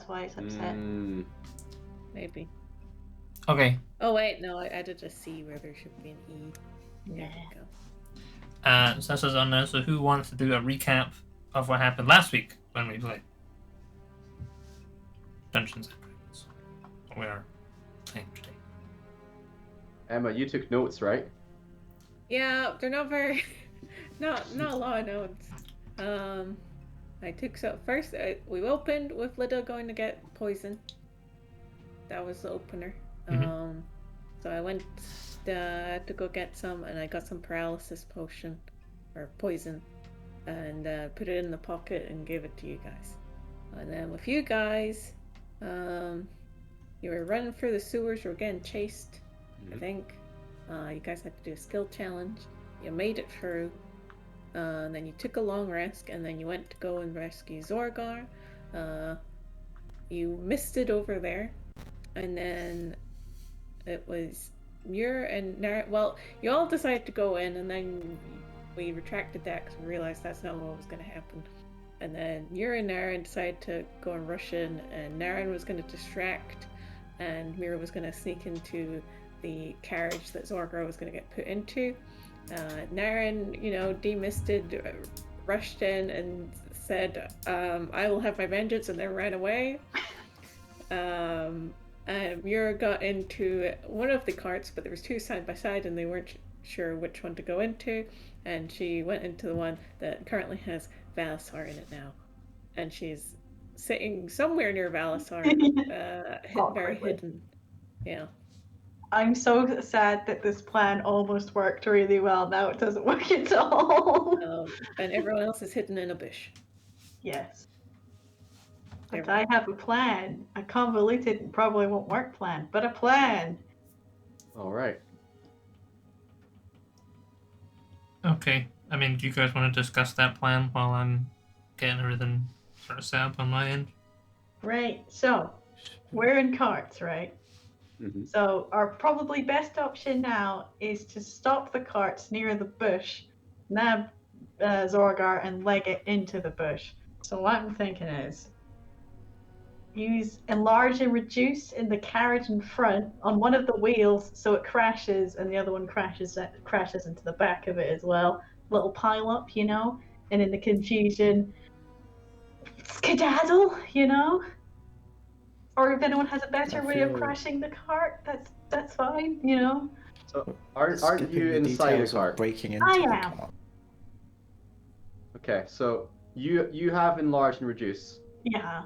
That's why he's upset. Maybe. Okay. Oh wait, no, I added a C where there should be an E. There we go. So that says on there. So who wants to do a recap of what happened last week when we played Dungeons and Dragons? We are playing today. Emma, you took notes, right? Yeah, they're not very, not a lot of notes. I took first. We opened with Lida going to get poison. That was the opener. So I went to go get some, and I got some paralysis potion or poison, and put it in the pocket and gave it to you guys. And then with you guys, you were running through the sewers. You were getting chased, I think. You guys had to do a skill challenge. You made it through. And then you took a long rest, and then you went to go and rescue Zorgar. You missed it over there, and then it was Muir and Naren. Well, you all decided to go in, and then we retracted that because we realized that's not what was going to happen. And then Muir and Naren decided to go and rush in, and Naren was going to distract, and Muir was going to sneak into the carriage that Zorgar was going to get put into. Naren, demisted, rushed in and said, I will have my vengeance, and then ran away. And Muir got into one of the carts, but there was two side by side, and they weren't sure which one to go into, and she went into the one that currently has Valisar in it now. And she's sitting somewhere near Valisar, very hidden. Yeah. I'm so sad that this plan almost worked really well. Now it doesn't work at all. And everyone else is hidden in a bush. Yes. But I have a plan. A convoluted and probably won't work plan, but a plan. All right. Okay. I mean, do you guys want to discuss that plan while I'm getting everything sort of set up on my end? Right. So, we're in carts, right? Mm-hmm. So our probably best option now is to stop the carts near the bush, nab Zorgar, and leg it into the bush. So what I'm thinking is use enlarge and reduce in the carriage in front on one of the wheels so it crashes, and the other one crashes into the back of it as well. Little pile up, and in the confusion, skedaddle, Or if anyone has a better way of crashing the cart, that's fine, So aren't you inside the cart? Breaking into I the am. cart. Okay, so you have enlarged and reduced. Yeah.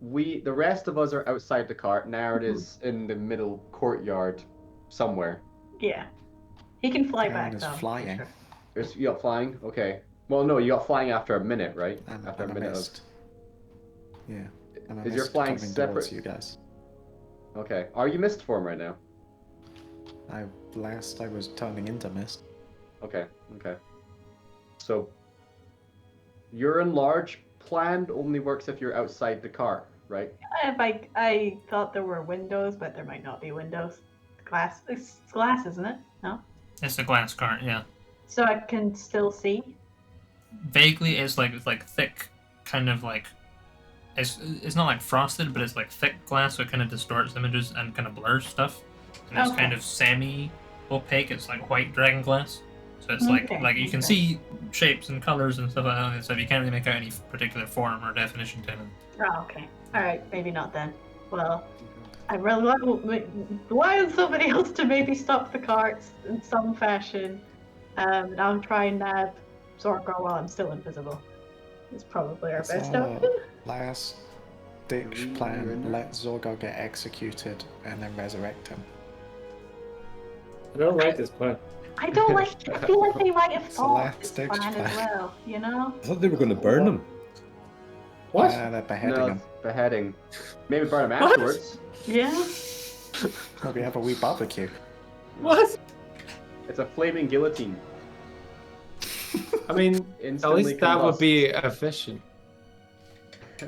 The rest of us are outside the cart. Now it is in the middle courtyard somewhere. Yeah. He can fly back Aaron is though. flying. You got flying? Okay. Well, no, you got flying after a minute, right? After a minute missed. Yeah. And I Is your missed flying coming separate? towards you guys. Okay. Are you mist form right now? I was turning into mist. Okay. So your enlarge plan only works if you're outside the car, right? I thought there were windows, but there might not be windows. It's glass, isn't it? No? It's a glass cart, yeah. So I can still see? Vaguely, it's like thick, kind of like... It's not like frosted, but it's like thick glass, so it kind of distorts images and kind of blurs stuff. And it's kind of semi-opaque. It's like white dragon glass, so it's like you can see shapes and colors and stuff like that. So you can't really make out any particular form or definition to them. Oh, okay. All right, maybe not then. Well, I really want somebody else to maybe stop the carts in some fashion. And I'll try and nab Zorgar while I'm still invisible. It's probably our best option. Last ditch plan, let Zorgar get executed and then resurrect him. I don't like this plan. I don't like. I feel like they might have It's thought a last this ditch plan as plan. well. I thought they were going to burn them. What? They're beheading No, him. it's beheading. Maybe burn him afterwards. Yeah. Maybe have a wee barbecue. What? It's a flaming guillotine. I mean, at Instantly least that would combust. be efficient.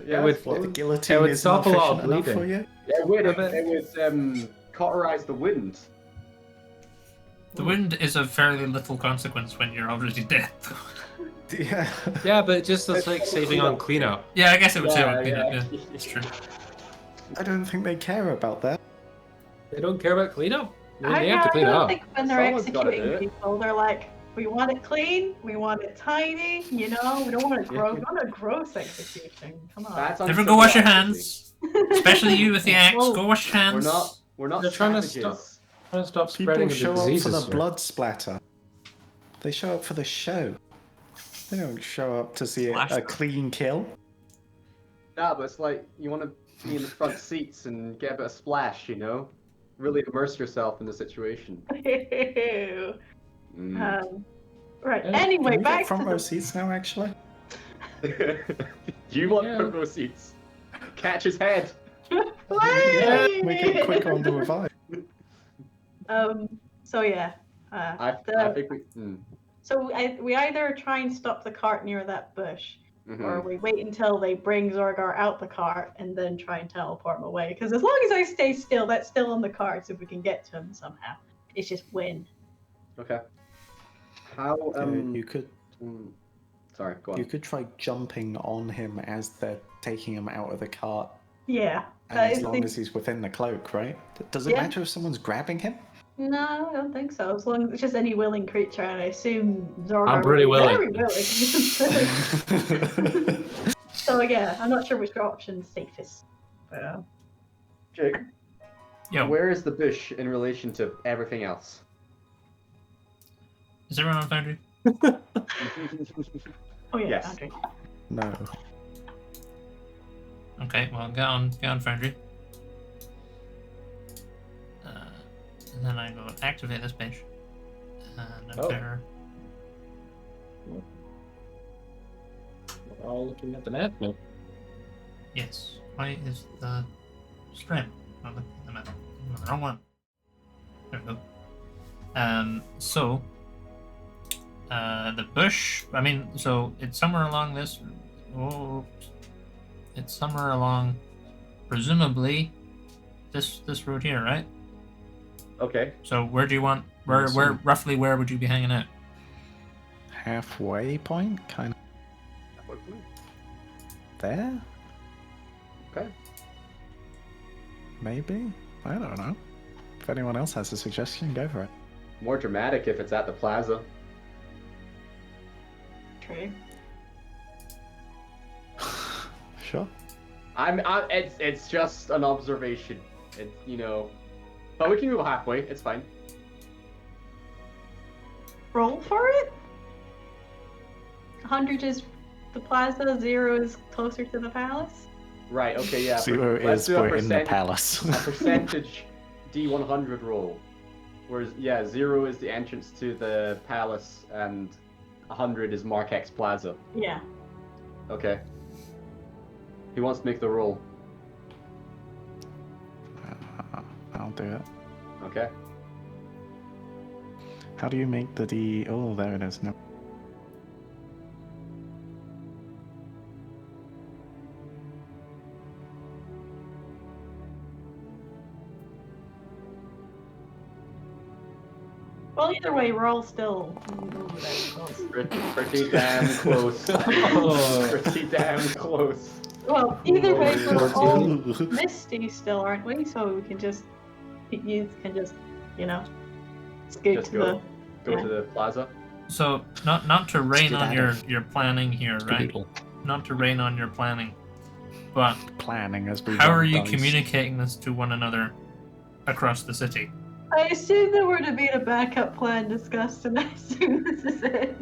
Yeah, would- it's flaming. The guillotine It would is stop not a lot of efficient enough for bleeding. you? Yeah, it would. Yeah, but- It would cauterize the wind. The wind is of fairly little consequence when you're already dead, though. Yeah. Yeah, but just it's like saving on cleanup. Yeah, I guess it would say Yeah, on cleanup. yeah. Yeah, it's true. I don't think they care about that. They don't care about cleanup. I mean, they have I to clean don't up. think when they're Someone's gotta do executing it. people, they're like, we want it clean, we want it tiny, you know, we don't want it gross. We want a gross execution. Come on. That's Everyone go wash your uncivilized, hands. Especially you with the axe. Whoa. Go wash your We're hands. not. We're not They're trying to savages. Trying to stop People spreading the show up for diseases. the here. blood splatter. They show up for the show. They don't show up to see a clean kill. Nah, but it's like you want to be in the front seats and get a bit of splash, you know? Really immerse yourself in the situation. Ew. Mm. Right. Yeah, Anyway, Can we back get to front row the. seats now, actually? You want Yeah. front row seats? Catch his head. Play! Make it quicker on the revive. So yeah. I think we. So we either try and stop the cart near that bush, or we wait until they bring Zorgar out the cart and then try and teleport him away. Because as long as I stay still, that's still on the cart. So if we can get to him somehow, it's just win. Okay. How You could Sorry, go on. you could try jumping on him as they're taking him out of the cart. Yeah. And as long as he's within the cloak, right? Does it Yeah. matter if someone's grabbing him? No, I don't think so. As long as it's just any willing creature, and I assume Zorgar. I'm pretty would be willing. Very willing. So yeah, I'm not sure which option's safest. But, Jake, Yo, where is the bush in relation to everything else? is everyone on Foundry? oh yeah, Yes. Andrew. No. Okay, well, get on Foundry. And then I go activate this page. And Oh. there. We're all looking at the map now. Yes. Why is the stream? I'm looking at the map. I'm the wrong one. There we go. So the bush. I mean, so it's somewhere along this. Oh, it's somewhere along, presumably, this road here, right? Okay. So where do you want? Where roughly where would you be hanging out? Halfway point? Kind of there? Okay. Maybe? I don't know. If anyone else has a suggestion, go for it. More dramatic if it's at the plaza. True. Sure. It's just an observation. It's, you know, but we can go halfway. It's fine. Roll for it. 100 is the plaza. 0 is closer to the palace. Right. Okay. Yeah. Zero let's is do a we're in the percent- palace. a percentage D100 roll. Whereas, yeah, 0 is the entrance to the palace, and 100 is Mark X Plaza. Yeah. Okay. Who wants to make the roll? I'll do it. Okay. How do you make the D? Oh, there it is. No. Well, either way, we're all still very close. Pretty damn close. Oh. Pretty damn close. Well, either way, we're all 14. misty still, aren't we? So we can just, you can just, you know, scoot Just to go. the. Go Yeah. to the plaza. So not to rain on Skedaddle. your planning here, right? Skedaddle. Not to rain on your planning, but Planning as we how roll are you dice. communicating this to one another across the city? I assume there would have been a backup plan discussed, and I assume this is it.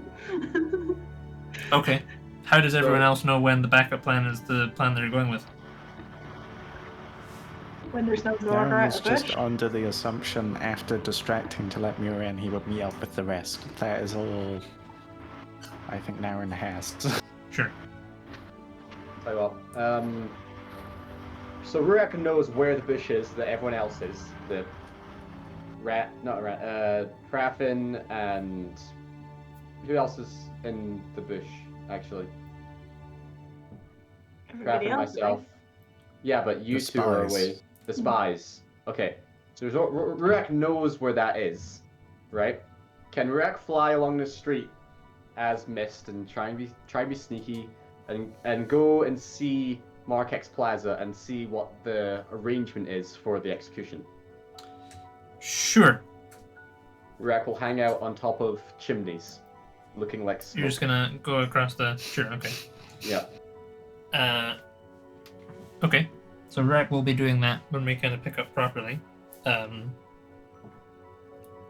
Okay. How does everyone else know when the backup plan is the plan they're going with? When there's no Zorgar Darren at was the bush. just under the assumption after distracting to let Muir in, he would meet up with the rest. That is all I think Darren has. Sure. Tell you what. So Rurak knows where the bush is that everyone else is. The Krafen and who else is in the bush actually? Everybody Krafen, else, myself. Yeah, but you The two are spies. away. The spies. Okay. So Rurak knows where that is, right? Can Rurak fly along the street as Mist and try and be sneaky and go and see Markex Plaza and see what the arrangement is for the execution. Sure. Rurak will hang out on top of chimneys, looking like smoke. You're just gonna go across the. Sure. Okay. Yeah. Okay. So Rurak will be doing that when we kind of pick up properly.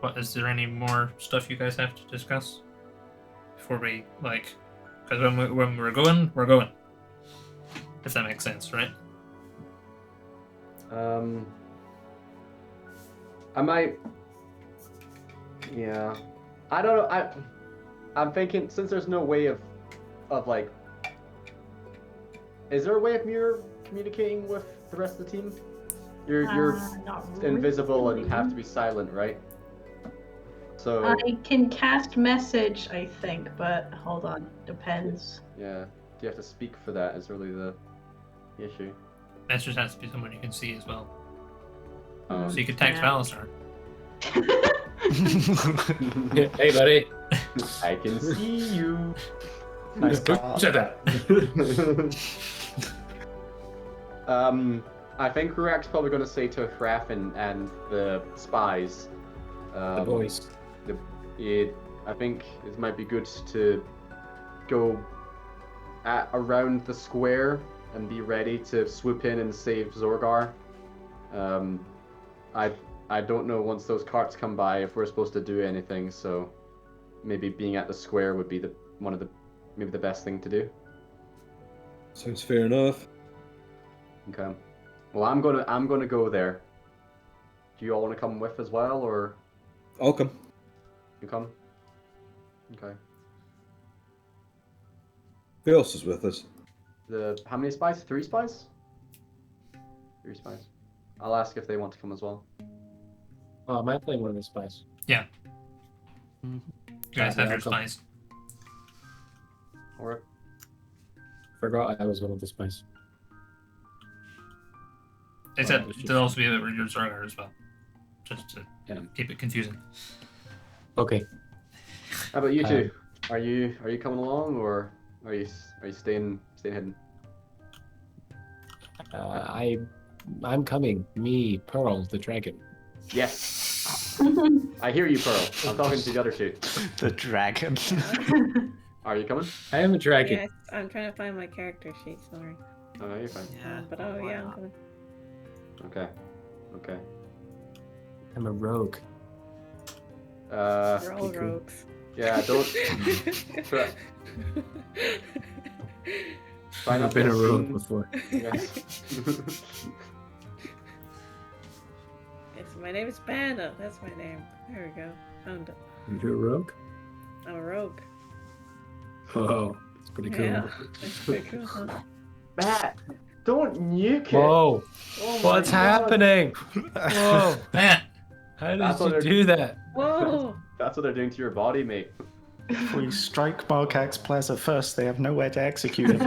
What is there any more stuff you guys have to discuss before we like? Because when we're going, we're going. If that makes sense, right? I might. Yeah. I don't know. I'm thinking since there's no way of like. Is there a way of Muir communicating with the rest of the team? You're not invisible really. and have to be silent, right? So I can cast message, I think, but hold on, depends. yeah, do you have to speak for that? Is really the issue. That just has to be someone you can see as well. Oh. So you could text Yeah. Valisar. Hey, buddy. I can see you. Nice car. Shut up. I think Rurak's probably going to say to Hrafn and the spies. The boys. I think it might be good to go around the square and be ready to swoop in and save Zorgar. I don't know once those carts come by if we're supposed to do anything, so maybe being at the square would be maybe the best thing to do. Sounds fair enough. Okay. Well, I'm gonna go there. Do you all want to come with as well, or I'll come. you come? Okay. Who else is with us? How many spies? 3 spies? 3 spies. I'll ask if they want to come as well. Oh, am I playing one of the spies? You guys Okay, have your I'll come. spies. Or Forgot I was one of the spies. Except that's just- there'll also be a your Zorgar as well. Just to Yeah. keep it confusing. Okay. how about you two? Are you coming along, or are you staying hidden? I'm coming. Me, Pearl, the dragon. Yes. I hear you, Pearl. I'm talking to the other 2. The dragon. Are you coming? I am a dragon. Yes, I'm trying to find my character sheet. Sorry. Oh, no, you're fine. But oh yeah, I'm coming. Okay. Okay. I'm a rogue. We're all cool. rogues. Yeah. Don't try. Try not I've been to a get rogue seen. before. Yes. My name is Panda. That's my name. There we go. Found it. You're a rogue? I'm a rogue. Oh, it's pretty cool. Yeah, that's pretty cool, huh? Matt, don't nuke it. Whoa! Oh my What's God. happening? Whoa! Matt! How That's did what you they're- do that? Whoa! That's what they're doing to your body, mate. If we strike Markex Plaza first, they have nowhere to execute it.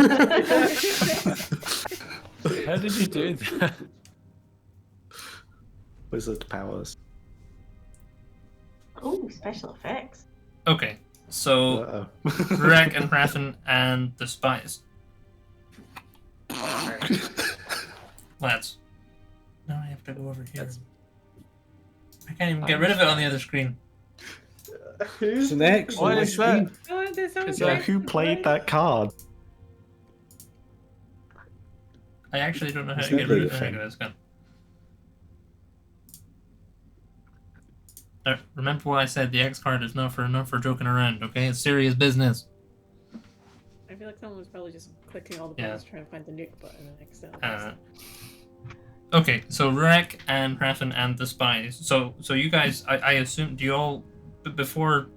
How did you do that? Wizard powers. Oh, special effects. Okay, so Uh-oh. Rurak and Hrafn and the spies. Lads. Now I have to go over here. I can't even get rid of it on the other screen. It's an X on What my is that? screen. Oh, there's so It's Yeah, like- who played that card? I actually don't know how It's to get not rid of really it. It's gone. Remember what I said, the X card is not for joking around, okay? It's serious business. I feel like someone was probably just clicking all the Yeah. buttons trying to find the nuke button and accidentally. Okay, so Rurak and Hrafn and the spies. So you guys, I assume, do you all, before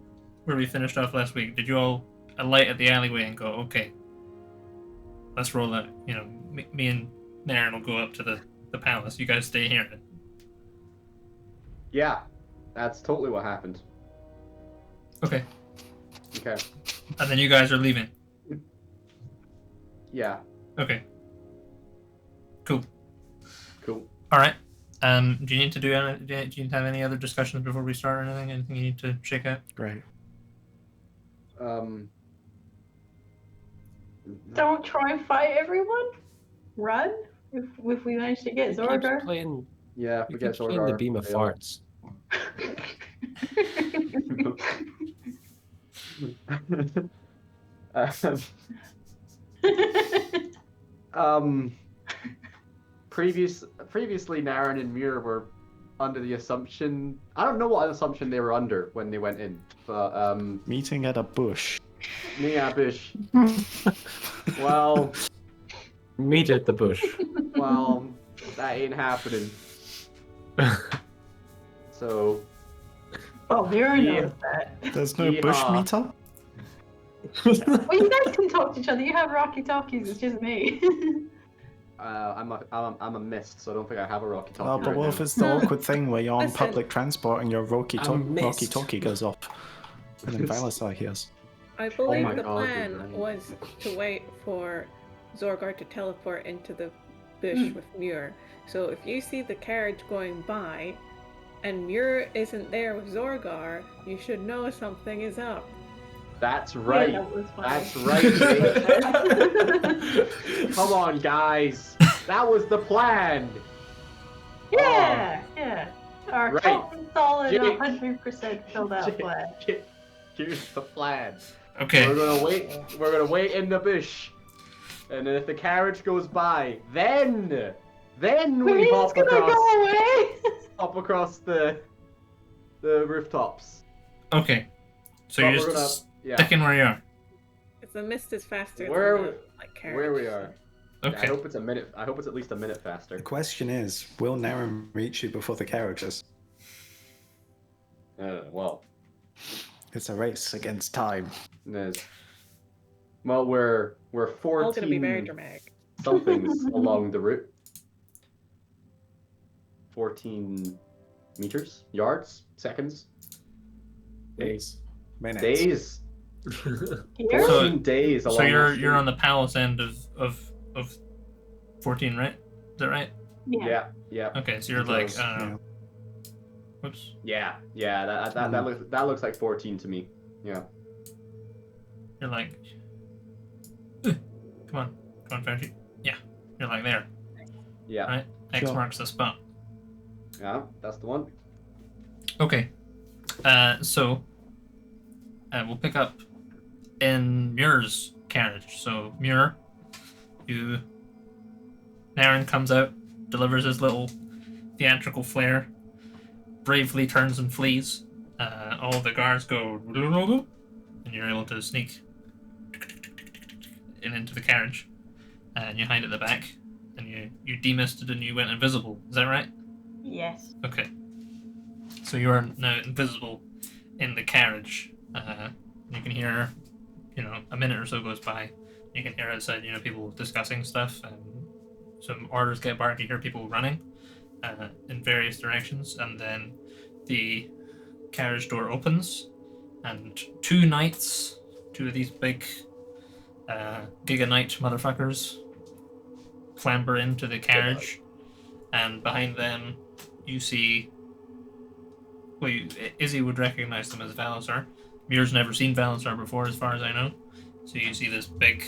where we finished off last week, did you all alight at the alleyway and go, okay, let's roll that, me and Naren will go up to the palace. You guys stay here. Yeah, that's totally what happened. Okay. Okay. And then you guys are leaving. Yeah. Okay. Cool. Cool. All right. Do you need to do you need to have any other discussions before we start or anything? Anything you need to shake out? Great. Don't try and fight everyone. Run. If we manage to get He keeps Zorgar. playing. Yeah, He we get keeps playing the Zorgar. beam of fail. farts. um, previously, Naren and Muir were under the assumption. I don't know what assumption they were under when they went in, but Meeting at a bush. yeah, bish. Well, Meet at the bush. well, that ain't happening. So, Well, Mira Yeah. knows that. There's no bush Yeehaw. meetup? Well, you guys can talk to each other. You have Rocky Talkies. It's just me. I'm a mist, so I don't think I have a Rocky Talkie. Oh, but right what if now. it's the awkward thing where you're on Listen. public transport and your missed. walkie-talkie goes off? And then Valasar hears. I believe my the God, you're plan right. was to wait for Zorgar to teleport into the bush Hmm. with Muir. So if you see the carriage going by and Muir isn't there with Zorgar, you should know something is up. That's right. Yeah, that was funny. That's right. Jake. Come on, guys. That was the plan. Yeah, yeah. Our Right. total solid Jake. 100% filled out plan. Here's the plan. Okay. We're gonna wait. We're gonna wait in the bush, and then if the carriage goes by, then we He's hop gonna across, go away. hop across the rooftops. Okay. So But you're we're just yeah, sticking where you are. Because the mist is faster Where than we- the carriage. where we are. I Okay. hope it's a minute. I hope it's at least a minute faster. The question is, will Naren reach you before the carriages? Well, It's a race against time. there's, well, we're All gonna be very 14 dramatic. somethings along the route. 14 meters, yards, seconds, Days. Minutes. days. Here? 14 days along. So you're that you're on street. the palace end of 14, right? Is that right? Yeah. Yeah. Okay, so you're like Because- Yeah. whoops. Yeah. That looks like 14 to me. Yeah. You're like come on, Frenchie. Yeah. You're like there. Yeah. Right? X Sure. marks the spot. Yeah. That's the one. Okay. So we'll pick up in Muir's carriage. So Muir, Naren comes out, delivers his little theatrical flair, bravely turns and flees. All the guards go, and you're able to sneak in into the carriage, and you hide at the back, and you demisted and you went invisible. Is that right? Yes. Okay. So you are now invisible in the carriage. You can hear, a minute or so goes by. You can hear outside, people discussing stuff, and some orders get barked. You hear people running in various directions, and then the carriage door opens, and two of these big Giga Knight motherfuckers clamber into the carriage, and behind them you see. Well, Izzy would recognize them as Valasar. Muir's never seen Valasar before, as far as I know. So you see this big.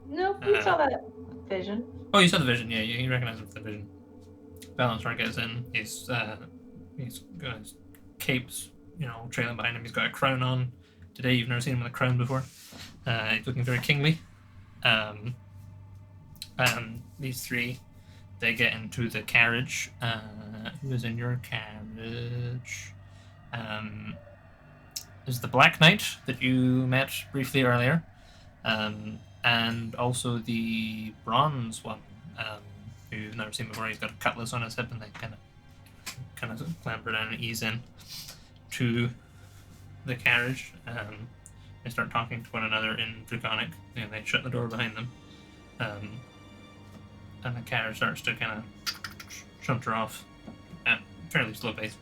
Nope, we saw that vision. Oh, you saw the vision. Yeah, you recognize him from the vision. Valasar gets in. He's got his capes, trailing behind him. He's got a crown on. Today, you've never seen him with a crown before. He's looking very kingly. And these three, they get into the carriage. Who is in your carriage? Is the Black Knight that you met briefly earlier, and also the Bronze one, who you've never seen before. He's got a cutlass on his hip, and they kind of clamber down and ease in to the carriage. They start talking to one another in Draconic, and they shut the door behind them. And the carriage starts to kind of shunter off at fairly slow pace.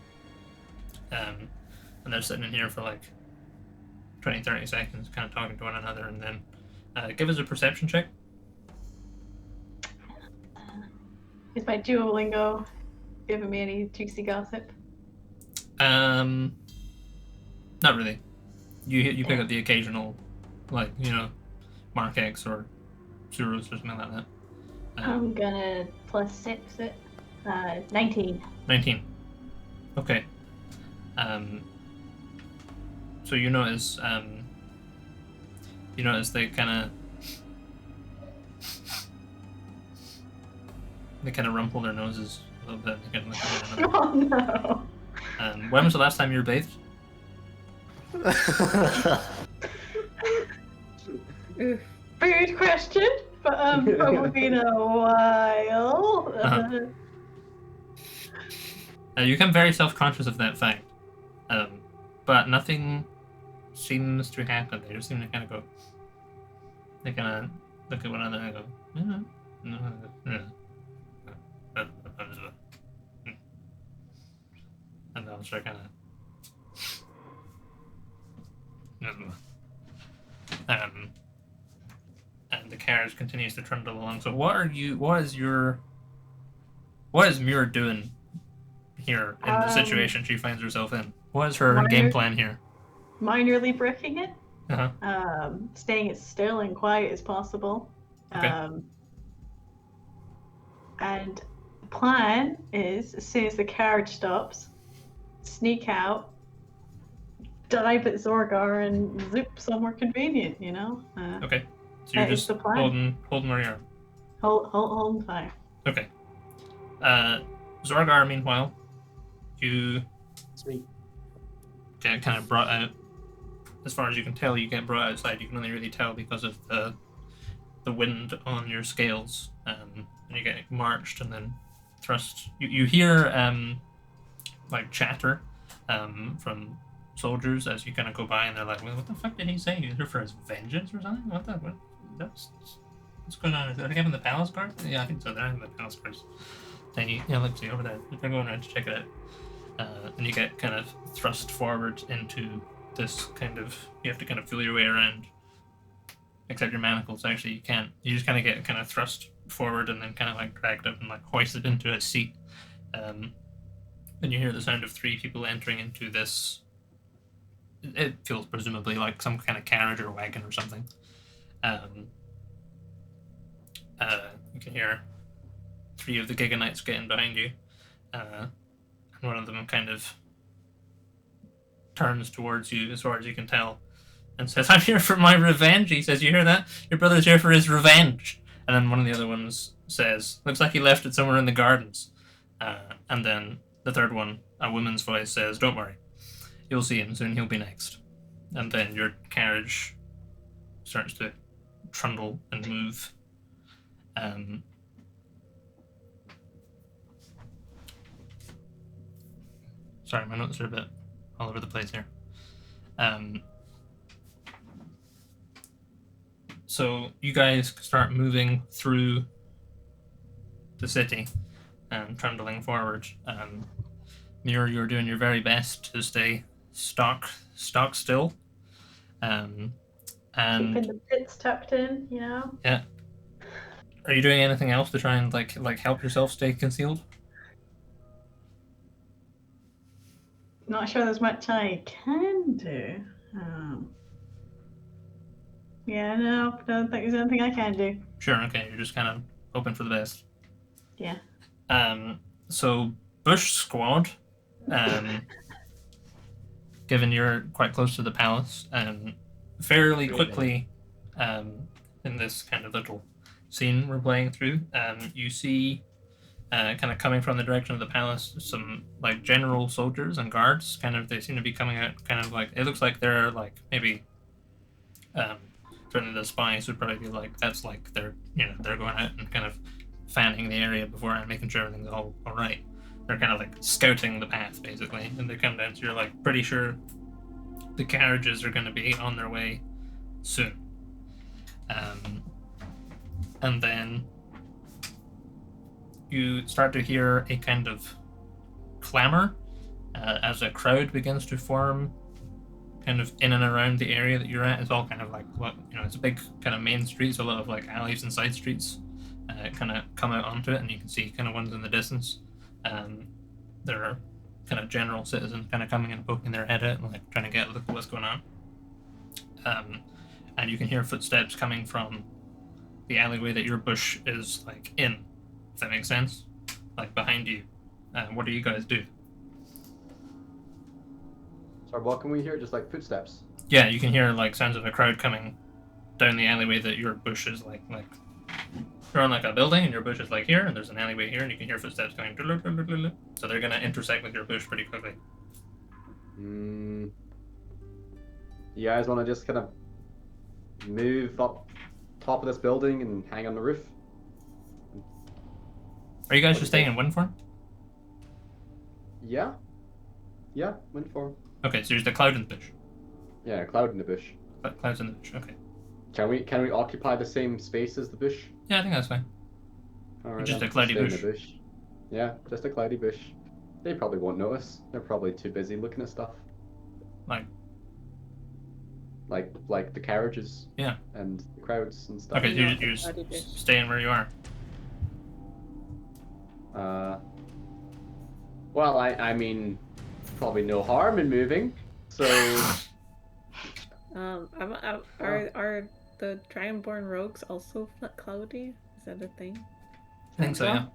And they're sitting in here for like 20-30 seconds, kind of talking to one another, and then give us a perception check. Is my Duolingo giving me any juicy gossip? Not really. You pick up the occasional, like, Mark X or Suros or something like that. I'm gonna +6 it. 19. 19. Okay. So you notice they kind of rumple their noses a little bit. They kind of look at one another. Oh no. When was the last time you were bathed? Weird question, but probably been a while. Uh-huh. You become very self-conscious of that fact, but nothing seems to happen. They just seem to kind of go. They kind of look at one another and go, and they'll start kind of. And the carriage continues to trundle along. So what is Mira doing here in the situation she finds herself in? What is her game plan here? Minorly bricking it. Uh-huh. Staying as still and quiet as possible. Okay. And the plan is, as soon as the carriage stops, sneak out, dive at Zorgar, and zip somewhere convenient, Okay. So you're just holding where you are. Hold fire. Okay. Zorgar, meanwhile, you Sweet. get kind of brought out. As far as you can tell, you get brought outside. You can only really tell because of the wind on your scales, and you get marched and then thrust. You hear like chatter from soldiers as you kind of go by, and they're like, "Well, what the fuck did he say? He's here for his vengeance or something? What? What's going on? Is that having the palace guard? Yeah, I think so. They're having the palace guards. Let's see over there. They're going around to check it out, and you get kind of thrust forward into this kind of. You have to kind of feel your way around. Except your manacles, actually, you can't. You just kind of get kind of thrust forward and then kind of like dragged up and like hoisted into a seat. And you hear the sound of 3 people entering into this. It feels presumably like some kind of carriage or wagon or something. You can hear 3 of the Giganites getting behind you. And one of them kind of turns towards you, as far as you can tell, and says, "I'm here for my revenge." He says, "You hear that? Your brother's here for his revenge." And then one of the other ones says, "Looks like he left it somewhere in the gardens." And then the third one, a woman's voice, says, "Don't worry. You'll see him soon. He'll be next." And then your carriage starts to trundle and move. Sorry, my notes are a bit all over the place here. So you guys start moving through the city and trundling forward. Mira, you're doing your very best to stay stock still. And Keeping the pits tucked in, Yeah. Are you doing anything else to try and like help yourself stay concealed? Not sure there's much I can do. Yeah, no, don't think there's anything I can do. Sure, okay, you're just kind of hoping for the best. Yeah. So Bush Squad, given you're quite close to the palace, fairly quickly, in this kind of little scene we're playing through, you see, kind of coming from the direction of the palace, some like general soldiers and guards. They seem to be coming out. Kind of like it looks like they're like maybe. Certainly the spies would probably be like that's like they're going out and kind of fanning the area beforehand, making sure everything's all right. They're kind of like scouting the path basically, and they come down. So you're like pretty sure the carriages are going to be on their way soon. And then you start to hear a kind of clamor as a crowd begins to form kind of in and around the area that you're at. It's all kind of like it's a big kind of main street, so a lot of like alleys and side streets kind of come out onto it, and you can see kind of ones in the distance. There are kind of general citizens kind of coming and poking their head out and like trying to get a look at what's going on. and you can hear footsteps coming from the alleyway that your bush is like in. If that makes sense, like behind you. What do you guys do? Sorry, what can we hear? Just like footsteps. Yeah, you can hear like sounds of a crowd coming down the alleyway that your bush is like. You're on like a building and your bush is like here, and there's an alleyway here, and you can hear footsteps going. So they're gonna intersect with your bush pretty quickly. You guys want to just kind of move up top of this building and hang on the roof? Are you guys just staying in wind form? Yeah. Yeah, wind form. Okay, so there's the cloud in the bush. Yeah, cloud in the bush. Clouds in the bush. Okay. Can we occupy the same space as the bush? Yeah, I think that's fine. All right, Just then, a cloudy stay in bush. the bush. Yeah, just a cloudy bush. They probably won't notice. They're probably too busy looking at stuff. Like the carriages. Yeah. And the crowds and stuff. Okay, so Yeah, you're cloudy bush. staying where you are. Well, I mean, probably no harm in moving. So. Are the Dragonborn rogues also cloudy? Is that a thing? I think so, yeah.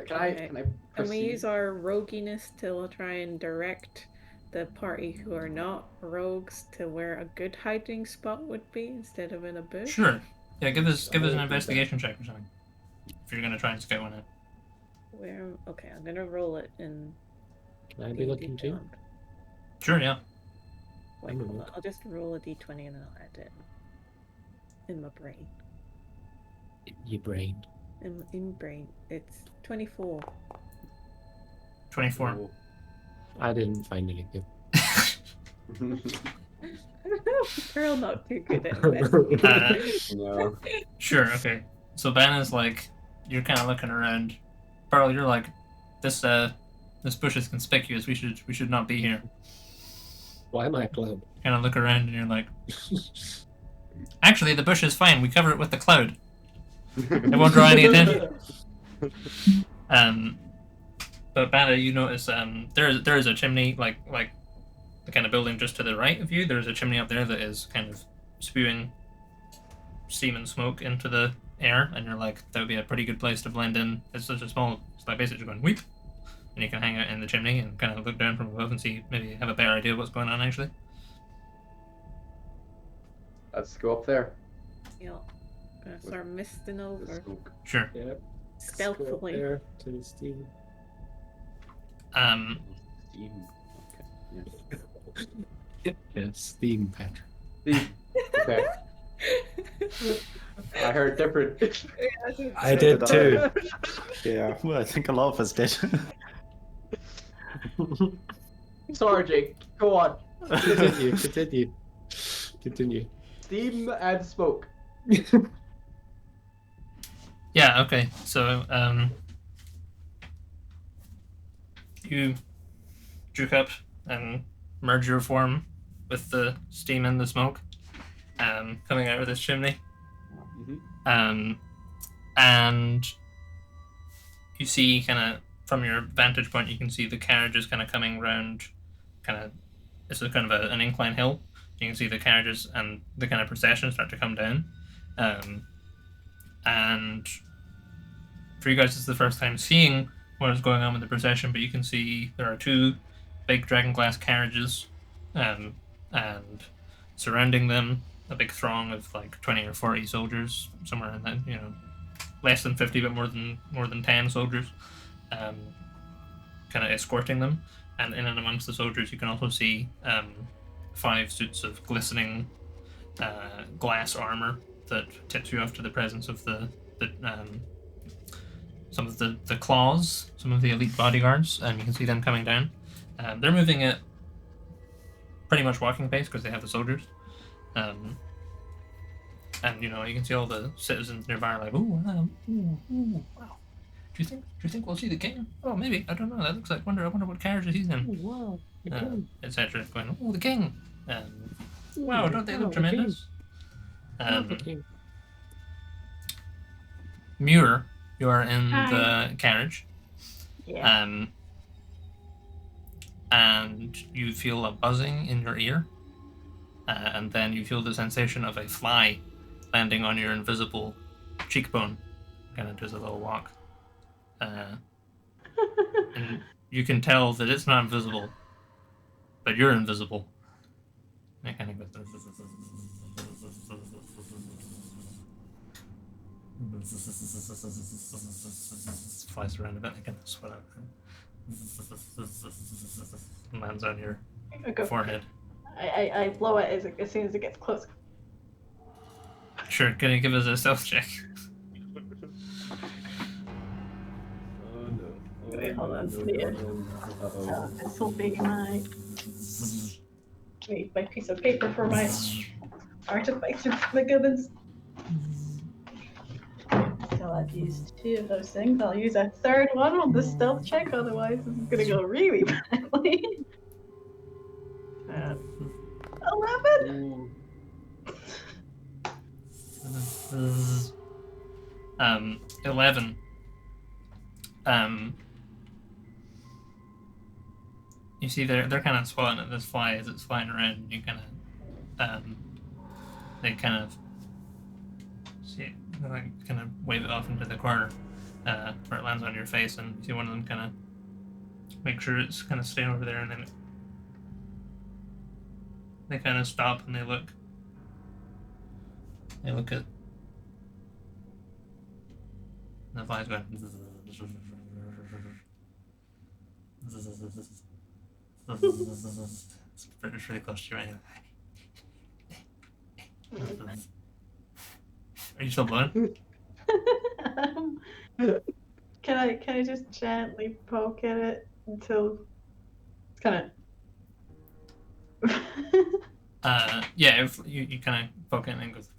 Can I Can we proceed? use our roguiness to try and direct the party who are not rogues to where a good hiding spot would be instead of in a bush? Sure. Yeah, give us an agree with investigation check or something. If you're gonna try and scout one out. Okay, I'm gonna roll it in. Can I be looking too? Sure, yeah. Wait, I'm hold on. looking. I'll just roll a d20 and then I'll add it in my brain. Your brain. In brain, it's 24. 24. Oh. I didn't find anything. Pearl not too good at this. No. Sure, okay. So Banna's like, you're kind of looking around. Pearl, you're like, this bush is conspicuous. We should not be here. Why am I a clown? Kind of look around and you're like, actually, the bush is fine. We cover it with the cloud. It won't draw any attention. But Banna, you notice there is a chimney like the kind of building just to the right of you. There's a chimney up there that is kind of spewing steam and smoke into the air, and you're like, that would be a pretty good place to blend in. It's such a small, it's like basically just going weep, and you can hang out in the chimney and kind of look down from above and see, maybe have a better idea of what's going on actually. Let's go up there. Yeah. Gonna start misting The over smoke. Sure. Yeah. stealthily. There to the steam. Steam. Okay. Yeah, steam, Patrick. Steam. Okay. I heard different. I did too. Yeah, well, I think a lot of us did. Sorry, Jake. Go on. Continue. Steam and smoke. Yeah, okay. So, you juke up and merge your form with the steam and the smoke coming out of this chimney. Mm-hmm. And you see kind of from your vantage point, you can see the carriages kind of coming round, this is kind of an incline hill. You can see the carriages and the kind of procession start to come down. And for you guys, it's the first time seeing what is going on with the procession, but you can see there are two big dragon glass carriages, and surrounding them a big throng of like 20 or 40 soldiers, somewhere in that, less than 50 but more than 10 soldiers, kind of escorting them. And in and amongst the soldiers you can also see 5 suits of glistening glass armor that tips you off to the presence of some of the claws, some of the elite bodyguards, and you can see them coming down. They're moving at pretty much walking pace because they have the soldiers. And you can see all the citizens nearby are like, ooh, wow. Do you think we'll see the king? Oh, maybe. I don't know. That looks like. I wonder what carriage he's in. Wow. Etc. Going, oh, the king. Wow, don't they look tremendous? Muir, you are in the carriage. Yeah. And you feel a buzzing in your ear. and then you feel the sensation of a fly landing on your invisible cheekbone. Kind of does a little walk. And you can tell that it's not invisible, but you're invisible. And it kind of goes. Flies around a bit and kind of sweat out. Lands on your forehead. I blow it as soon as it gets close. Sure, can you give us a stealth check? Oh no. Wait, hold on, no, yeah. Uh-oh. This will be my piece of paper for my artifacts of the Gibbons. So I've used 2 of those things. I'll use a 3rd one on the stealth check, otherwise this is gonna go really badly. 11! Ooh. 11. You see they're kind of swatting at this fly as it's flying around. You kind of, they kind of see it, like, kind of wave it off into the corner, where it lands on your face, and you see one of them kind of make sure it's kind of staying over there, and then they kind of stop and they look. They look at the fly's going. It's really close to your eye. Are you still blowing? Can I just gently poke at it until it's kind of. Yeah, if you kind of poke it and it goes.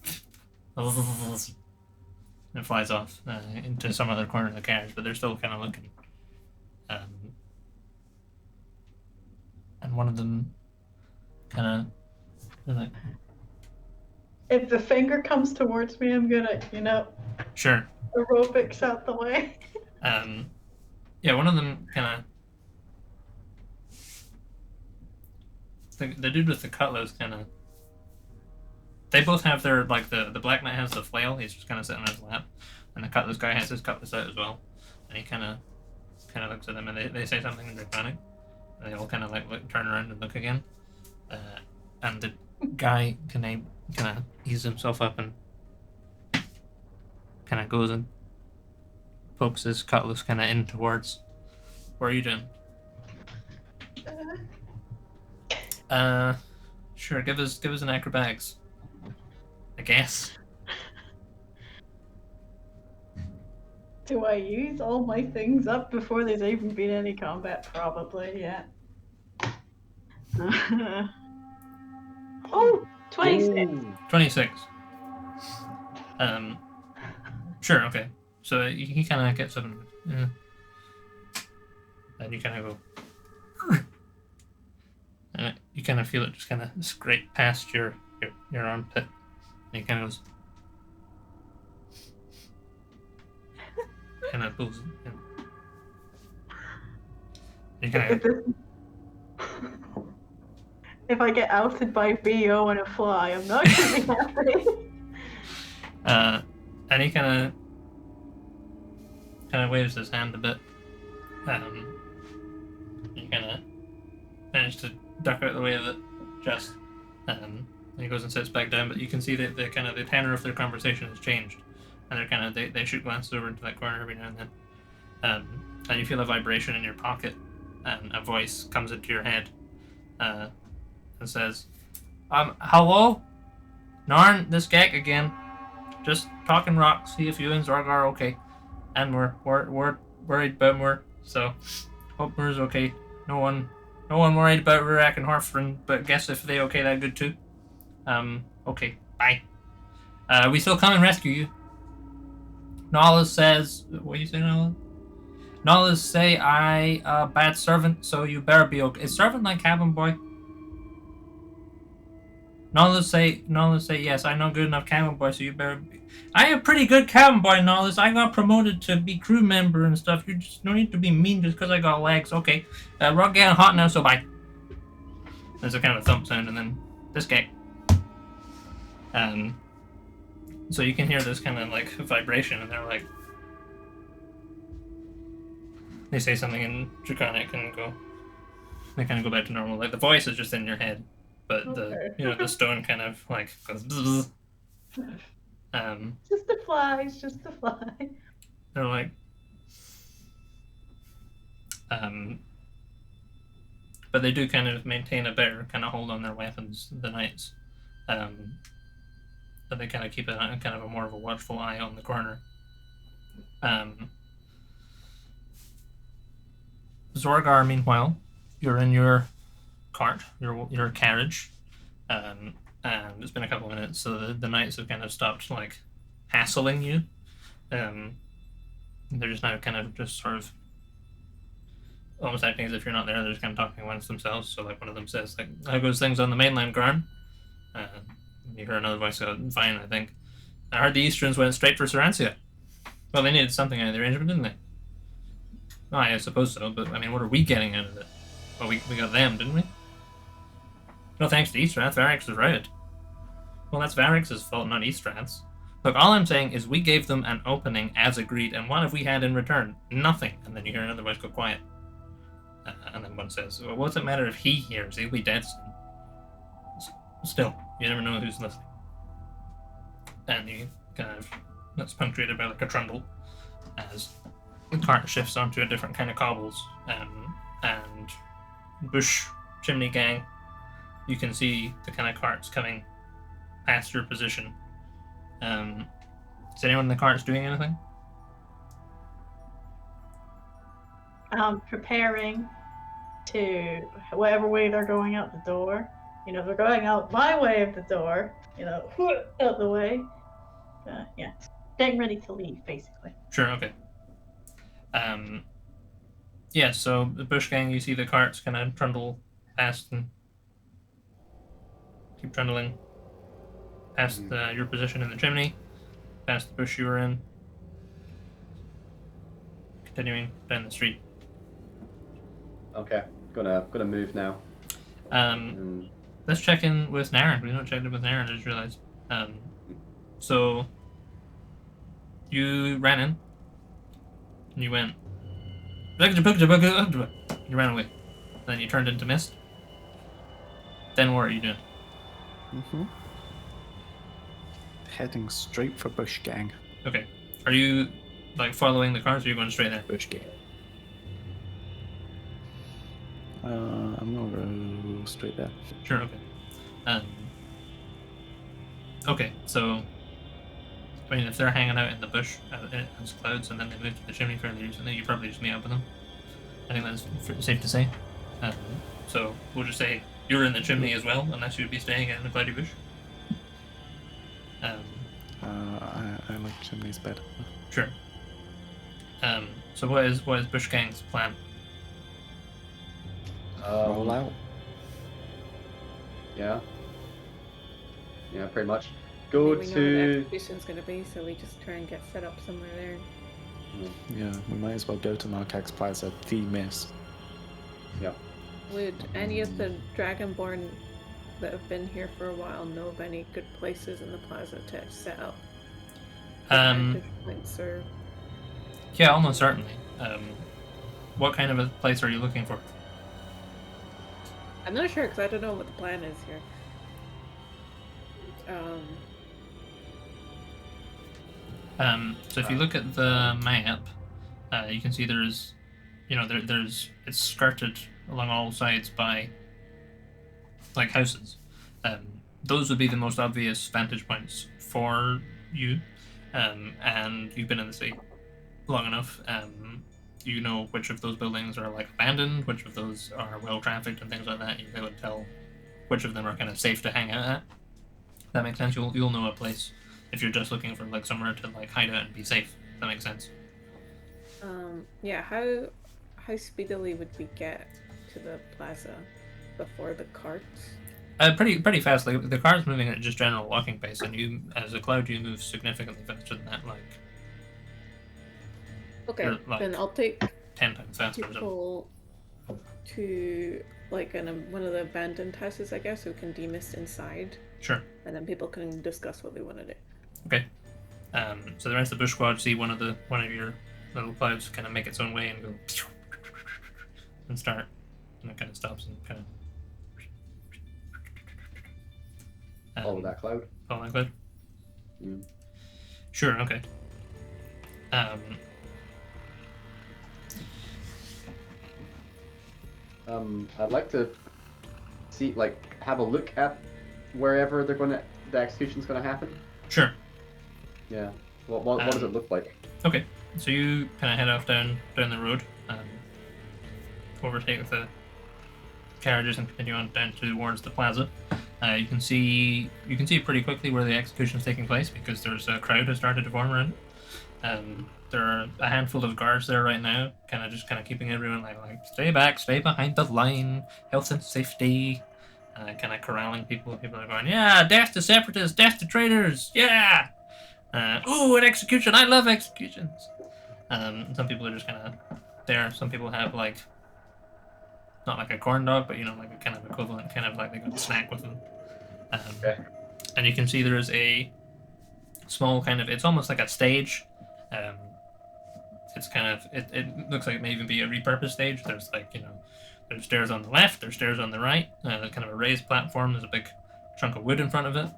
And it flies off into some other corner of the carriage, but they're still kind of looking. And one of them kind of like. If the finger comes towards me, I'm gonna, Sure. aerobics out the way. Yeah, one of them kind of. The dude with the cutlass kind of. They both have their, like, the Black Knight has the flail, he's just kind of sitting on his lap, and the cutlass guy has his cutlass out as well, and he kind of looks at them, and they say something in Draconic, and they all kind of like turn around and look again, and the guy kind of eases himself up and kind of goes and pokes his cutlass kind of in towards. What are you doing? Sure, give us an acrobatics. I guess. Do I use all my things up before there's even been any combat? Probably, yeah. Oh, 26. 26. Sure, okay. So he kind of gets up and then you kind of go. You kind of feel it just kind of scrape past your armpit. And he kind of goes. Kind of pulls. You kind of. If I get outed by BO and a fly, I'm not gonna be happy. And he kind of waves his hand a bit. You kind of manage to duck out of the way of it, just. And he goes and sits back down, but you can see that the tenor of their conversation has changed, and they're kind of they shoot glances over into that corner every now and then. And you feel a vibration in your pocket, and a voice comes into your head, and says, hello, Narn, this Gek again. Just talking rock, see if you and Zorgar are okay, and we're worried about Moore, so hope Moore's okay. No one worried about Rurak and Horfrin, but guess if they okay, that good too. Okay, bye. We still come and rescue you. Nala says, what do you say, Nala? Nala say I bad servant, so you better be okay. Is servant like cabin boy? Nala say yes, I know good enough cabin boy, so you better be. I am pretty good cabin boy, Nala. I got promoted to be crew member and stuff. You just no need to be mean just because I got legs. Okay, we're getting hot now, so bye. There's a kind of a thump sound, and then this guy. So you can hear this kind of like vibration, and they're like, they say something in Draconic and they kind of go back to normal. Like the voice is just in your head, but the stone kind of like goes. Bzz. Just the flies, just the fly. They're like, but they do kind of maintain a better kind of hold on their weapons, the knights. But they kind of keep kind of a more of a watchful eye on the corner. Zorgar, meanwhile, you're in your cart, your carriage, and it's been a couple of minutes, so the knights have kind of stopped like hassling you. They're just now kind of just sort of almost acting as if you're not there. They're just kind of talking amongst themselves. So like one of them says, like, "How goes things on the mainland, Garn?" You hear another voice go, "Fine, I think. I heard the Easterns went straight for Sarancia. Well, they needed something out of the arrangement, didn't they?" "Oh, I suppose so, but I mean, what are we getting out of it?" "Well, we got them, didn't we?" "No thanks to Eastrath, Varix was right." "Well, that's Varix's fault, not Eastrath's. Look, all I'm saying is we gave them an opening as agreed, and what have we had in return? Nothing." And then you hear another voice go quiet. And then one says, "Well, what's it matter if he hears? He'll be dead soon." Still, you never know who's listening. And you kind of, that's punctuated by like a trundle as the cart shifts onto a different kind of cobbles. And bush chimney gang, you can see the kind of carts coming past your position. Is anyone in the carts doing anything? Preparing to whatever way they're going out the door. You know, they're going out my way of the door. You know, out the way. Yeah, getting ready to leave, basically. Sure. Okay. Yeah. So the bush gang, you see the carts kind of trundle past and keep trundling past your position in the chimney, past the bush you were in, continuing down the street. Okay, gonna move now. Let's check in with Naren. We don't check in with Naren, I just realized. So you ran in and you went, you ran away. Then you turned into mist. Then what are you doing? Heading straight for Bush Gang. Okay. Are you like following the cars, or are you going straight there? Bush Gang. I'm gonna go straight there. Sure. Okay. Okay. So, I mean, if they're hanging out in the bush as clouds, and then they moved to the chimney fairly recently, you probably just meet up with them. I think that's safe to say. So we'll just say you're in the chimney as well, unless you'd be staying in the cloudy bush. I like chimneys better. Sure. So what is Bush Gang's plan? Roll out. Yeah, pretty much. Go We know where the to. execution's gonna be, so we just try and get set up somewhere there. Yeah, we might as well go to Narcax Plaza, the miss. Yeah. Would any of the Dragonborn that have been here for a while know of any good places in the plaza to set up? Points or... Yeah, almost certainly. What kind of a place are you looking for? I'm not sure because I don't know what the plan is here. So if you look at the map, you can see there's it's skirted along all sides by like houses. Those would be the most obvious vantage points for you, and you've been in the city long enough. You know which of those buildings are like abandoned, which of those are well trafficked, and things like that. You would tell which of them are kind of safe to hang out at. That makes sense. You'll know a place if you're just looking for like somewhere to like hide out and be safe. That makes sense. Yeah. How speedily would we get to the plaza before the carts? Pretty fast. Like the car's moving at just general walking pace, and you, as a cloud, you move significantly faster than that. Like. Okay, like then I'll take 10 times faster. people to like in one of the abandoned houses, I guess, we can demist inside, Sure. and then people can discuss what they want to do. Okay. So the rest of the bush squad see one of your little clouds kind of make its own way and go and start, and it kind of stops and kind of Follow that cloud. follow that cloud. Mm. Sure. Okay. I'd like to see, like, have a look at wherever the execution's gonna happen. Sure. Yeah. What does it look like? Okay. So you kind of head off down the road, overtake the carriages and continue on down towards the plaza. You can see pretty quickly where the execution is taking place because there's a crowd has started to form around. There are a handful of guards there right now, kind of keeping everyone like stay back, stay behind the line, health and safety, kind of corralling people. People are going, yeah, death to separatists, death to traitors, yeah. Ooh, an execution! I love executions. Some people are just kind of there. Some people have like not like a corn dog, but like a kind of equivalent, kind of like they got a snack with them. Okay. And you can see there is a small kind of, it's almost like a stage. It's kind of, it looks like it may even be a repurposed stage. There's like, there's stairs on the left, there's stairs on the right, there's kind of a raised platform, there's a big chunk of wood in front of it.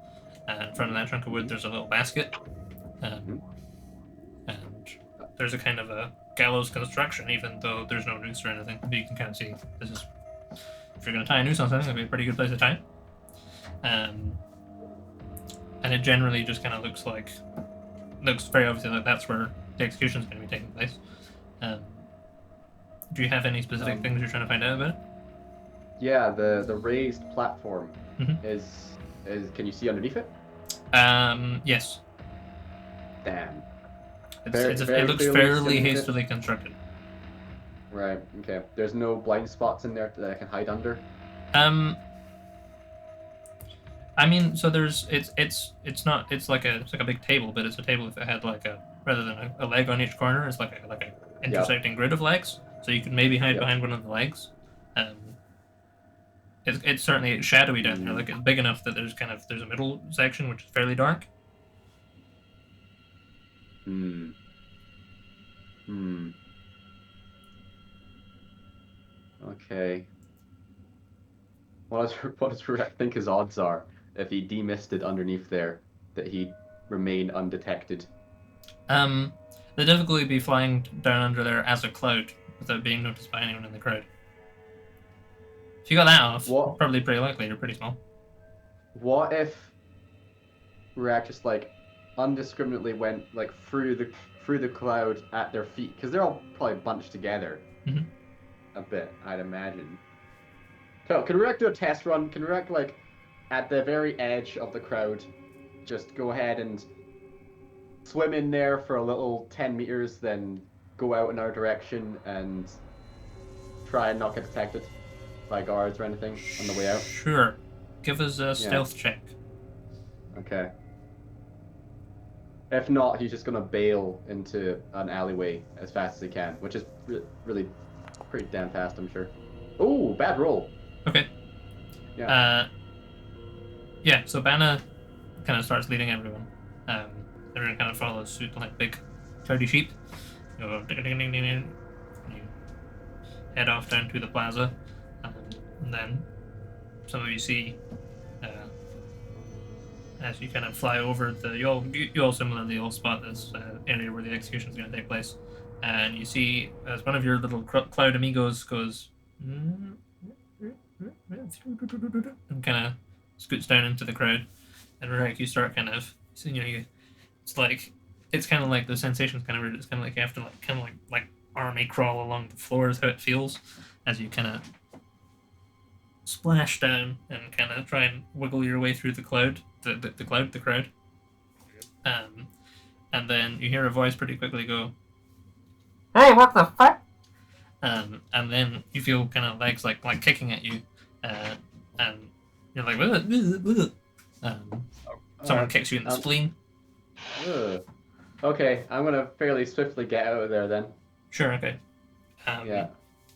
In front of that chunk of wood, there's a little basket. And there's a kind of a gallows construction, even though there's no noose or anything. But you can kind of see, this is, if you're going to tie a noose on something, it'd be a pretty good place to tie it. And it generally just kind of looks very obviously like that's where the execution is going to be taking place. Do you have any specific things you're trying to find out about it? Yeah, the raised platform Mhm. is can you see underneath it? Yes. Damn. It looks fairly hastily constructed. Right. Okay. There's no blind spots in there that I can hide under. I mean, so there's it's like a big table, but it's a table if it had like rather than a leg on each corner, it's like a intersecting grid of legs. So you could maybe hide behind one of the legs. It's certainly shadowy down there. Like it's big enough that there's a middle section which is fairly dark. Okay. What does Rurek think his odds are if he demisted underneath there that he'd remain undetected? The difficulty would be flying down under there as a cloud without being noticed by anyone in the crowd. If you got that off, probably pretty likely you're pretty small. What if Rurek just like indiscriminately went like through the cloud at their feet, because they're all probably bunched together a bit, I'd imagine. So, can Rurek do a test run? Can Rurek, like, at the very edge of the crowd, just go ahead and swim in there for a little 10 meters, then go out in our direction and try and not get detected by guards or anything on the way out? Sure. Give us a stealth check. Okay. If not, he's just gonna bail into an alleyway as fast as he can, which is really pretty damn fast, I'm sure. Ooh, bad roll. Okay. Yeah. So Banna kind of starts leading everyone. Everyone kind of follows suit like big cloudy sheep. You go ding, ding, ding, ding, ding. You head off down to the plaza, and then some of you see as you kind of fly over you all similarly all spot this area where the execution is going to take place, and you see as one of your little cloud amigos goes and kind of scoots down into the crowd, and Rurek, you start kind of it's kind of like the sensation's kind of weird. It's kind of like you have to like army crawl along the floor is how it feels as you kind of splash down and kind of try and wiggle your way through the crowd. And then you hear a voice pretty quickly go, "Hey, what the fuck?" And then you feel kind of legs like kicking at you, and you're like, someone kicks you in the spleen. Okay, I'm gonna fairly swiftly get out of there then. Sure, okay.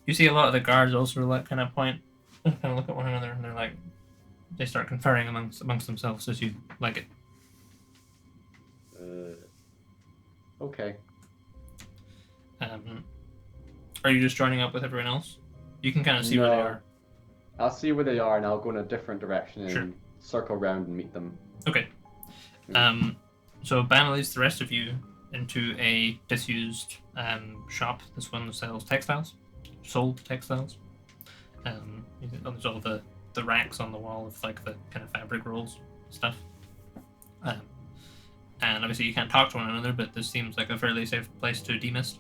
You see a lot of the guards also kind of point kind of look at one another, and they start conferring amongst themselves as you like it. Okay. Are you just joining up with everyone else? You can kind of see where they are. I'll see where they are, and I'll go in a different direction and Sure. circle around and meet them. Okay. So Banner leads the rest of you into a disused shop. This one sells textiles, sold textiles. There's all the racks on the wall of like the kind of fabric rolls stuff. And obviously you can't talk to one another, but this seems like a fairly safe place to demist.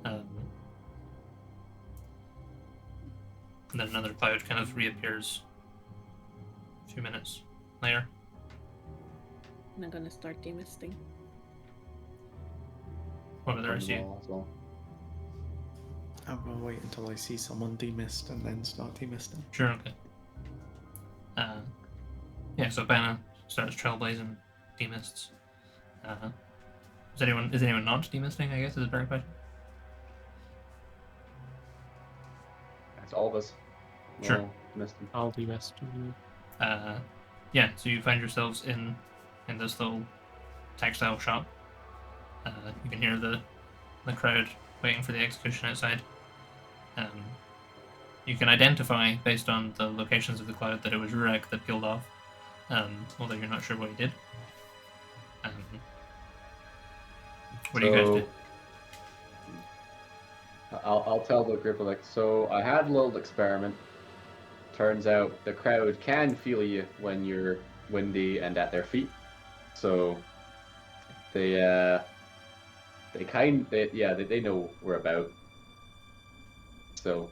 And then another cloud kind of reappears a few minutes later. I'm gonna start demisting. What about the rest of you? As well. I'm gonna wait until I see someone demist and then start demisting. Sure, okay. Yeah, so Banner starts trailblazing demists. Is anyone not demisting, I guess, is a better question? That's all of us. Sure. Well, missed them. I'll demist. Yeah, so you find yourselves in this little textile shop. You can hear the crowd waiting for the execution outside. You can identify, based on the locations of the cloud, that it was Rurik that peeled off, although you're not sure what he did. What do you guys do? I'll tell the group, like, so I had a little experiment. Turns out the crowd can feel you when you're windy and at their feet. So they know we're about. So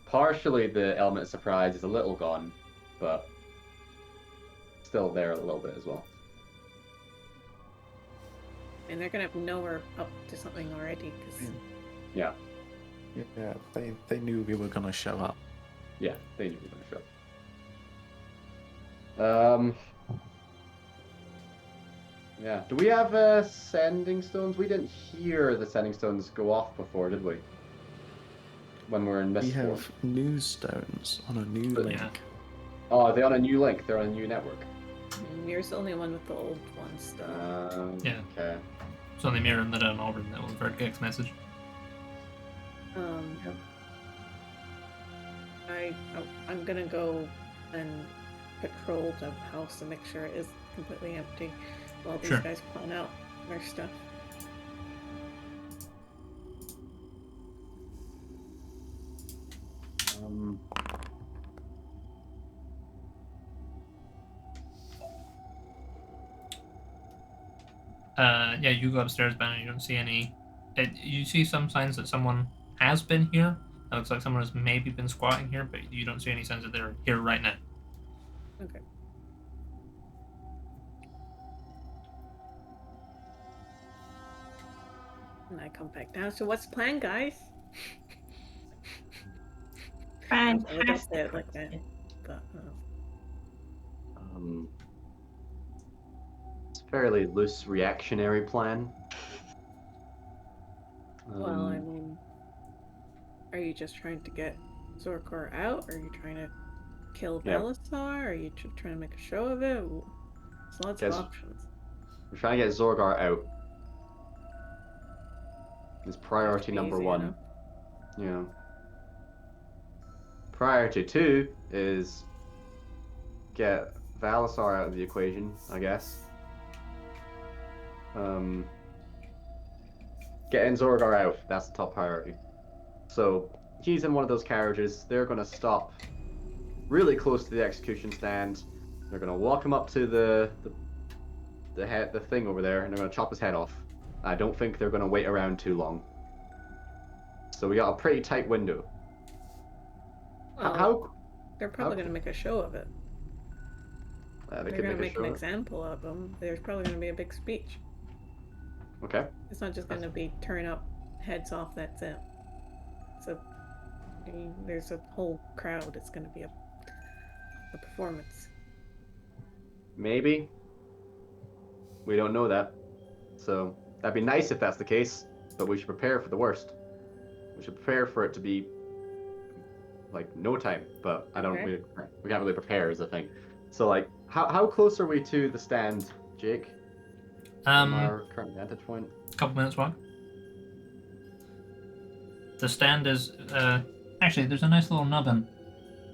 partially the element of surprise is a little gone, but still there a little bit as well. And they're gonna know we're up to something already, because Yeah, they knew we were gonna show up. yeah, they knew we were gonna show up. Yeah, do we have sending stones? We didn't hear the sending stones go off before, did we? When we're in We Mistborn. have news stones on a new But- link. Yeah. Oh, are they on a new link? They're on a new network. Mir's the only one with the old one stuff. Yeah. Okay. It's only Miriam that an Auburn that will avert Gex message. I'm gonna go and patrol the house to make sure it is completely empty while these Sure. guys plan out their stuff. Yeah, you go upstairs, Ben, and you don't see any. You see some signs that someone has been here. It looks like someone has maybe been squatting here, but you don't see any signs that they're here right now. Okay. And I come back down. So what's the plan, guys? I would have Fantastic. said it like that, but It's a fairly loose reactionary plan. well, I mean, are you just trying to get Zorgar out? Are you trying to kill Yeah. Belisar? Are you trying to make a show of it? There's lots Yes. of options. we're trying to get Zorgar out. It's priority Easy number one. enough. Yeah. Priority two is get Belisar out of the equation, I guess. Getting Zorgar out, that's the top priority. So he's in one of those carriages. They're gonna stop really close to the execution stand. They're gonna walk him up to the thing over there, and they're gonna chop his head off. I don't think they're gonna wait around too long. So we got a pretty tight window. Well, How? they're probably how- going to make a show of it. They They're could going to make a make an show. example of them. There's probably going to be a big speech. Okay. It's not just going to be turn up, heads off, that's it. So there's a whole crowd. It's going to be a performance. Maybe. We don't know that. So that'd be nice if that's the case, but we should prepare for the worst. We should prepare for it to be like no time, but I don't. Okay. We can't really prepare is the thing. So like, how close are we to the stand, Jake? From our current vantage point. Couple minutes walk. The stand is actually there's a nice little nubbin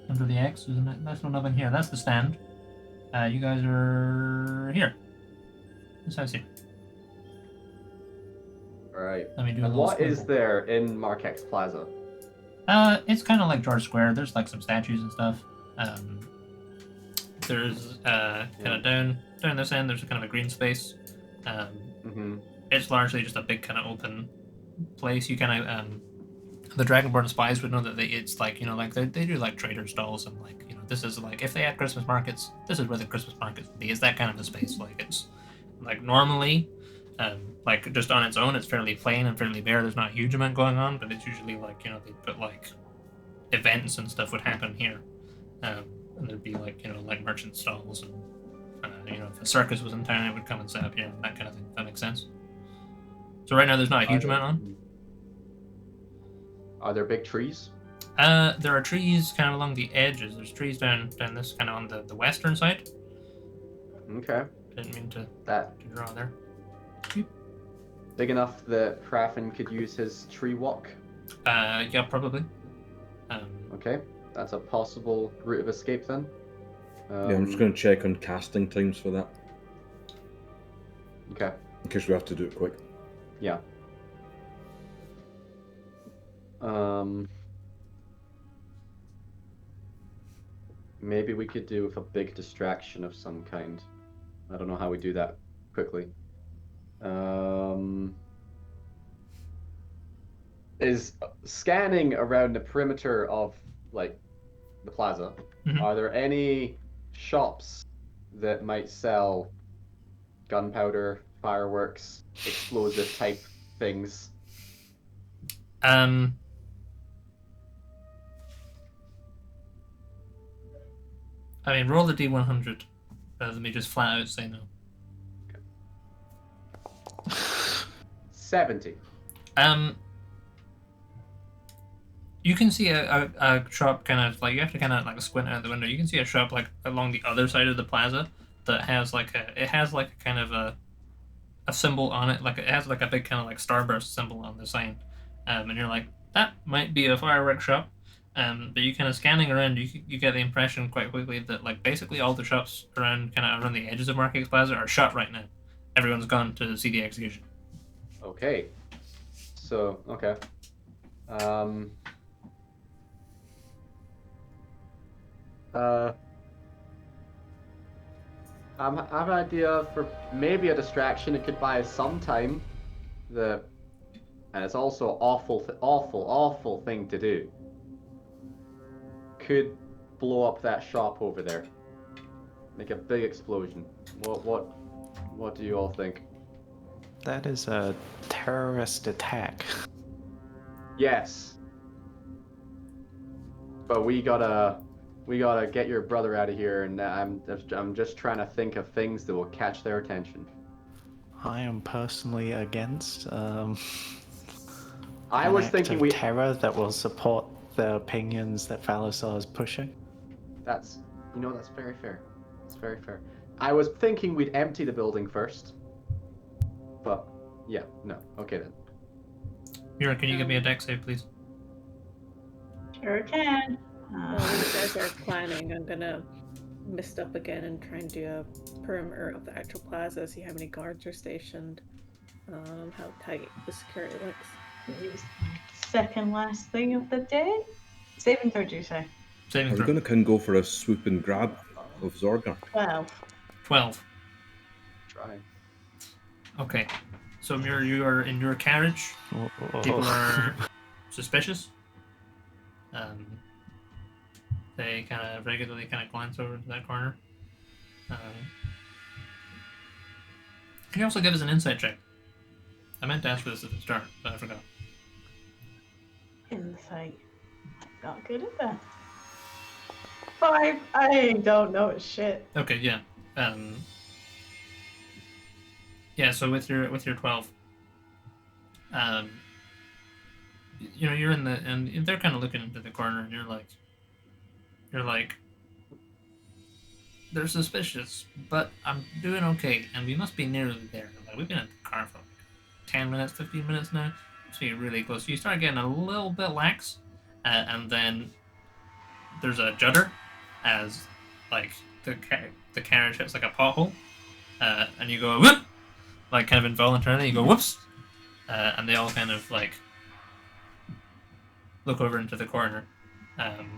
under the X. There's a nice little nubbin here. That's the stand. You guys are here. This house here. All right. Let me do a And little what is squiggle. there in Marquex Plaza? It's kind of like George Square. There's like some statues and stuff. There's kind of down this end. There's kind of a green space. It's largely just a big kind of open place. You kind of the Dragonborn spies would know that it's like like they do like trader stalls and like this is like if they had Christmas markets, this is where the Christmas markets would be. It's that kind of a space. Like it's like normally. Like just on its own, it's fairly plain and fairly bare. There's not a huge amount going on, but it's usually like they put like events and stuff would happen here, and there'd be like like merchant stalls and if a circus was in town, it would come and set up here, that kind of thing. That makes sense. So right now, there's not a huge amount on. Are there big trees? There are trees kind of along the edges. There's trees down this kind of on the western side. Okay. Didn't mean to draw there. Big enough that Krafen could use his tree walk? Yeah, probably. Okay, that's a possible route of escape then. Yeah, I'm just going to check on casting times for that. Okay. In case we have to do it quick. Yeah. Maybe we could do with a big distraction of some kind. I don't know how we do that quickly. Is scanning around the perimeter of like the plaza. Mm-hmm. Are there any shops that might sell gunpowder, fireworks, explosive type things? I mean, roll the D100. Rather than me just flat out say no. 70. You can see a shop kind of like you have to kind of like squint out the window. You can see a shop like along the other side of the plaza that has like a kind of a symbol on it. Like it has like a big kind of like starburst symbol on the sign, and you're like that might be a fireworks shop. But you kind of scanning around, you get the impression quite quickly that like basically all the shops around the edges of Marquex Plaza are shut right now. Everyone's gone to see the execution. Okay. So okay. I have an idea for maybe a distraction. It could buy us some time. And it's also awful thing to do. Could blow up that shop over there. Make a big explosion. What do you all think? That is a terrorist attack. Yes. But we gotta get your brother out of here, and I'm just trying to think of things that will catch their attention. I am personally against I was thinking terror that will support the opinions that Falasar is pushing. That's very fair. It's very fair. I was thinking we'd empty the building first. But yeah, no. Okay then. Mira, can you give me a dex save, please? Sure can. While you guys are planning, I'm gonna mist up again and try and do a perimeter of the actual plaza, see how many guards are stationed, how tight the security looks. Second last thing of the day. Saving throw, do you say? Saving I'm throw. going to kind of go for a swoop and grab of Zorgar. 12. Try. Okay. So Mira, you are in your carriage. People are suspicious. They kind of regularly glance over to that corner. Can you also give us an insight check? I meant to ask for this at the start, but I forgot. Insight. I'm not good at that. 5. I don't know shit. Okay, yeah. Yeah, so with your 12, you're in and they're kind of looking into the corner, and you're like, you're like, they're suspicious, but I'm doing okay, and we must be nearly there. Like, we've been in the car for like 10 minutes, 15 minutes now, so you're really close. You start getting a little bit lax, and then there's a judder as like the carriage hits like a pothole, and you go whoop, like kind of involuntarily. You go whoops, and they all kind of like look over into the corner, and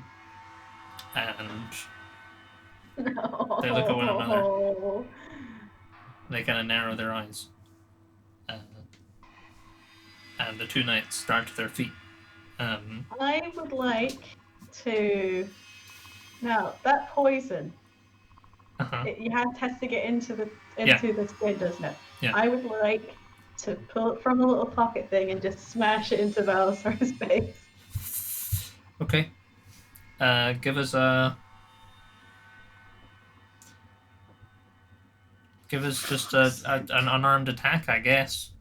No. they look at one another. They kind of narrow their eyes, and the two knights start to their feet. I would like to. Now that poison, has to get into the skin, doesn't it? Yeah. I would like to pull it from a little pocket thing and just smash it into Balasar's face. Okay. Give us just an unarmed attack, I guess.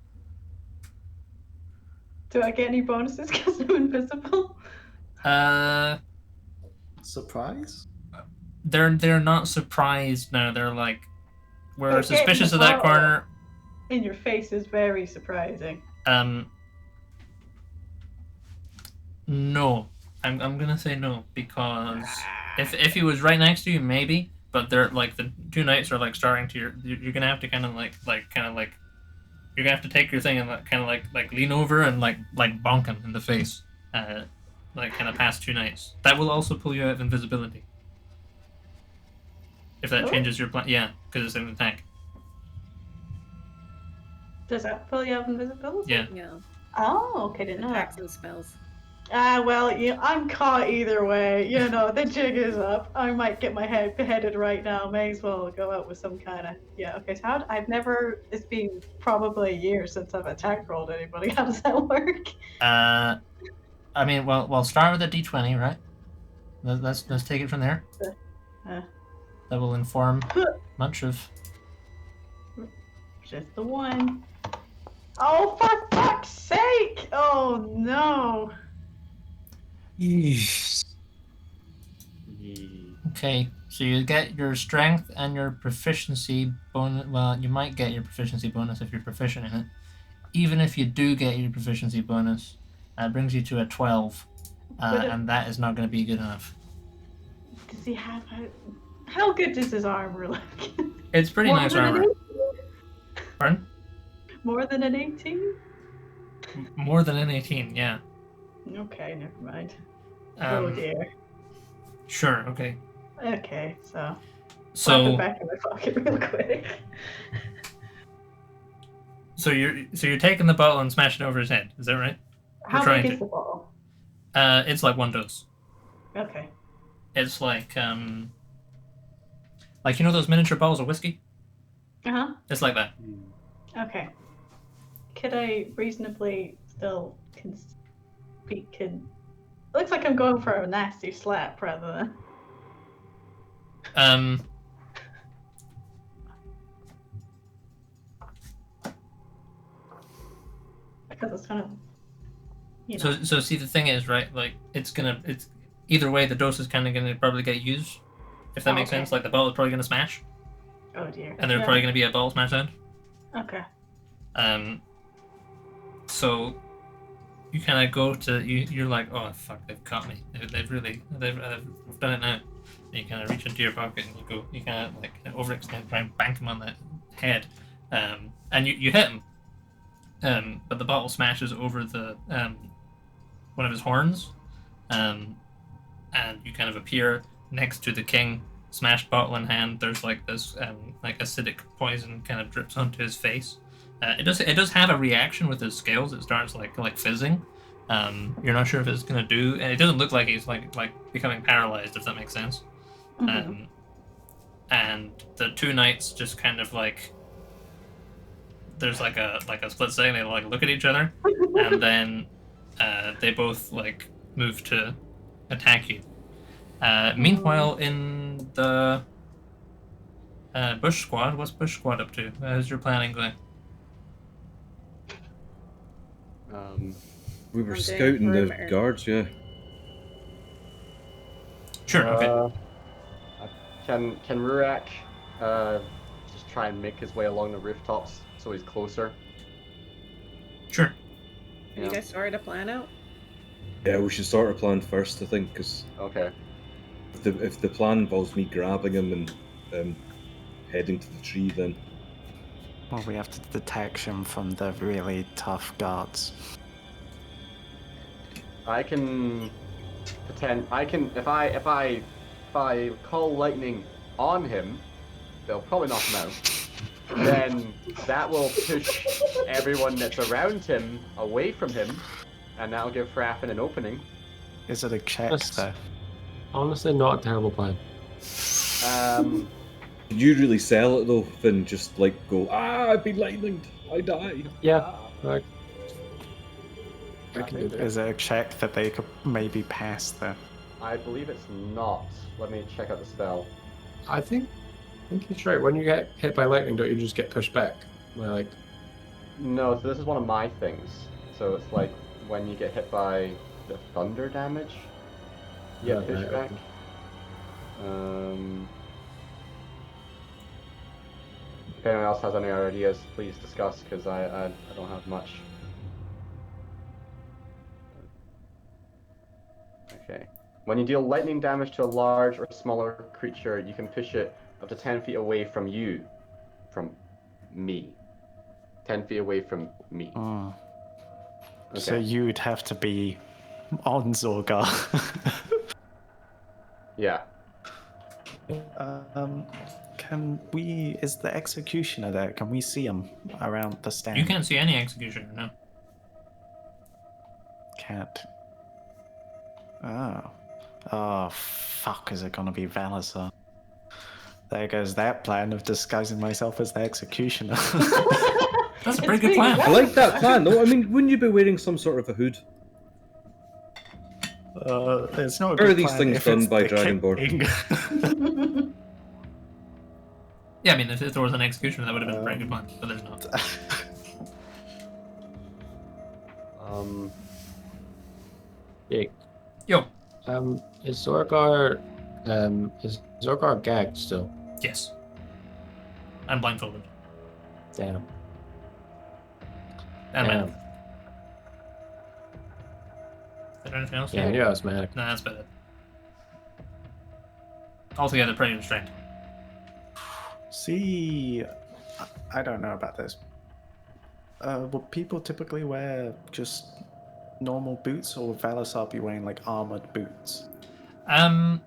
Do I get any bonuses because I'm invisible? Surprise? They're not surprised now. They're like, we're But suspicious of getting that the corner. In your face is very surprising. No, I'm gonna say no, because if he was right next to you, maybe. But they're like, the two knights are like starting to. You're gonna have to kind of like you're gonna have to take your thing and kind of like lean over and like bonk him in the face, like kind of past two knights. That will also pull you out of invisibility. If that changes your plan, yeah, because it's an attack. Does that pull you out of invisibility? Yeah. Yeah. Oh, okay, didn't know Attacks that. and spells. Well, I'm caught either way. You know, the jig is up. I might get my head beheaded right now. May as well go out with some kind of Okay, so I've never. It's been probably a year since I've attack rolled anybody. How does that work? I mean, we'll start with a d20, right? Let's take it from there. That will inform much of. Just the one. Oh, for fuck's sake! Oh no. Okay, so you get your strength and your proficiency bonus. Well, you might get your proficiency bonus if you're proficient in it. Even if you do get your proficiency bonus, that brings you to a 12, and that is not going to be good enough. Does he have how good does his armor look? It's pretty nice armor. Pardon? More than an 18? More than an 18, yeah. Okay, never mind. Oh dear. Sure, okay. Okay, so So put it back in my pocket real quick. So you're taking the bottle and smashing it over his head, is that right? How big is the bottle? It's like one dose. Okay. It's like you know those miniature bottles of whiskey? Uh-huh. It's like that. Okay. Could I reasonably still speak in... Looks like I'm going for a nasty slap rather than... Because it's kind of... You know. So see, the thing is, right, like, it's either way, the dose is kind of going to probably get used, if that makes sense. Like, the bottle is probably going to smash. Oh dear. And there's probably going to be a bottle smash sound. Okay. So you kind of go to you're like, oh fuck, they've caught me. They've done it now. And you kind of reach into your pocket and you kind of like overextend, try and bank him on the head, and you hit him, but the bottle smashes over the one of his horns, and you kind of appear next to the king, smashed bottle in hand. There's like this like acidic poison kind of drips onto his face. It does have a reaction with his scales. It starts like fizzing. You're not sure if it's gonna do, and it doesn't look like he's like becoming paralyzed, if that makes sense. Mm-hmm. And the two knights just kind of like, there's like a split second. They like look at each other, and then they both like move to attack you. Meanwhile, in the Bush Squad, what's Bush Squad up to? How's your planning going? We were I'm doing scouting the perimeter. guards, yeah. Sure. Okay. Can Rurak just try and make his way along the rooftops so he's closer? Sure. Have you guys sorted a plan out? Yeah, we should start our plan first, I think, because Okay. if the plan involves me grabbing him and heading to the tree, then Well, we have to detach him from the really tough guards. I can pretend. I can if I call lightning on him, they'll probably knock him out. Then that will push everyone that's around him away from him, and that'll give Fraffin an opening. Is it a check That's- though? Honestly, not a terrible plan. could you really sell it though? Then just like go, I've been lightninged, I die. Yeah, right. I can do that. Is it a check that they could maybe pass though? I believe it's not. Let me check out the spell. I think he's right. When you get hit by lightning, don't you just get pushed back? Like, No, so this is one of my things. So it's like when you get hit by the thunder damage, you get Right, pushed right, back. okay. If anyone else has any ideas, please discuss, because I don't have much. Okay. When you deal lightning damage to a large or smaller creature, you can push it up to 10 feet away from you. From me. 10 feet away from me. Oh. Okay. So you'd have to be on Zorgar. Yeah. Can we? Is the executioner there? Can we see him around the stand? You can't see any executioner, no. Can't. Oh. Oh, fuck, is it gonna be Valasar? There goes that plan of disguising myself as the executioner. That's a pretty good plan. I like that plan though. I mean, wouldn't you be wearing some sort of a hood? It's not a How good are these plan things if done it's by the Dragonborn? king. Yeah, I mean, if there was an executioner, that would have been a pretty good plan, but there's not. Jake. Yo. Is Zorgar gagged still? Yes. I'm blindfolded. Damn. And Damn. man. Is there anything else? Yeah, I knew I was mad. No, that's better. Altogether, pretty restrained. See, I don't know about this. Will people typically wear just normal boots, or will Valasar be wearing like armored boots? And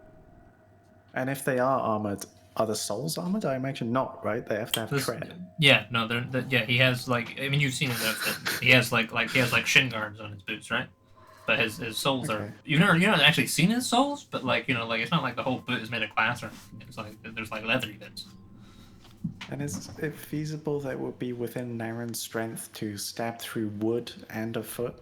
if they are armored, are the souls armored? I imagine not, right? They have to have tread. Yeah, no, yeah, he has like, I mean, you've seen his outfit. He has like he has like shin guards on his boots, right? But his soles are. You've not actually seen his soles, but like like it's not like the whole boot is made of glass or anything. It's like there's like leathery bits. And is it feasible that it would be within Naren's strength to stab through wood and a foot?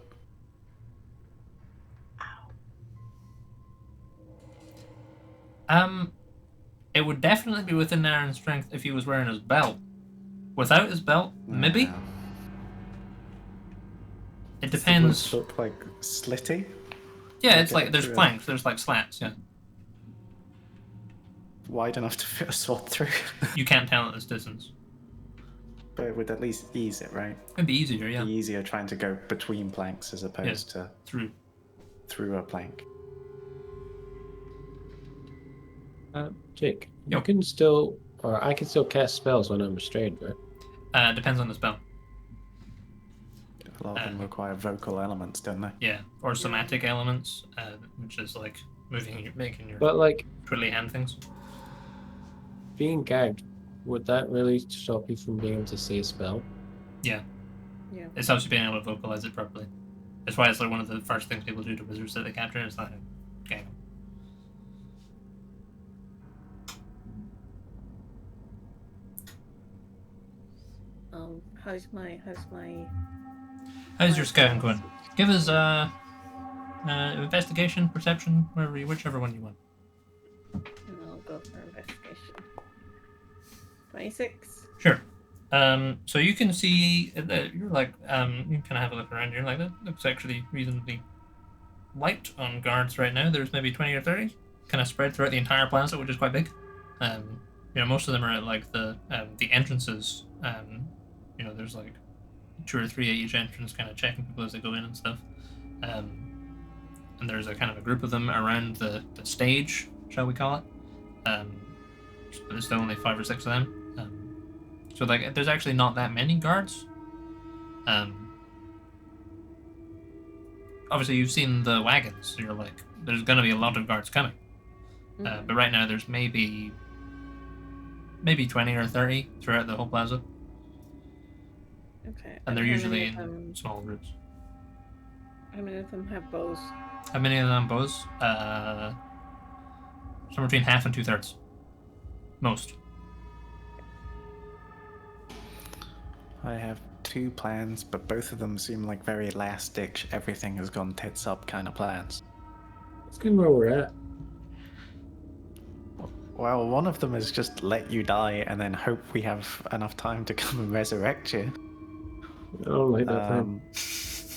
It would definitely be within Naren's strength if he was wearing his belt. Without his belt, maybe. Yeah. It Does depends. the wood look like slitty? Yeah, it's Okay, like there's through it. planks, there's like slats. Yeah, Wide enough to fit a sword through. you can't tell at this distance. But it would at least ease it, right? It'd be easier, yeah. Be easier trying to go between planks as opposed to through a plank. Jake, Yo. you can still, or I can still cast spells when I'm restrained, right? Depends on the spell. A lot of them require vocal elements, don't they? Yeah, or somatic elements, which is like making your But like twiddly hand things. being gagged, would that really stop you from being able to say a spell? Yeah. Yeah. It's obviously being able to vocalize it properly. That's why it's like one of the first things people do to wizards that they capture is like gag. How's your scouting going? Give us investigation, perception, whichever one you want. And I'll go for investigation. 26. Sure. So you can see that you're like you can kind of have a look around. You're like, that looks actually reasonably light on guards right now. There's maybe 20 or 30. kind of spread throughout the entire plaza, which is quite big. Most of them are at like the entrances. There's like 2 or 3 at each entrance, kind of checking people as they go in and stuff. And there's a kind of a group of them around the stage, shall we call it? But there's still only 5 or 6 of them. So like, there's actually not that many guards. Obviously, you've seen the wagons, so you're like, there's going to be a lot of guards coming. But right now, there's maybe 20 or 30 throughout the whole plaza. Okay. And they're usually in small groups. How many of them have bows? How many of them have bows? Somewhere between half and 2/3. Most. I have 2 plans, but both of them seem like very last-ditch, everything has gone tits up kind of plans. That's kind of where we're at. Well, one of them is just let you die and then hope we have enough time to come and resurrect you. I don't like that plan.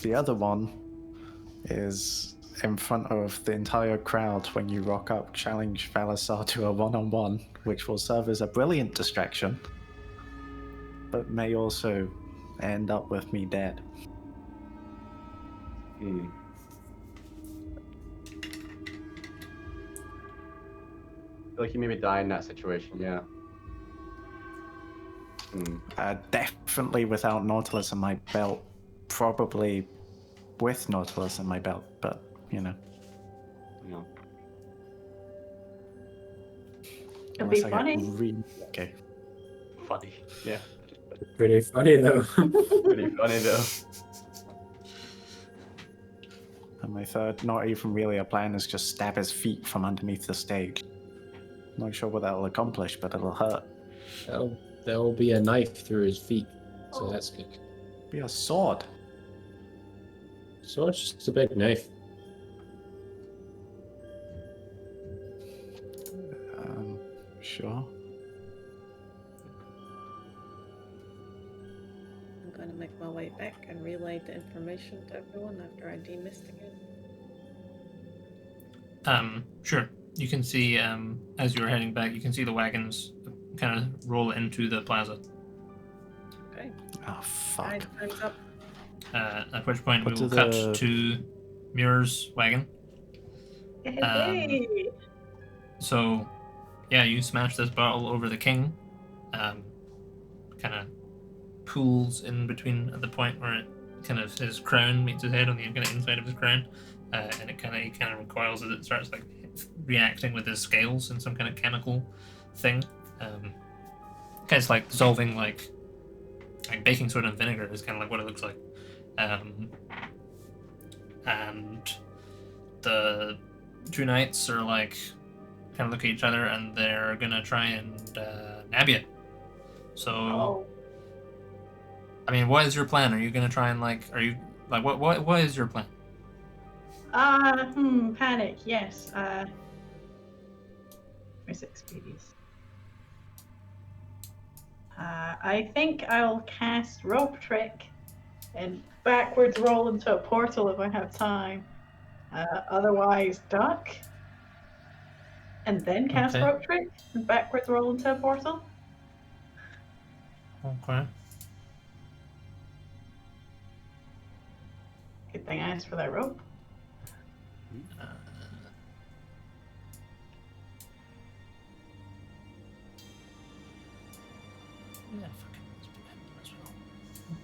The other one is in front of the entire crowd when you rock up, challenge Valasar to a one-on-one, which will serve as a brilliant distraction, but may also end up with me dead. Hmm. I feel like you maybe die in that situation, yeah. Definitely without Nautilus in my belt. Probably with Nautilus in my belt, but, Yeah. It'll be unless I get funny. okay. Funny. Yeah. Pretty funny though. Pretty funny though. And my third, not even really a plan, is just stab his feet from underneath the stage. Not sure what that'll accomplish, but it'll hurt. There'll be a knife through his feet, so that's good. Be a sword. So it's just a big knife. Sure. I'm going to make my way back and relay the information to everyone after I demysticate. Sure. You can see, as you were heading back, you can see the wagons kind of roll into the plaza. Okay. Oh, fuck. Time's up. At which point What we will do cut the- to Muir's wagon. Hey. So, yeah, you smash this bottle over the king. Kind of pools in between at the point where it kind of his crown meets his head on the kind of inside of his crown, and he kind of recoils as it starts like reacting with his scales in some kind of chemical thing. Kind of like dissolving like baking soda and vinegar is kind of like what it looks like. And the 2 knights are like kind of look at each other and they're gonna try and nab you. So, I mean, what is your plan? Are you gonna try and what is your plan? Panic, yes. Where's XPs? I think I'll cast Rope Trick and backwards roll into a portal if I have time. Otherwise, duck. And then cast Okay. Rope Trick and backwards roll into a portal. Okay. Good thing I asked for that rope.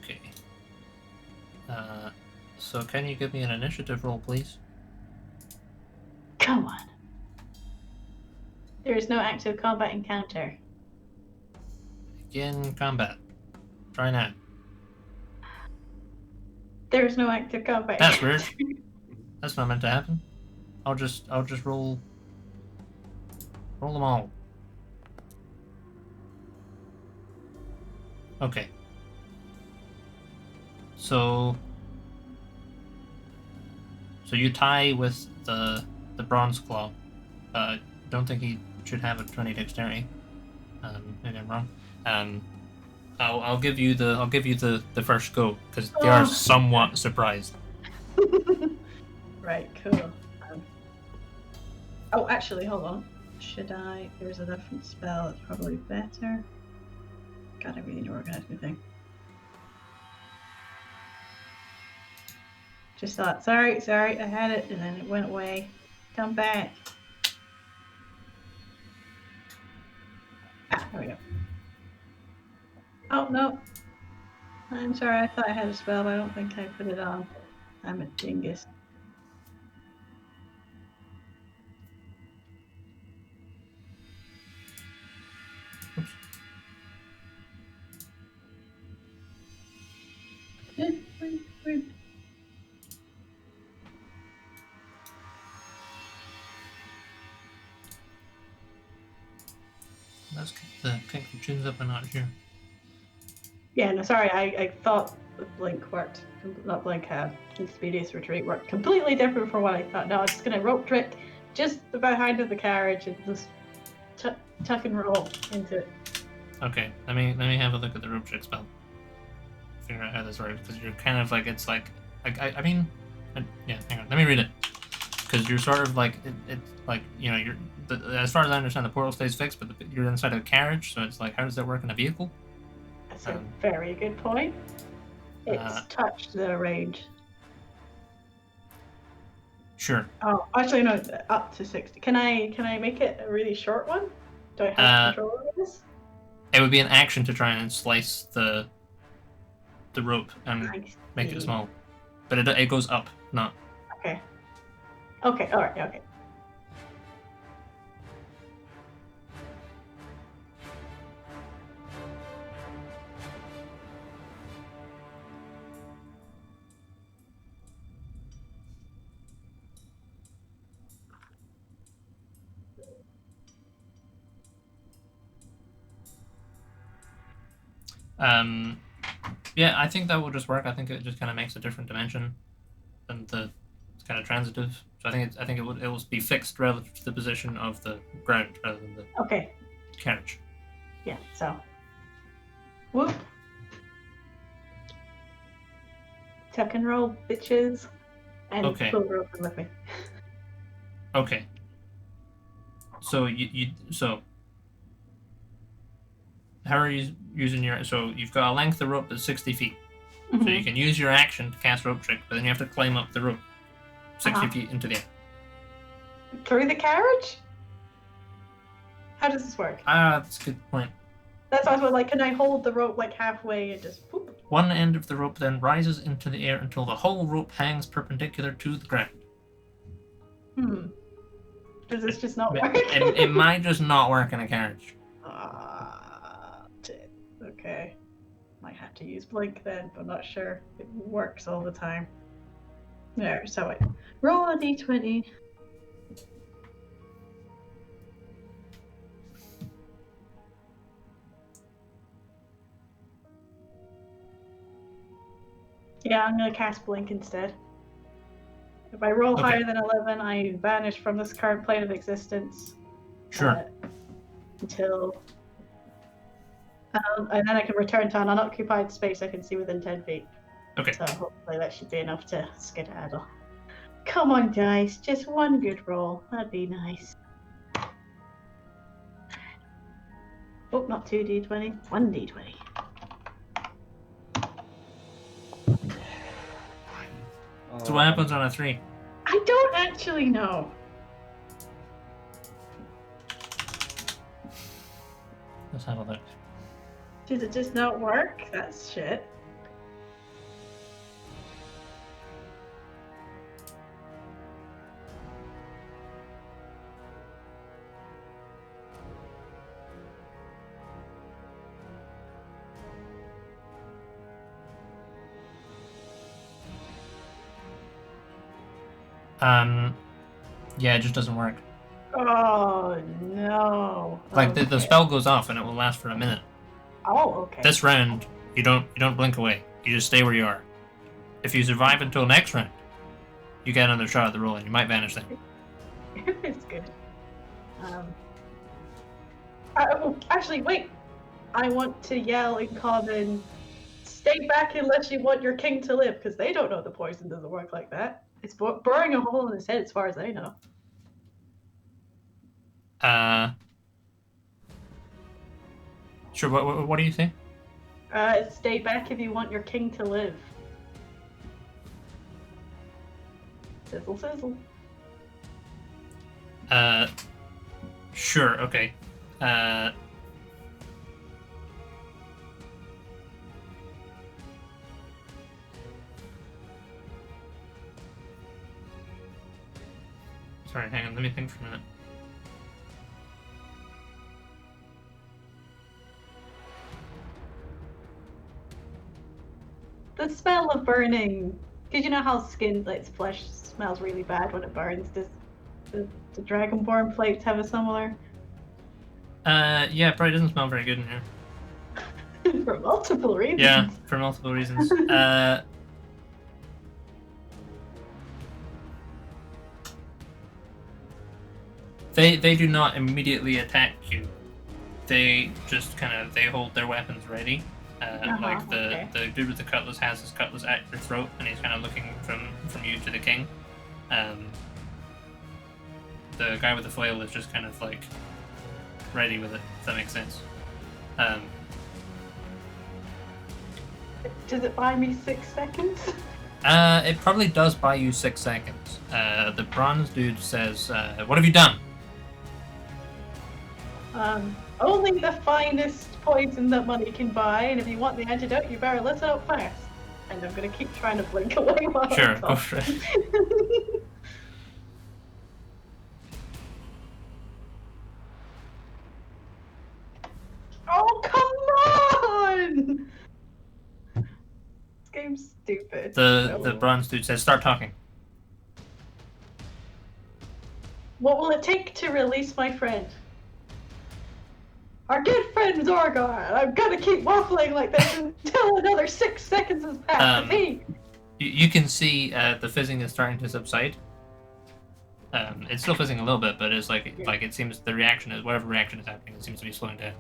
Okay. So can you give me an initiative roll, please? Come on. There is no active combat encounter. Begin combat. Try now. There is no active combat. That's encounter. weird. That's not meant to happen. I'll just roll them all. Okay. So you tie with the bronze claw. Don't think he should have a 20 dexterity. Maybe I'm wrong. I'll give you the first go because they are somewhat surprised. Right, cool. Oh, actually, hold on. Should I? There's a different spell that's probably better. God, I really need to organize my thing. Just thought, sorry, I had it, and then it went away. Come back. Ah, there we go. Oh, no. I'm sorry, I thought I had a spell, but I don't think I put it on. I'm a dingus. Wait. Let's kick the tunes up a notch here. Yeah, no, sorry, I thought the blink worked. Not blink, Expedious Retreat worked completely different from what I thought. No, I'm just gonna rope trick just behind of the carriage and just tuck and roll into it. Okay, let me have a look at the rope trick spell. Figure out how this works, because you're kind of like, it's like I mean, yeah, hang on, let me read it. Because you're sort of like, it's like, you know, as far as I understand, the portal stays fixed, but you're inside of a carriage, so it's like, how does that work in a vehicle? That's a very good point. It's touched the range. Sure. Oh, actually no, up to 60. Can I make it a really short one? Do I have control over this? It would be an action to try and slice the rope and make it small, but it goes up, not. Okay. Okay. All right. Okay. Yeah, I think that will just work. I think it just kind of makes a different dimension than it's kind of transitive. So I think it will be fixed relative to the position of the ground rather than the carriage. Yeah. So. Whoop. Tuck and roll, bitches. And pull the rope with me. Okay. So so. How are you using your? So you've got a length of rope that's 60 feet. Mm-hmm. So you can use your action to cast rope trick, but then you have to climb up the rope 60 feet into the air. Through the carriage? How does this work? That's a good point. That's also like, can I hold the rope like halfway and just whoop? One end of the rope then rises into the air until the whole rope hangs perpendicular to the ground. Does this just not work? It might just not work in a carriage. Okay. Might have to use blink then, but I'm not sure it works all the time. There, so I roll a d20. Yeah, I'm gonna cast blink instead. If I roll higher than 11, I vanish from this current plane of existence. Sure. Until... and then I can return to an unoccupied space I can see within 10 feet. Okay. So hopefully that should be enough to skedaddle. Come on, dice. Just one good roll. That'd be nice. Oh, not 2d20. 1d20. So what happens on a 3? I don't actually know. Let's have a look. Does it just not work? That's shit. Yeah, it just doesn't work. Oh no. Like the spell goes off and it will last for a minute. Oh, okay. This round, you don't blink away. You just stay where you are. If you survive until next round, you get another shot at the roll and you might vanish then. It's good. Actually, wait. I want to yell in common, stay back unless you want your king to live, because they don't know the poison doesn't work like that. It's burning a hole in his head as far as they know. Sure. What do you think? Stay back if you want your king to live. Sizzle, sizzle. Sure. Okay. Sorry, hang on. Let me think for a minute. The smell of burning. Because you know how skin, like flesh, smells really bad when it burns. Does the Dragonborn plates have a similar? Yeah, it probably doesn't smell very good in here. For multiple reasons. Yeah, for multiple reasons. They do not immediately attack you. They just they hold their weapons ready. Like the dude with the cutlass has his cutlass at your throat, and he's kind of looking from you to the king. The guy with the flail is just kind of like ready with it. If that makes sense. Does it buy me 6 seconds? It probably does buy you 6 seconds. The bronze dude says, "What have you done?" Only the finest poison that money can buy, and if you want the antidote, you better listen up fast. And I'm gonna keep trying to blink away while Sure, I go talk. for it. Oh, come on! This game's stupid. The bronze dude says, "Start talking." What will it take to release my friend? Our good friend Zorgar. I'm gonna keep waffling like this until another 6 seconds has passed. Hey! You can see the fizzing is starting to subside. It's still fizzing a little bit, but it's like it seems the reaction is whatever reaction is happening. It seems to be slowing down.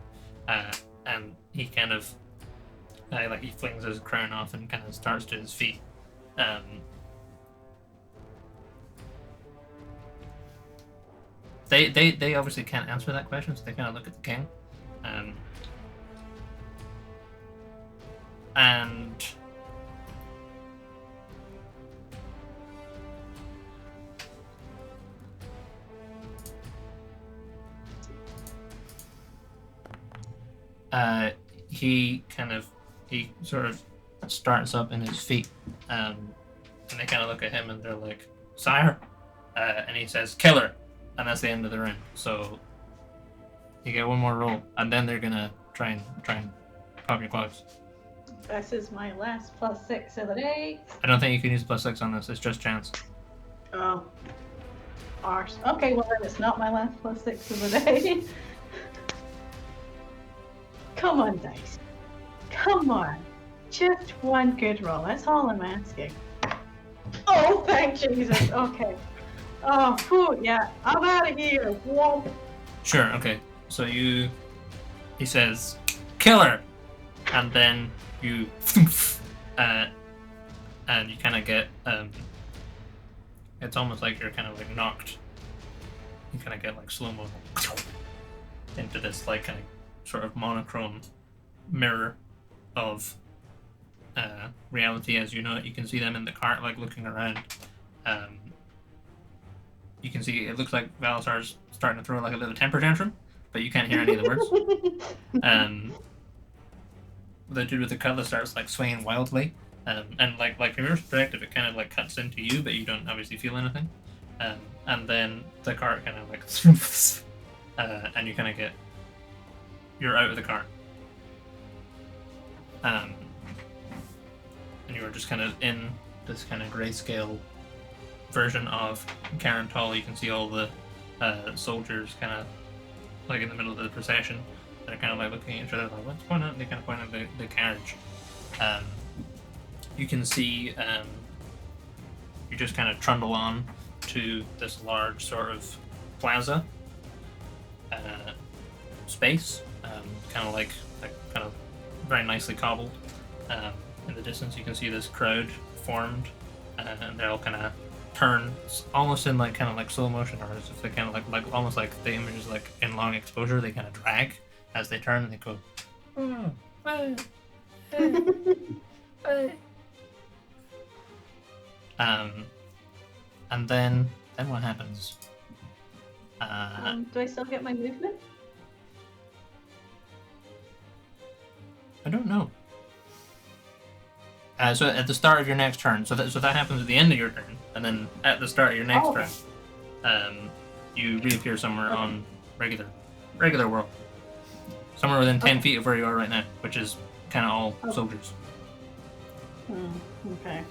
And he kind of he flings his crown off and kind of starts to his feet. They obviously can't answer that question, so they kind of look at the king. And he sort of starts up in his feet, and they kind of look at him and they're like, "Sire," and he says, "Kill her," and that's the end of the round. So you get one more roll, and then they're gonna try and pop your clogs. This is my last +6 of the day. I don't think you can use +6 on this. It's just chance. Oh. Arse. Okay, well then it's not my last +6 of the day. Come on, dice. Come on. Just one good roll. That's all I'm asking. Oh, thank Jesus. Okay. Oh, whew, yeah. I'm out of here. Whoa. Sure. Okay. So he says, "Kill her," and then you, and you kind of get, it's almost like you're kind of like knocked. You kind of get like slow-mo into this like kind of sort of monochrome mirror of reality as you know it. You can see them in the cart like looking around. You can see it looks like Valisar's starting to throw like a little temper tantrum, but you can't hear any of the words. The dude with the cutlass starts like swaying wildly, and like from your perspective, it kind of like cuts into you, but you don't obviously feel anything. And then the cart kind of like, and you kind of you're out of the cart. And you are just kind of in this kind of grayscale version of Karen Tall. You can see all the soldiers kind of like in the middle of the procession. They're kind of like looking at each other like, "What's going on?" They kind of point at the carriage. You can see you just kind of trundle on to this large sort of plaza space, kind of like kind of very nicely cobbled. In the distance, you can see this crowd formed, and they're all kind of turn almost in like kind of like slow motion, or as if they kind of like almost like the image is like in long exposure. They kind of drag as they turn, and they go. And then what happens? Do I still get my movement? I don't know. So at the start of your next turn, so that happens at the end of your turn, and then at the start of your next turn, you reappear somewhere on regular world, somewhere within 10 feet of where you are right now, which is kind of all soldiers. Okay.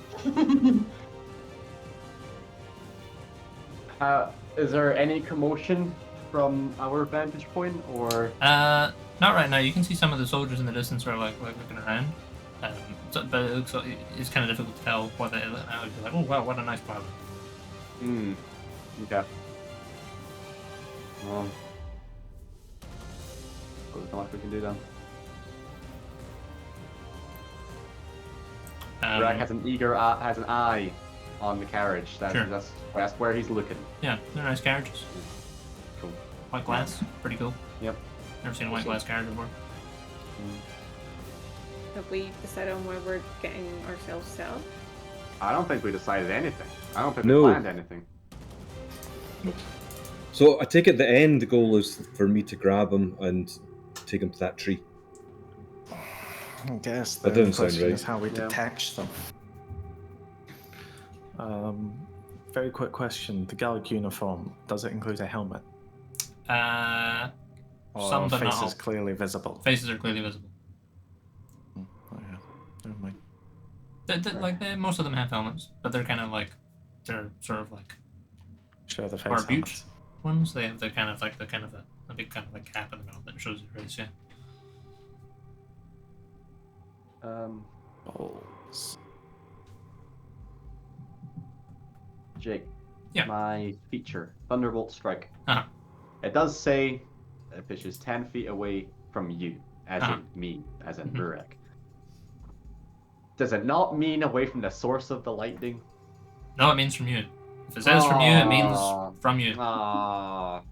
Is there any commotion from our vantage point, or? Not right now. You can see some of the soldiers in the distance are like looking around. But it looks like it's kind of difficult to tell what they look now. You're like, oh wow, what a nice cloud. Okay. Well, there's not much we can do then. Rack has an eye on the carriage. That's where he's looking. Yeah, they're nice carriages. Cool. White glass, pretty cool. Yep. Never seen a white glass carriage before. Have we decided on where we're getting ourselves set up? I don't think we decided anything. I don't think No. we planned anything. So I take it the end goal is for me to grab him and take him to that tree. I guess That the doesn't sound question right. is how we Yeah. detach them. Very quick question: the guard uniform, does it include a helmet? Or Some, but not faces all. clearly visible? Faces are clearly visible. Oh, yeah. Never mind. Most of them have helmets, but they're sort of like Show the face barbute helmets. ones. They have the kind of a big kind of like cap in the middle that shows your face. Yeah. Balls. Jake. Yeah. My feature, Thunderbolt Strike. Uh-huh. It does say it pitches 10 feet away from you, as Uh-huh. in me, as in Mhm. Burek. Does it not mean away from the source of the lightning? No, it means from you. If it says from you, it means from you. Come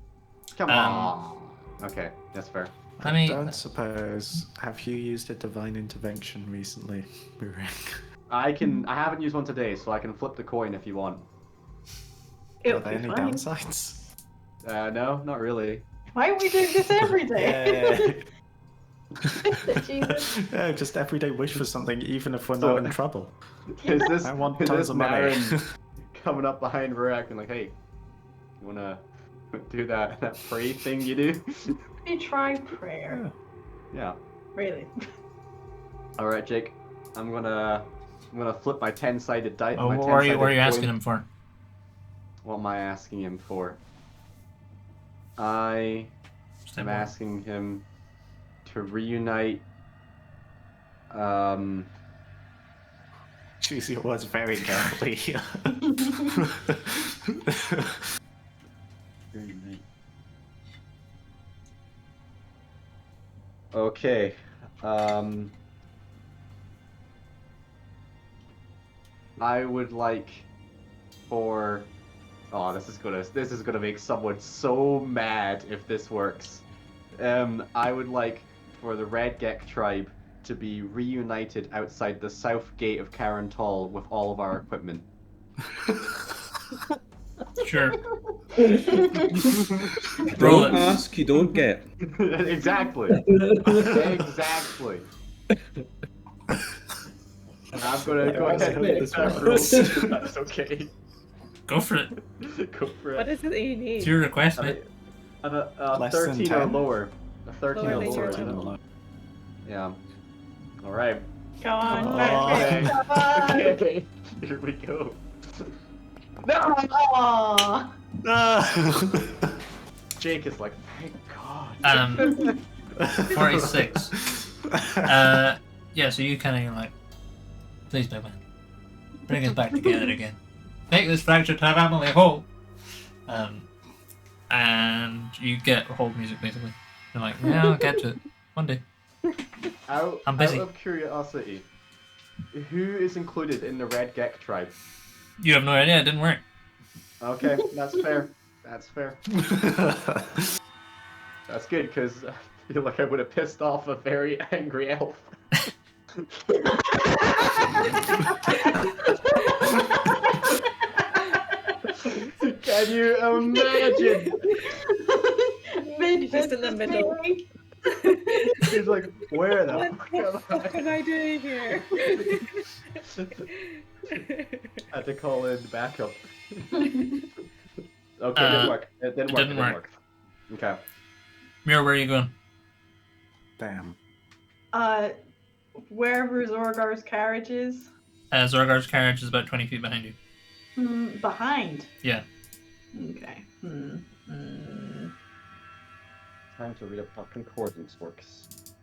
on. Okay, that's fair. I mean, don't suppose. Have you used a divine intervention recently, Burek? I haven't used one today, so I can flip the coin if you want. It'll Are there be any fine. downsides? No, not really. Why aren't we doing this every day? Jesus. Yeah, just everyday wish for something, even if we're So- not in trouble. Is this, I want is tons this of money. Marin coming up behind Burek and like, hey, you wanna do that pray thing you do? We try prayer. Yeah. Really. Alright, Jake. I'm gonna flip my 10-sided die. oh, my what are you 10-sided asking coin. him for? What am I asking him for? I Step am one. asking him to reunite. Choose your words very carefully. Okay. I would like for. Oh, this is gonna make someone so mad if this works. I would like for the Red Gek tribe to be reunited outside the south gate of Carantal with all of our equipment. Sure. Roll Don't it. ask, you don't get. Exactly. Exactly. And I'm gonna go ahead and make that roll. That's okay. Go for it. Go for What it. is it that you need? It's your request, I mean, mate. Less than 13 or 10? lower. A 13 Lower or than lower. your isn't it? level. Yeah. All right. Go on, Oh, Patrick, okay. come on. Okay. Here we go. No! Aw. Jake is like, thank God. 46. Yeah, so you kind of like, please, big man, bring us back together again. Make this fractured family whole. And you get hold music basically. You're like, yeah, I'll get to it one day. I'm busy. Out of curiosity, who is included in the Red Gek tribe? You have no idea. It didn't work. Okay, that's fair. That's fair. That's good, because I feel like I would have pissed off a very angry elf. Can you imagine? Just in the middle. He's like, where the What the fuck fuck am am I doing here? I had to call in backup. Okay, it didn't work. It didn't work. It didn't work. Okay. Mira, where are you going? Damn. Wherever Zorgar's carriage is. Zorgar's carriage is about 20 feet behind you. Behind? Yeah. Okay. Time to read up how concordance works.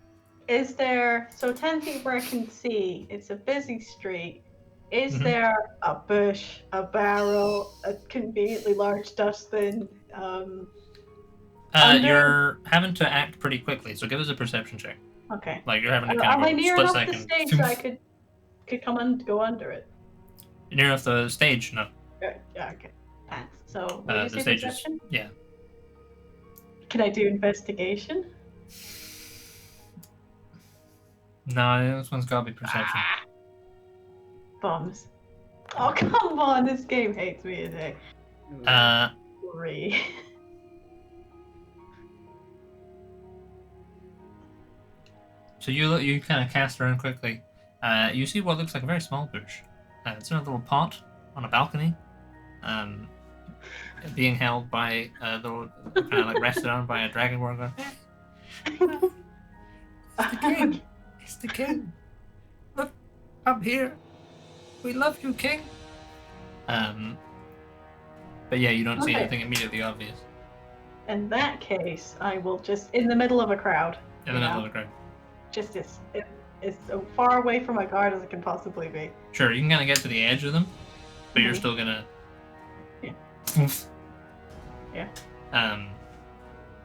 Is there, so 10 feet where I can see, it's a busy street. Is there a bush, a barrel, a conveniently large dustbin? You're having to act pretty quickly, so give us a perception check. Okay. Like you're having to Am I kind near of enough split the second. stage so I could come and go under it? Near enough the stage? No. Yeah, okay. Thanks. So, The you say stage is, perception? yeah. Can I do investigation? No, this one's gotta be perception. Bums. Oh, come on, this game hates me today. 3. So you kind of cast around quickly. You see what looks like a very small bush. It's in a little pot on a balcony, being held by kind of like rested on by a dragon warrior. It's the king. It's the king. Look, I'm here. We love you, king. But yeah, you don't see anything immediately obvious. In that case, I will just in the middle of a crowd. In the middle of the crowd. Just as far away from my guard as it can possibly be. Sure, you can kind of get to the edge of them, but you're still gonna. Yeah. Yeah.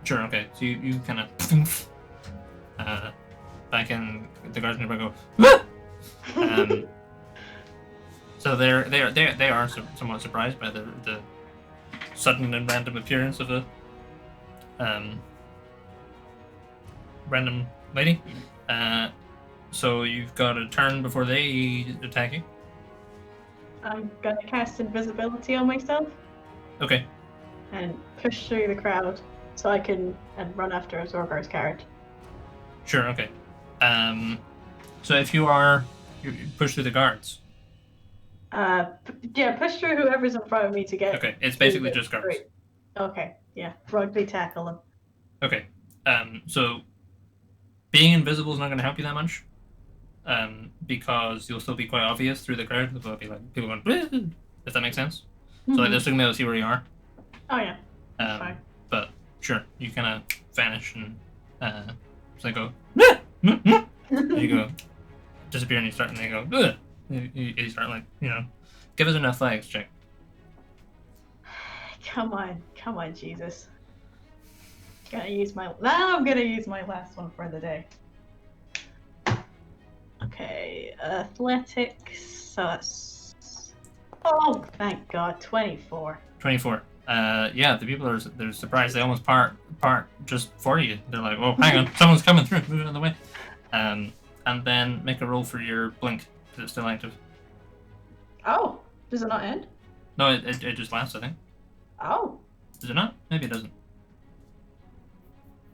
Sure. Okay. So you kind of. Back in the guards nearby go. So they are somewhat surprised by the sudden and random appearance of a random lady. So you've got a turn before they attack you. I'm gonna cast invisibility on myself. Okay. And push through the crowd so I can run after Zorgar's carriage. Sure. Okay. So if you push through the guards. Yeah, push through whoever's in front of me to get. Okay, it's basically just guards. Great. Okay, yeah, rugby tackle them. Okay. So being invisible is not going to help you that much. Because you'll still be quite obvious through the crowd. There'll be like people going, "Woo!" If that makes sense. So like they're still gonna be able to see where you are. Oh yeah. That's fine. But sure, you kind of vanish and so they go, and you go disappear and you start and they go, "Ugh." You start like give us an athletics check. Come on, Jesus. I'm gonna use my last one for the day. Okay, athletics. Oh, thank God, 24. 24. Yeah, the people they're surprised. They almost part just for you. They're like, "Oh, hang on, someone's coming through. Move out of the way." And then make a roll for your blink. Is it still active? Oh, does it not end? No, it just lasts, I think. Oh. Does it not? Maybe it doesn't.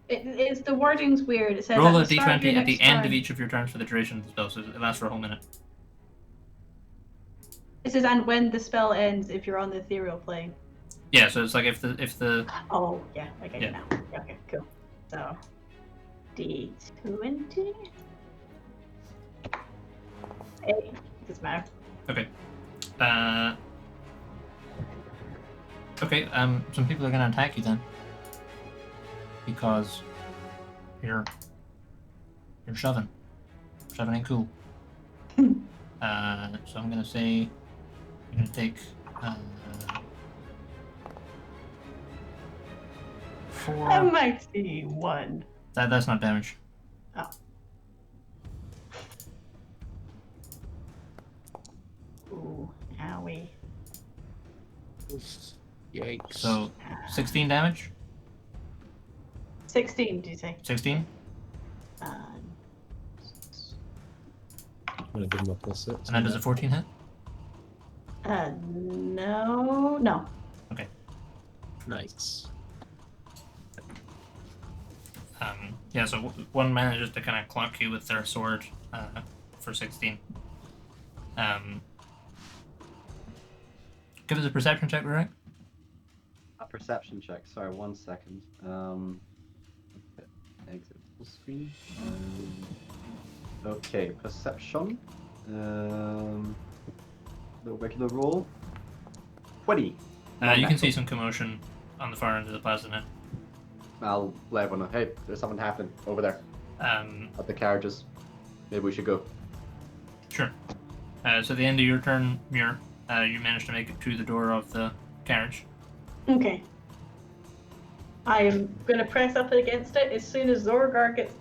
It's the wording's weird. It says roll a at the start of d20 your at the next end of turn. each of your turns for the duration of the spell, so it lasts for a whole minute. It says, and when the spell ends, if you're on the ethereal plane. Yeah, so it's like if the. Oh yeah, I get it now. Okay, cool. So, d20. 8. Doesn't matter. Okay. Okay. Some people are gonna attack you then. Because you're shoving. Shoving ain't cool. So I'm gonna say you're gonna take 4. I might see 1. That's not damage. Oh. Ooh, owie. Yikes. So 16 damage. 16, do you say? 16. Um, I'm gonna give him a +6. And then does a 14 hit? no. Okay. Nice. Yeah, so one manages to kind of clock you with their sword for 16. Give us a perception check, right? A perception check. Sorry, 1 second. Exit full screen. Okay, perception. The regular roll. 20. You can see some commotion on the far end of the plaza now. I'll let everyone know. Hey, there's something happening over there at the carriages. Maybe we should go. Sure. So at the end of your turn, Muir, you managed to make it to the door of the carriage. Okay. I'm gonna press up against it. As soon as Zorgar gets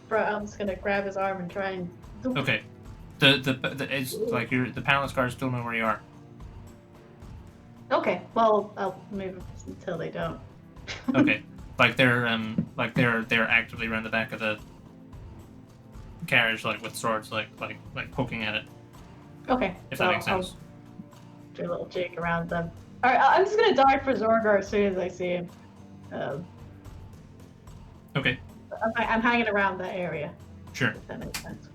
brought out, I'm just gonna grab his arm and try and. Okay. It's like the palace guards still know where you are. Okay. Well, I'll move until they don't. Okay. They're actively around the back of the carriage, like with swords, like poking at it. Okay. If that makes sense. I'll do a little jig around them. Alright, I'm just gonna dart for Zorgar as soon as I see him. Okay. I'm hanging around that area. Sure. If that makes sense.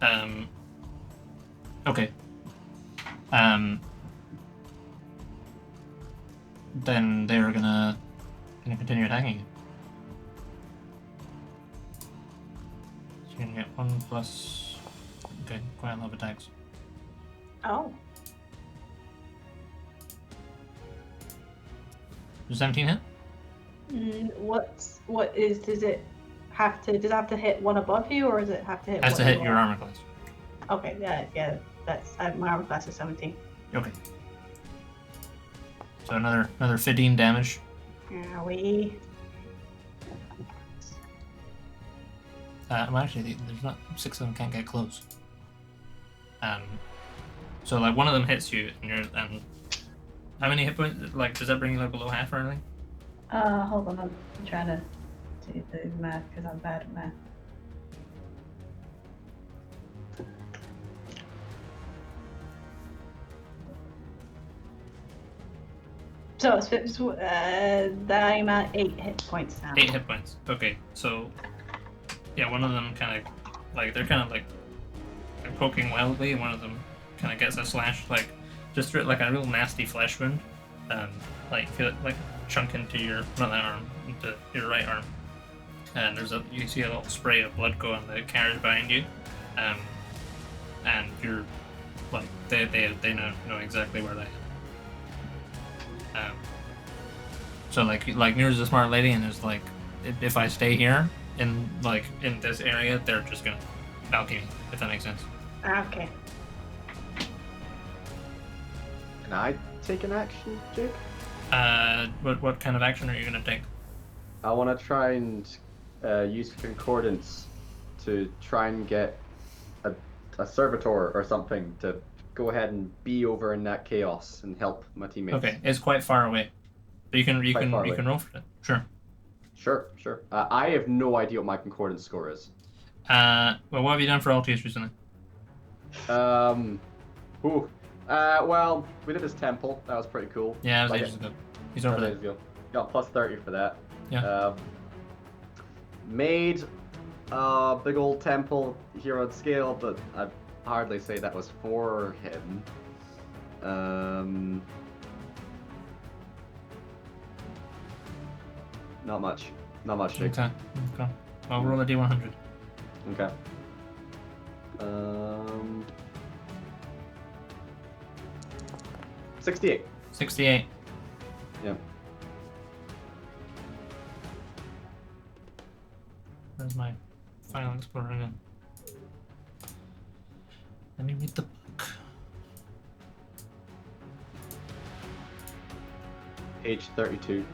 Okay. Then they're gonna continue attacking you. So you're gonna get 1 plus. Okay, quite a lot of attacks. Oh. Does 17 hit? Does it have to hit one above you, or does it have to hit? Has to hit your armor class. Okay, yeah. That's my armor class is 17. Okay. So another 15 damage. Are we? Well, actually, there's not 6 of them can't get close. So like one of them hits you, and how many hit points? Like, does that bring you like below half or anything? Hold on, I'm trying to do the math because I'm bad at math. So I'm at 8 hit points now. 8 hit points. Okay, so yeah, one of them kind of like they're poking wildly, and one of them kind of gets a slash just through like a real nasty flesh wound, like feel it like chunk into your into your right arm, and you see a little spray of blood go on the carriage behind you, and you're like they know exactly where they are. So like Mir's a smart lady, and is like, if I stay here in this area, they're just gonna balcony me, if that makes sense. Okay. Can I take an action, Jake? What kind of action are you gonna take? I want to try and use concordance to try and get a servitor or something to go ahead and be over in that chaos and help my teammates. Okay, it's quite far away, but you can roll for it. Sure. Sure. I have no idea what my concordance score is. Well, what have you done for Altius recently? Well, we did his temple. That was pretty cool. Yeah, it was ages ago. He's over there. Got plus 30 for that. Yeah. Made a big old temple here on scale, but I'd hardly say that was for him. Not much. Jake. Okay. Well, roll a d100. Okay. 68. 68. Yeah. Where's my final explorer again? Let me read the book. Page 32.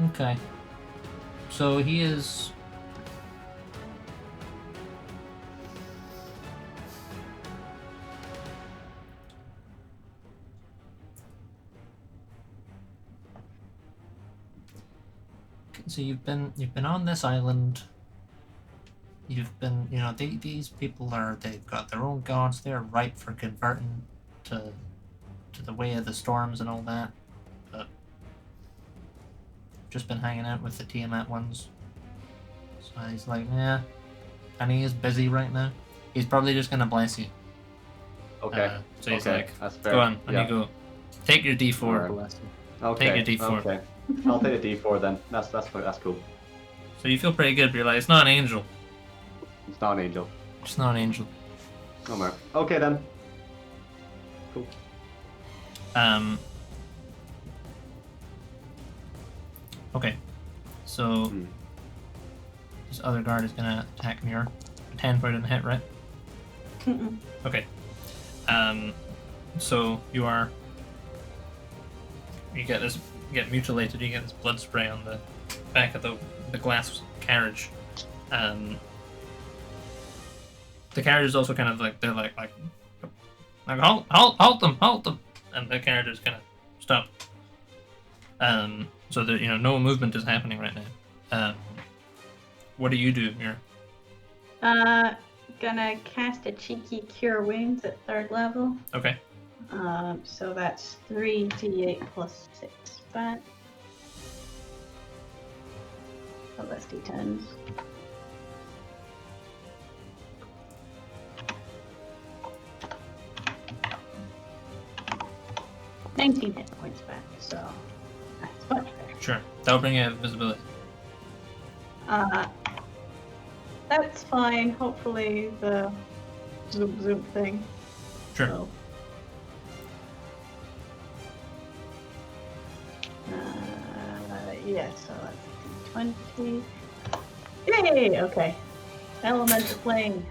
Okay. So he is. So you've been on this island. You've been, these people they've got their own gods. They're ripe for converting to the way of the storms and all that. But just been hanging out with the Tiamat ones. So he's like, yeah, and he is busy right now. He's probably just gonna bless you. Okay. So he's Okay, like, that's fair. go on, and Yeah. you go, take your D4. Alright. Bless him. Okay. Take your D4. Okay. I'll take a D4 then. That's cool. So you feel pretty good, but you're like, it's not an angel. It's not an angel. It's not an angel. No more. Okay then. Cool. Okay. So Hmm. this other guard is gonna attack Muir. A 10 point in the hit, right? Mm-mm. Okay. So you get mutilated. You get this blood spray on the back of the glass carriage. The carriage is also kind of like they're like halt them, and the carriage is kind of stopped. So that no movement is happening right now. What do you do, Mir? Gonna cast a cheeky Cure Wounds at 3rd level. Okay. So that's 3d8 plus 6 back. Oh, that's d10s. $19 hit points back, so that's much better. Sure. That'll bring you visibility. That's fine. Hopefully the zoom thing. Sure. So. Yeah, so that's 20. Yay! Okay. Elemental plane.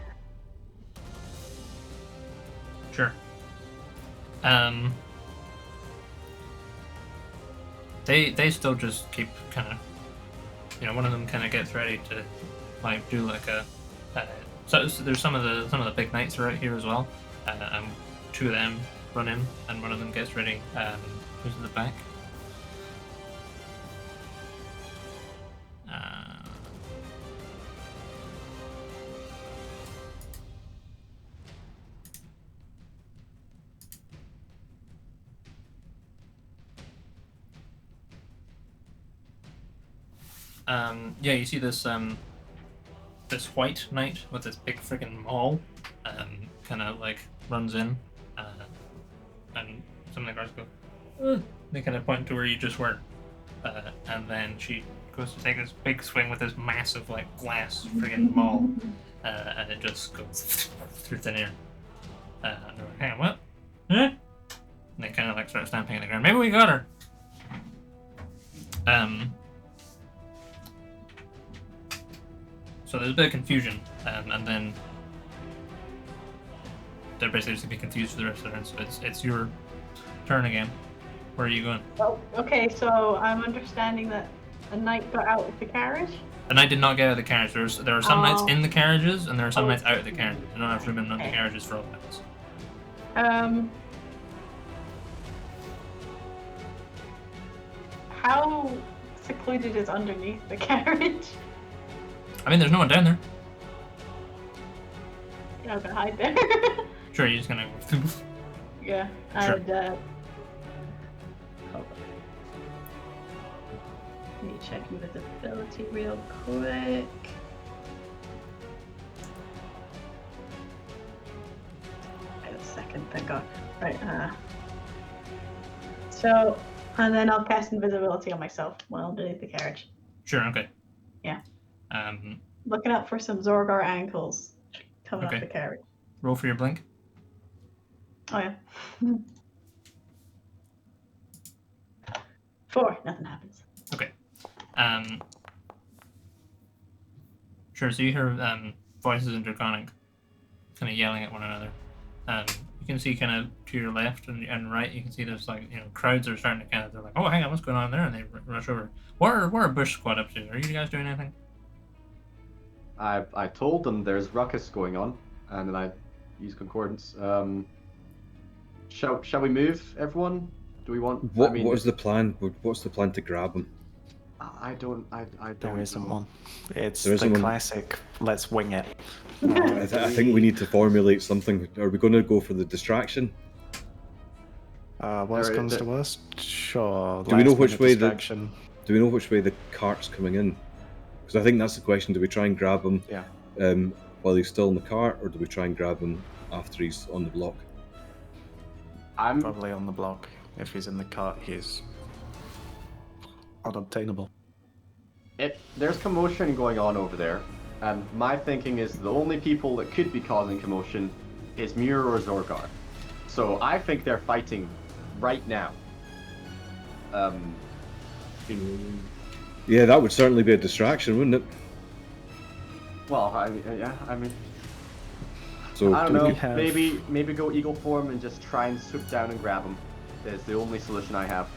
Sure. They still just keep kind of, one of them kind of gets ready to like do like a. So there's some of the big knights are out here as well, and 2 of them run in, and one of them gets ready. Who's in the back? Yeah, you see this this white knight with this big freaking maul, kind of like runs in, and some of the guards go, they kind of point to where you just were, and then she goes to take this big swing with this massive like glass friggin' maul, and it just goes through thin air. And they're like, hey, what? Huh? And they kind of like start stamping on the ground. Maybe we got her. So there's a bit of confusion, and then they're basically just gonna be confused for the rest of the round. So it's your turn again. Where are you going? Oh, okay, so I'm understanding that a knight got out of the carriage. The knight did not get out of the carriage. There are some knights Oh. in the carriages, and there are some Oh. knights out of the carriages. You don't have room in the Okay. carriages for all knights. How secluded is underneath the carriage? I mean, there's no one down there. Yeah, I'm gonna hide there. Sure, you're just gonna go. Yeah, Sure. and hold on. Let me check invisibility real quick. Wait a second, thank God. Right, so, and then I'll cast invisibility on myself while underneath the carriage. Sure, okay. Yeah. Um, Looking out for some Zorgar ankles coming Okay. up the carriage. roll for your blink. Oh yeah. 4, nothing happens. Sure. So you hear voices in Draconic, kind of yelling at one another. You can see kind of to your left and right. You can see there's like crowds are starting to kind of they're like, oh, hang on, what's going on there? And they rush over. What are Bush Squad up to? Are you guys doing anything? I told them there's ruckus going on, and then I use concordance. Shall we move, everyone? Do we want? What is the plan? What's the plan to grab him? I don't. There isn't one. It's There the isn't one. classic. Let's wing it. I think we need to formulate something. Are we going to go for the distraction? Worst comes to worst, sure. Do we know which way distraction. Do we know which way the cart's coming in? Because I think that's the question. Do we try and grab him while he's still in the cart, or do we try and grab him after he's on the block? I'm Probably on the block. If he's in the cart, he's unobtainable. There's commotion going on over there, and my thinking is the only people that could be causing commotion is Muir or Zorgar. So I think they're fighting right now. Yeah, that would certainly be a distraction, wouldn't it? Well, I mean, So I don't do know. we- have- Maybe go eagle form and just try and swoop down and grab him. Is the only solution I have.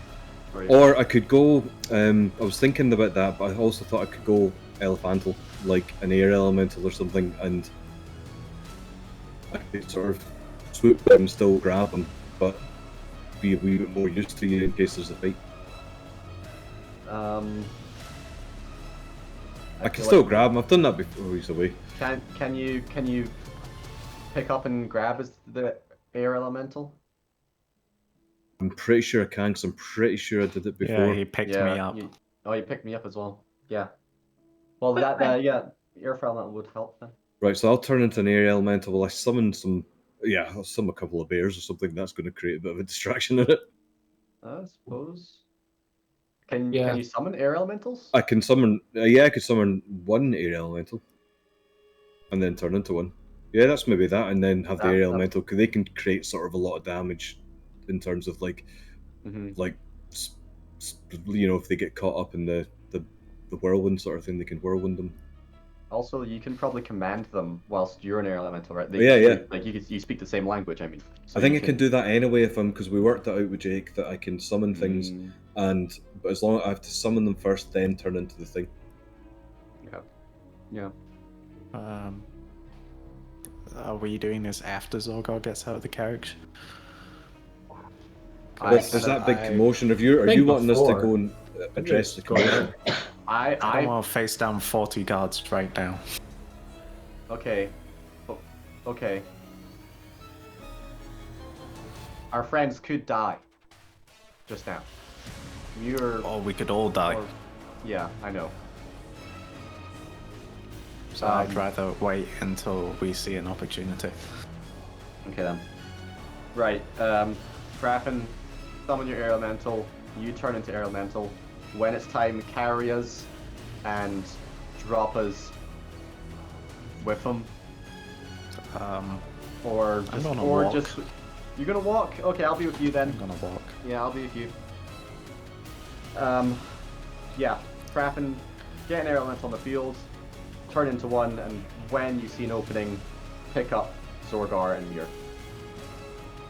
For you. Or I could go. I was thinking about that, but I also thought I could go elephantal, like an air elemental or something, and I could sort of swoop down and still grab him, but be a wee bit more used to you in case there's a fight. I can feel still like- grab him. I've done that before he's away. Can you pick up and grab the air elemental? I'm pretty sure I can, because I'm pretty sure I did it before. Yeah, he picked me up. You picked me up as well. Yeah. Well, Quick air elemental would help then. Right, so I'll turn into an air elemental. Will I summon some? Yeah, I'll summon a couple of bears or something. That's going to create a bit of a distraction in it. I suppose. Can Yeah. you summon air elementals? I can summon. I could summon one air elemental, and then turn into one. Yeah, that's maybe that, and then have the air elemental, because they can create sort of a lot of damage, in terms of like, if they get caught up in the whirlwind sort of thing, they can whirlwind them. Also, you can probably command them whilst you're an air elemental, right? Yeah. Like you speak the same language. I mean. So I think you I can do that anyway because we worked it out with Jake that I can summon things, but as long as I have to summon them first, then turn into the thing. Yeah. Are we doing this after Zorgar gets out of the carriage? There's that big commotion. Are you think wanting us to before. go and address the commotion? I don't I want to face down 40 guards right now. okay. Okay. Our friends could die. Just now. Or we could all die. Yeah, I know. So I'd rather wait until we see an opportunity. Okay then. Right. Kraken, summon your air elemental. You turn into air elemental. When it's time, carry us and drop us with them. Or I'm just, gonna or walk. just. You're gonna walk? Okay, I'll be with you then. I'm gonna walk. Yeah, I'll be with you. Yeah, Kraken, get an air elemental on the field, turn into one, and when you see an opening, pick up Zorgar and Muir.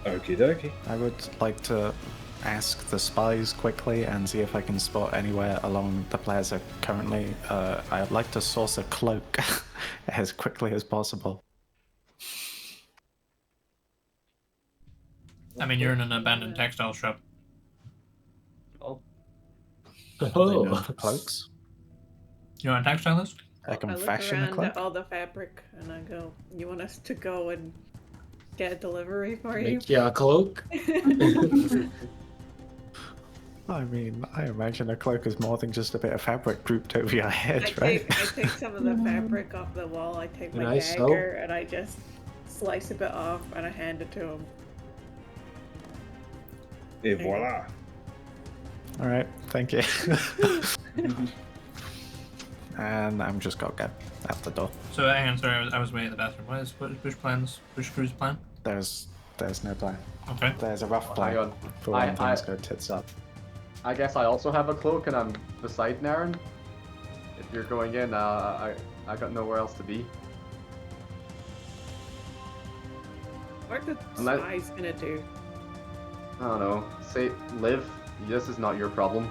Okie dokie. I would like to ask the spies quickly and see if I can spot anywhere along the plaza currently. I'd like to source a cloak as quickly as possible. I mean, you're in an abandoned textile shop. Oh. Are they known Oh. for cloaks? You're on a textilist? I can I look fashion a around cloak. at all the fabric and I go, "You want us to go and get a delivery for you?" Make you a cloak. I mean, I imagine a cloak is more than just a bit of fabric grouped over your I head, right? take some of the fabric off the wall. I take my Nice, dagger and I just slice a bit off and I hand it to him. Et voila. Alright, thank you. And I'm just gonna go out the door. So hang on, sorry, I was away at the bathroom. What is Bush Crew's plan? There's no plan. Okay. There's a rough Hang plan on. for when things go tits up. I guess I also have a cloak and I'm beside Naren. If you're going in, I got nowhere else to be. What are the Unless- spies gonna do? I don't know. Say, Liv, this is not your problem.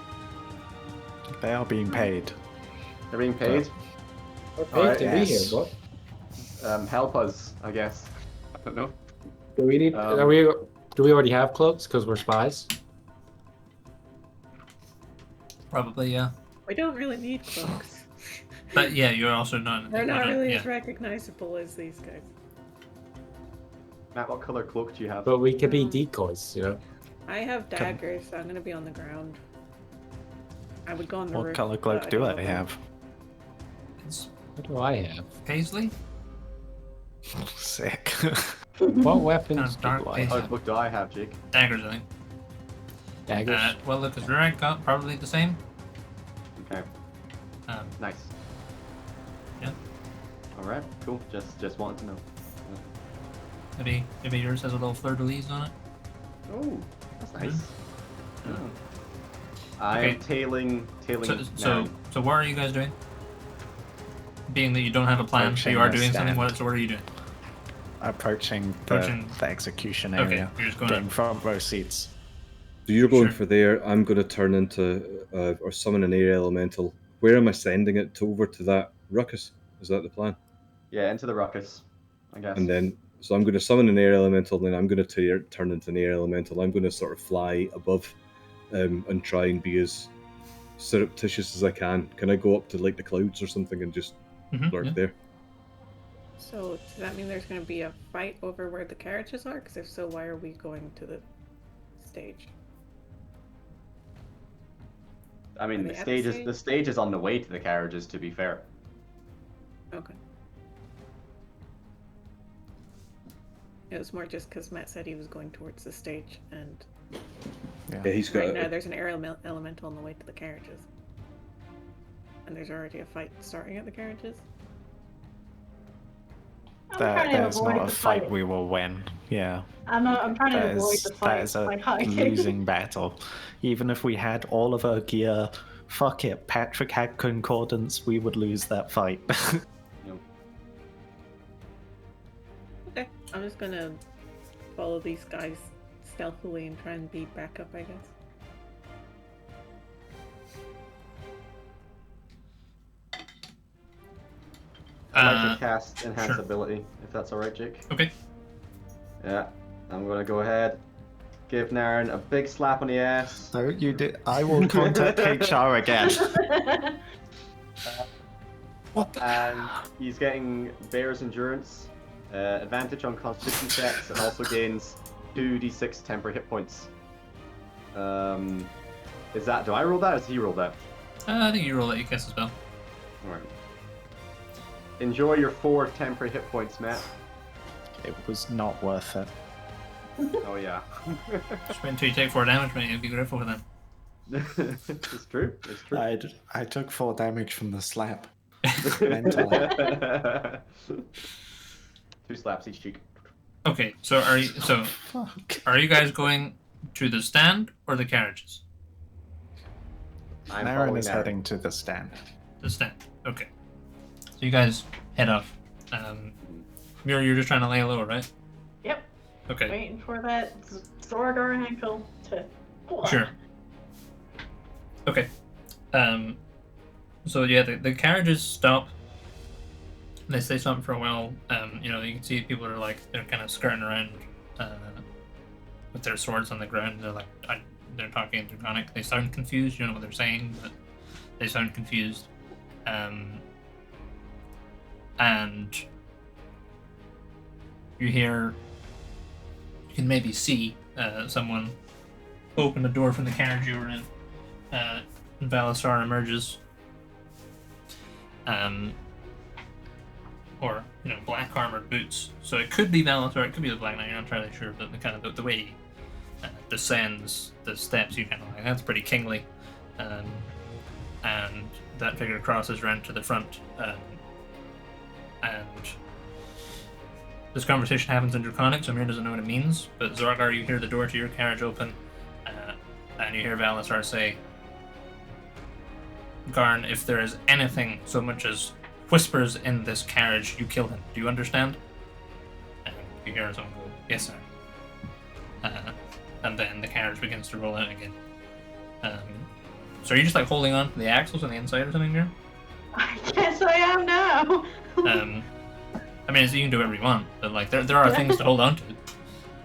They are being paid. They're being paid. We're paid Alright, to be here, yes. what? Help us, I guess. I don't know. Do we need? Um, Do we already have cloaks because we're spies? Probably, yeah. We don't really need cloaks. But yeah, you're also not. They're not you're really yeah. as recognizable as these guys. Matt, what color cloak do you have? But we could be decoys, you know. I have daggers, so I'm gonna be on the ground. I would go on the What roof. color but cloak do don't I know. have? It's What do I have? paisley. Sick. What weapons Kind of dark do I paisley. What have? book do I have, Jake? Daggers, I think. Daggers. Well, look, as Rurak got probably the same. Okay, Um, nice. Yeah. Alright, cool. Just wanted to know. maybe yours has a little fleur-de-lis on it. Oh, that's nice. Yeah. Oh. I'm Okay. tailing So, Naren. so what are you guys doing? Being that you don't have a plan, Approaching you are the doing something. stand. So what are you doing? Approaching Approaching- the execution Okay, area. you're just going Getting to. front row seats. So you're going Sure. for there. I'm going to turn into or summon an air elemental. Where am I sending it to, over to that ruckus? Is that the plan? Yeah, into the ruckus, I guess. And then, so I'm going to summon an air elemental, then I'm going to turn into an air elemental. I'm going to sort of fly above and try and be as surreptitious as I can. Can I go up to like the clouds or something and just lurk Yeah. there? So does that mean there's gonna be a fight over where the carriages are? Because if so, why are we going to the stage? I mean, Are the they at stage the is stage? the stage is on the way to the carriages. To be fair, Okay. It was more just because Matt said he was going towards the stage, and Yeah, he's got. right now there's an air elemental on the way to the carriages. And there's already a fight starting at the carriages. I'm trying to There's avoid not a the fight we will win. Yeah. I'm trying to That avoid is, the that fight is a by hiding. losing battle. Even if we had all of our gear, fuck it, Patrick had concordance, we would lose that fight. Okay, I'm just gonna follow these guys stealthily and try and be backup, I guess. I'd like Uh, to cast enhance sure. ability, if that's all right, Jake. Okay. Yeah, I'm gonna go ahead, give Naren a big slap on the ass. No, you did. I will contact HR again. And he's getting Bear's Endurance, advantage on Constitution checks, and also gains 2d6 temporary hit points. Is that? Do I roll that? Or does he roll that? I think you roll that you cast a spell. Alright. Enjoy your 4 temporary hit points, Matt. It was not worth it. Oh yeah. Just wait until you take 4 damage, mate. You'll be grateful for them. It's true. It's true. I took 4 damage from the slap. Mentally. 2 slaps each cheek. Okay, so Fuck. are you guys going to the stand or the carriages? I'm Naren following is Naren. heading to the stand. The stand. Okay. So you guys head off. Mira, you're just trying to lay low, right? Yep, Okay. waiting for that Zorgar ankle to. Sure. Okay. So yeah, the carriages stop. They stay stopped for a while. You know, you can see people are like they're kind of skirting around with their swords on the ground. They're like they're talking in Draconic. They sound confused. You don't know what they're saying, but they sound confused. And you can maybe see someone open the door from the carriage you were in. And Balasar emerges. Or, you know, black armored boots. So it could be Balasar, it could be the Black Knight, you're not entirely sure, but the kind of the way he descends the steps, you kind of like, that's pretty kingly. And that figure crosses around to the front. And this conversation happens in Draconic, so Mir doesn't know what it means, but Zorgar, you hear the door to your carriage open, and you hear Balasar say, Garn, if there is anything so much as whispers in this carriage, you kill him. Do you understand? And you hear someone go, Yes, sir. And then the carriage begins to roll out again. So are you just like holding on to the axles on the inside or something here? I guess I am now. I mean, so you can do whatever you want, but like there are things to hold on to.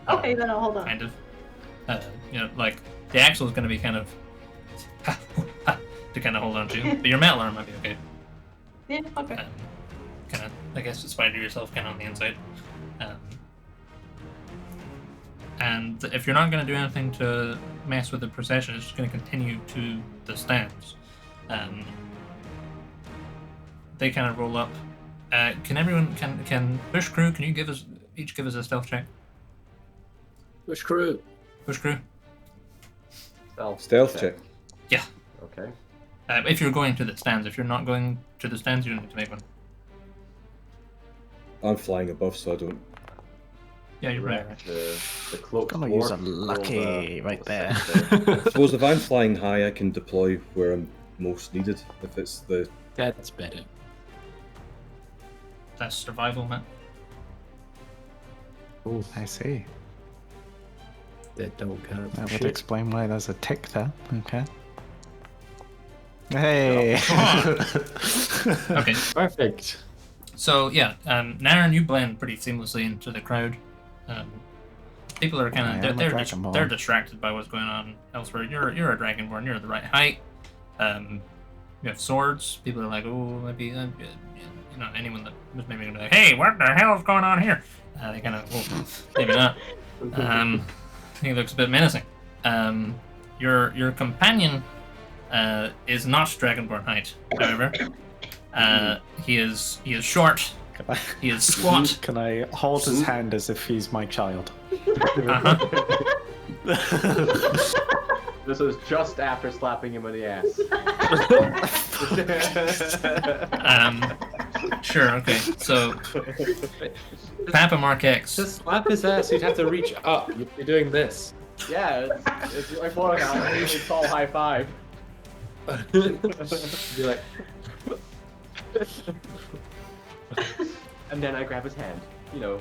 Okay, then I'll hold on. Kind of. Like the axle is going to be kind of to kind of hold on to, but your metal arm might be okay. Yeah, okay. Kind of, I guess, spider yourself kind of on the inside. And if you're not going to do anything to mess with the procession, it's just going to continue to the stands. They kind of roll up. Can Bush Crew? Can you each give us a stealth check? Bush crew. Bush Crew. Stealth check. Yeah. Okay. If you're going to the stands, if you're not going to the stands, you don't need to make one. I'm flying above, so I don't. Yeah, you're right. The cloak. Gonna use a lucky right there. I suppose if I'm flying high, I can deploy where I'm most needed. If it's the That's better. That's survival, man. Oh, I see. that don't count. That would Shit. explain why there's a tick there. Okay. Hey! Okay. Perfect. So yeah, Naren, you blend pretty seamlessly into the crowd. People are kind I of am a Dragonborn. they're distracted by what's going on elsewhere. You're a Dragonborn. You're the right height. You have swords. People are like, oh, maybe anyone that was maybe gonna be like, hey, what the hell is going on here? They kind of, well, maybe not. He looks a bit menacing. Your companion is not Dragonborn height, however. He is short. He is squat. Can I hold his hand as if he's my child? This was just after slapping him in the ass. Sure, okay. So, Papa Mark X. Just slap his ass, you'd have to reach up. You'd be doing this. Yeah, it's like more like a really tall high five. Be like, And then I grab his hand, you know.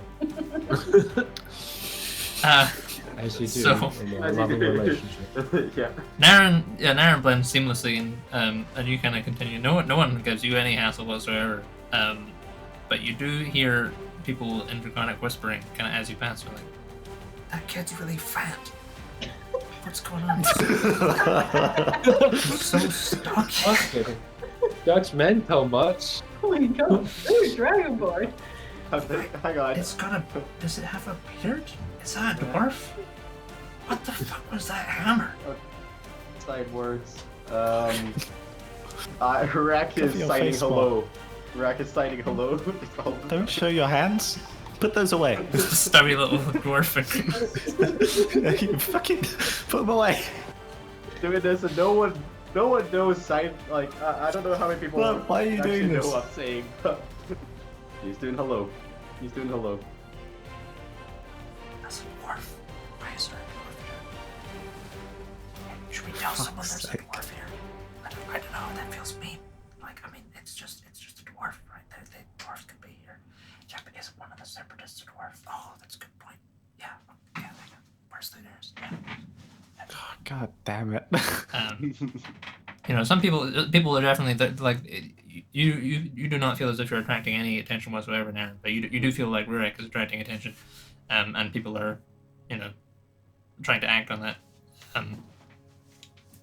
as you do So- in a loving relationship. Yeah. Naren blends seamlessly, and you kind of continue. No one gives you any hassle whatsoever. But you do hear people in Draconic whispering, kind of as you pass. They're like, "That kid's really fat. What's going on? So stuck." Okay. Judgmental much. Oh my god, ooh, Dragonborn. Hang on. Does it have a beard? Is that a dwarf? What the fuck was that hammer? Side words. Rack is Cover your citing face hello. Rack is citing hello. Don't show your hands. Put those away. Stubby little dwarf. You fucking put them away. Doing this and no one knows sign like I don't know how many people Well, why are you actually doing know this? what I'm saying. He's doing hello. He's doing hello. That's a dwarf. Why is there a dwarf here? Should we tell someone there's a sake. dwarf here? I don't know. That feels mean. Like, I mean, it's just a dwarf, right? The dwarves could be here. Yeah, but isn't one of the separatists a dwarf? Oh, that's a good point. Yeah. Where's the nurse? Yeah. God damn it. Some people are definitely like you do not feel as if you're attracting any attention whatsoever now, but you do feel like Rurik is attracting attention, and people are, trying to act on that,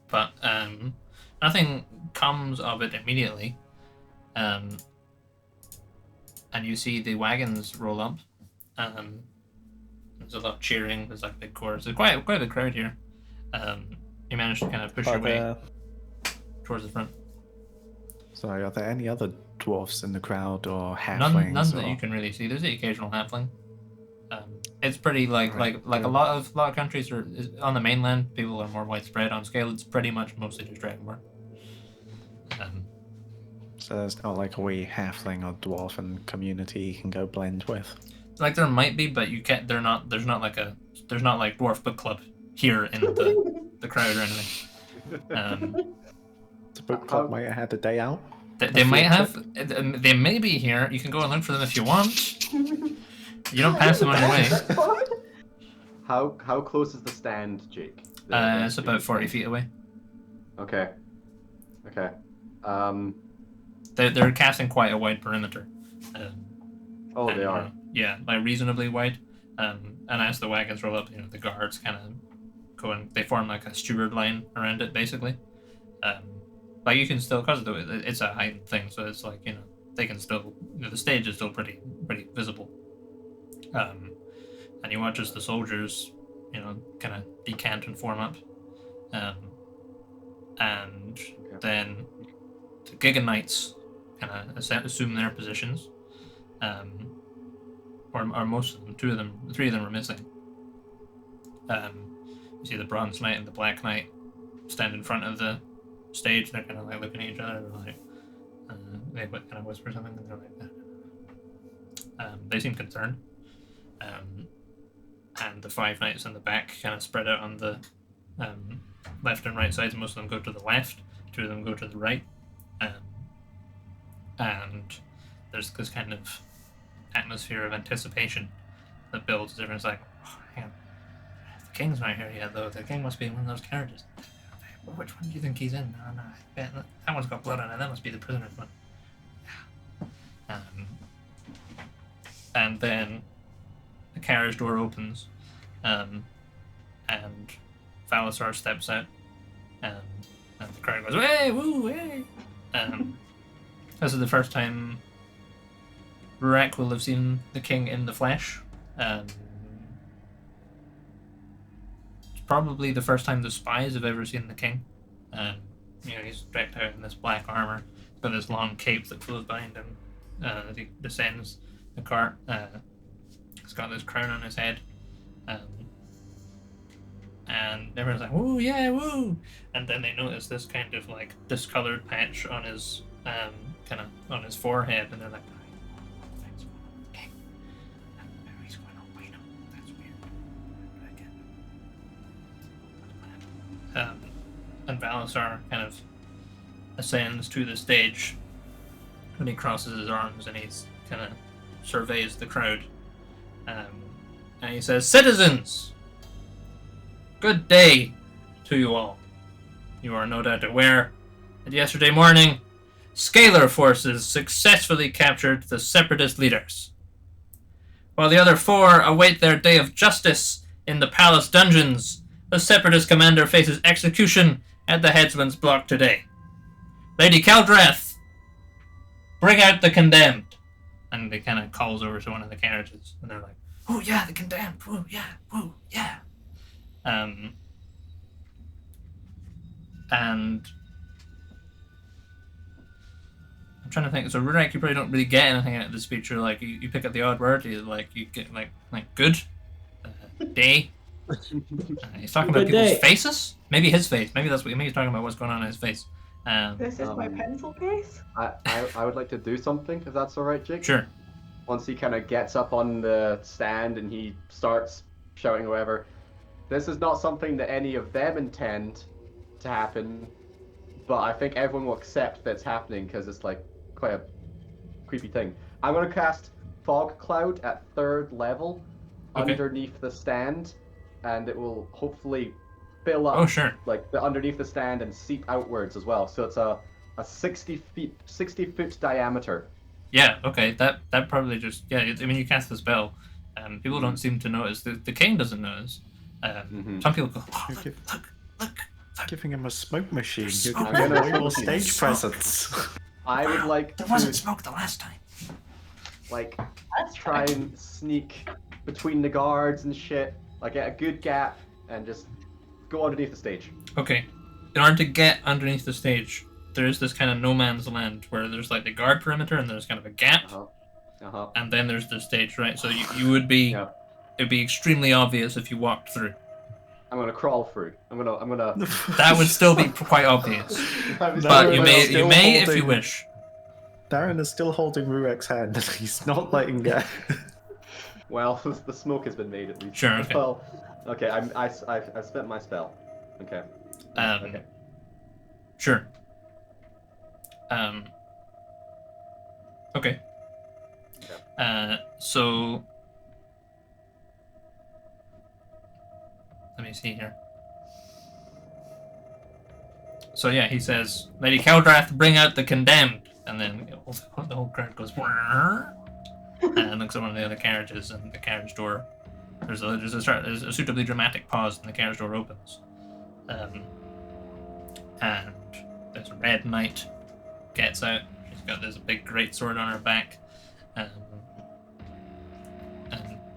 but nothing comes of it immediately, and you see the wagons roll up, there's a lot of cheering, there's like a big chorus, there's quite a crowd here. You manage to kind of push your way towards the front. Sorry, are there any other dwarfs in the crowd or None halflings? that you can really see. There's the occasional halfling. It's pretty like Right, a yeah. lot of countries are on the mainland. People are more widespread. On scale, it's pretty much mostly just Dragonborn. So there's not like a wee halfling or dwarven community you can go blend with. Like there might be, but you can't. There's not like dwarf book club here in the crowd or anything. The book club might have had a day out. They might have. They may be here. You can go and look for them if you want. You don't pass them on your way. How close is the stand, Jake? It's about 40 feet away. Okay. Okay. They're casting quite a wide perimeter. Oh, they are. Yeah, like reasonably wide. And as the wagons roll up, the guards kind of go and they form like a steward line around it, basically. Like you can still, because it's a heightened thing, so it's like they can still, the stage is still pretty visible. And you watch as the soldiers, kind of decant and form up, and then the Giga Knights kind of assume their positions. Or most of them, three of them are missing. You see the Bronze Knight and the Black Knight stand in front of the stage. They're kind of like looking at each other, and like they kind of whisper something, and they're like, they seem concerned. And the 5 knights in the back kind of spread out on the left and right sides. Most of them go to the left. 2 of them go to the right. And there's this kind of atmosphere of anticipation that builds. Everyone's like, oh, hang on. The king's not here yet, though. The king must be in one of those carriages. Which one do you think he's in? No, I bet that one's got blood on it. That must be the prisoner's one. And then the carriage door opens, and Valasar steps out, and the crowd goes, "Hey, woo, hey!" This is the first time Rurak will have seen the king in the flesh. It's probably the first time the spies have ever seen the king. He's decked out in this black armor, got this long cape that flows behind him as he descends the cart. He's got this crown on his head, and everyone's like, "Woo, yeah, woo!" And then they notice this kind of like discolored patch on his kind of on his forehead, and they're like, "Thanks, king." He's going, "Oh wait, no, that's weird." And Valasar kind of ascends to the stage when he crosses his arms and he's kind of surveys the crowd. And he says, "Citizens, good day to you all. You are no doubt aware that yesterday morning, Scalar forces successfully captured the Separatist leaders. While the other 4 await their day of justice in the palace dungeons, the Separatist commander faces execution at the headsman's block today. Lady Caldrath, bring out the condemned." And he kind of calls over to one of the carriages, and they're like, "Oh yeah, the condemned. Woo yeah, woo yeah." And I'm trying to think. So Rurak, you probably don't really get anything out of the speech. Or like you pick up the odd word. You get like good day. He's talking about people's faces. Maybe his face. Maybe he's talking about what's going on in his face. This is my pencil case. I would like to do something, if that's all right, Jake. Sure. Once he kind of gets up on the stand and he starts shouting or whatever, this is not something that any of them intend to happen, but I think everyone will accept that it's happening because it's like quite a creepy thing. I'm going to cast Fog Cloud at 3rd level underneath the stand, and it will hopefully fill up like underneath the stand and seep outwards as well. So it's a 60 foot diameter. Yeah, okay, that probably just, I mean, you cast the spell, people don't seem to notice, the king doesn't notice, some people go, "Oh, look. Giving him a smoke machine. You're Smoke. giving him more stage presence. I would like There to wasn't smoke the last time." like That's try and sneak between the guards and shit, like get a good gap and just go underneath the stage. Okay, in order to get underneath the stage, there is this kind of no man's land where there's like the guard perimeter and there's kind of a gap, and then there's the stage, right? So you would be, it'd be extremely obvious if you walked through. I'm gonna crawl through. I'm gonna. That would still be quite obvious, but you may if you wish. Darren is still holding Rurek's hand and he's not letting go. Well, the smoke has been made at least. Sure. Okay. Well, okay. I've spent my spell. Okay. Okay. Sure. Okay. So see here. So yeah, he says, Lady Keldrath, bring out the condemned. And then the whole crowd goes, and looks at one of the other carriages, and the carriage door, there's a suitably dramatic pause, and the carriage door opens. And there's a red knight gets out. She's got this big great sword on her back. And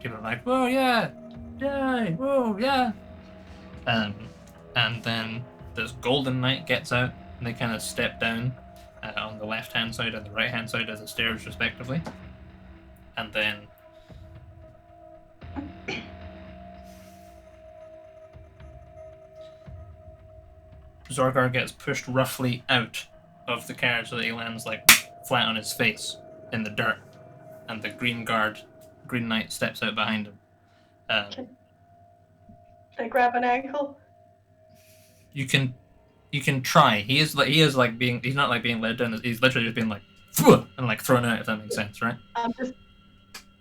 people are like, whoa, yeah, yay, whoa, yeah. And then this golden knight gets out, and they kind of step down on the left-hand side and the right-hand side of the stairs, respectively. And then Zorgar gets pushed roughly out of the carriage so that he lands like flat on his face in the dirt, and the green knight steps out behind him. Can I grab an ankle? You can try. He's not like being led down. He's literally just being like and like thrown out, if that makes sense, right? I'm just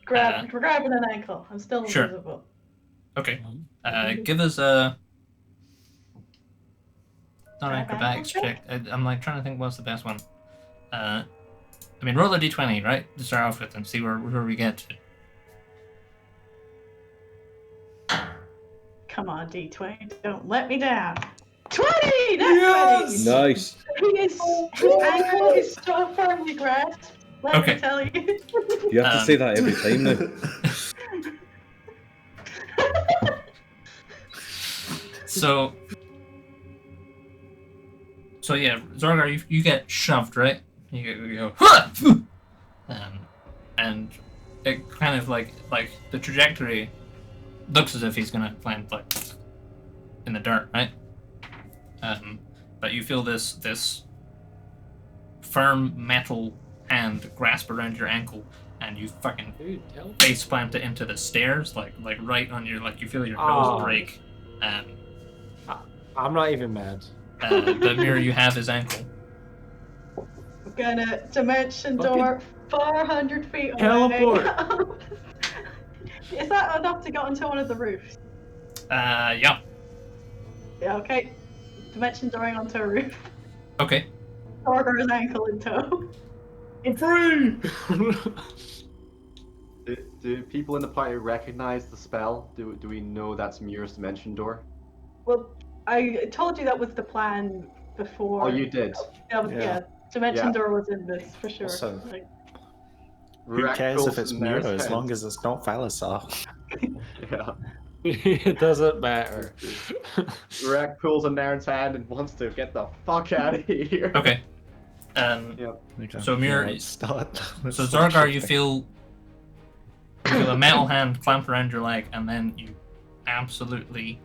grabbing an ankle. I'm still Sure. invisible. Okay. Give us a not an Grab acrobatics ankle check. I'm like trying to think what's the best one. I mean, roll a d20, right, to start off with, and see where we get to. Come on, D20. Don't let me down. 20! That's 20! Nice. His ankle is so firmly grasped. Let me tell you. You have to say that every time now. So yeah, Zorgar, you get shoved, right? You go, "Huh!" And it kind of like the trajectory looks as if he's gonna land like in the dirt, right? But you feel this firm metal hand grasp around your ankle, and you fucking face plant it into the stairs, like right on your, like you feel your nose break. I'm not even mad. The mirror you have is ankle. I'm gonna dimension door 400 feet away. Teleport. Is that enough to get onto one of the roofs? Yeah. Yeah, okay. Dimension dooring onto a roof. Okay. Zorgar's ankle in tow. I'm free! Do people in the party recognize the spell? Do we know that's Mirror's dimension door? Well, I told you that was the plan before. Oh, you did. Yeah. Dimension Yeah. door was in this for sure. Also, Like, Who cares if it's Mirror's Mira as head. long as it's not Valasar? Yeah. It doesn't matter. Rack pulls a Nairn's hand and wants to get the fuck out of here. Okay. Yep. Okay, So Mira, let's start. so Zorgar, you feel a metal hand clamp around your leg, and then you absolutely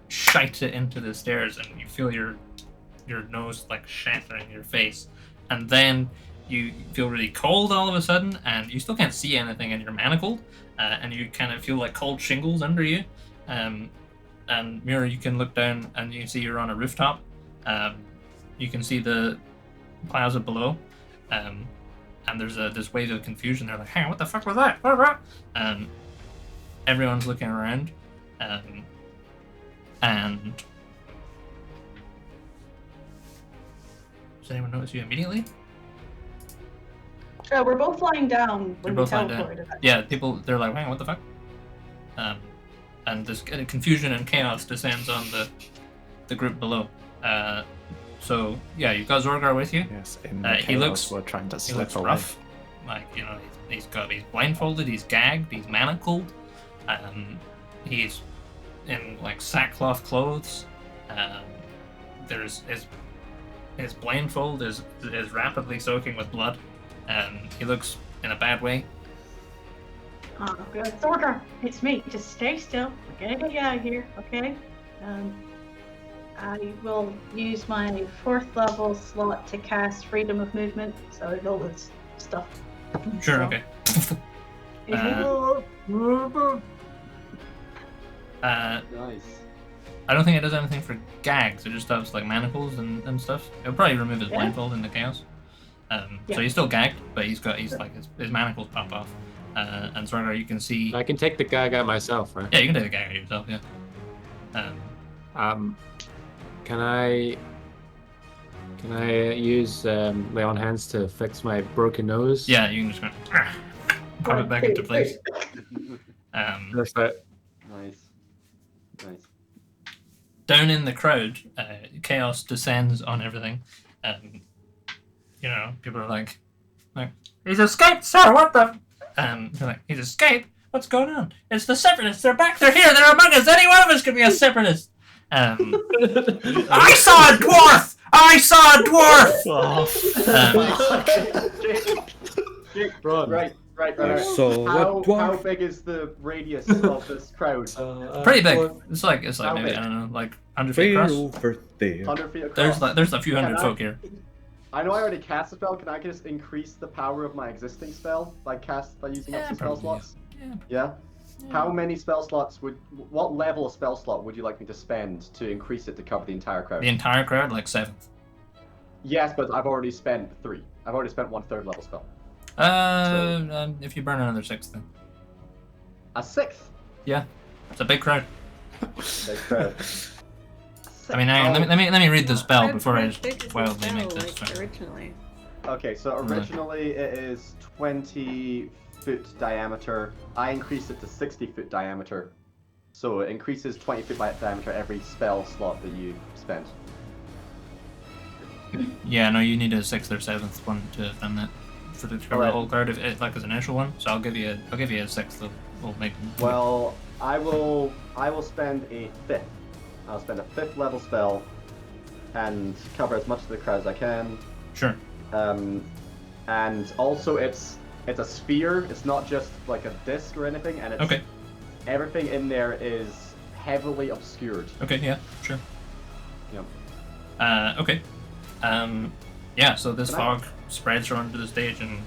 shite it into the stairs, and you feel your nose like shattering your face, and then you feel really cold all of a sudden, and you still can't see anything, and you're manacled, and you kind of feel like cold shingles under you. And Mira, you can look down and you can see you're on a rooftop. You can see the plaza below, and there's this wave of confusion. They're like, "Hey, what the fuck was that?" Everyone's looking around, and does anyone notice you immediately? we're both lying down when we both lying down. teleported. Yeah, people, they're like, "Hang on, what the fuck?" And this confusion and chaos descends on the group below. So yeah, you've got Zorgar with you. Yes, in the He chaos, looks- we're trying to He slip looks away. rough. Like, you know, he's blindfolded, he's gagged, he's manacled. He's in like sackcloth clothes. There's his blindfold is rapidly soaking with blood. He looks in a bad way. Oh, good. Zorgar, it's me. Just stay still. We're gonna get you out of here, okay? I will use my 4th level slot to cast Freedom of Movement, so I all this stuff. Sure, So- okay. Nice. I don't think it does anything for gags. It just does like manacles and stuff. It'll probably remove his Yeah. blindfold in the chaos. Yeah. So he's still gagged, but he's like his manacles pop off. And Zorgar, you can see. I can take the gag out myself, right? Yeah, you can take the gag out yourself. Yeah. Can I use lay on hands to fix my broken nose? Yeah, you can just go pop it back into place. That's it. Nice. Nice. Down in the crowd, chaos descends on everything. You know, people are like, he's escaped, sir. What the? They're like, he's escaped. What's going on? It's the separatists. They're back. They're here. They're among us. Any one of us could be a separatist. I saw a dwarf. I saw a dwarf. Jake, right. How big is the radius of this crowd? Pretty big. It's like maybe big? I don't know, like 100 feet across. over there. 100 feet across. There's a few hundred folk here. I know I already cast a spell. Can I just increase the power of my existing spell by using up some spell slots? Yeah. How many spell slots what level of spell slot would you like me to spend to increase it to cover the entire crowd? The entire crowd, like 7. Yes, but I've already spent 3. I've already spent 1/3 level spell. If you burn another 6, then. A 6th? Yeah, it's a big crowd. Big crowd. I mean, let me read the spell before I wildly make this. Like, originally. Okay, so originally it is 20-foot diameter. I increased it to 60-foot diameter. So it increases 20-foot diameter every spell slot that you spend. Yeah, no, you need a 6th or 7th one to run that for the cover the whole crowd, if like as an initial one. So I'll give you a 6th. We'll make. Well, I will spend a 5th. I'll spend a 5th level spell and cover as much of the crowd as I can. Sure. And also it's a sphere. It's not just like a disc or anything, and it's everything in there is heavily obscured. Okay. Yeah. Sure. Yeah. Okay. Yeah. So this fog spreads around to the stage, and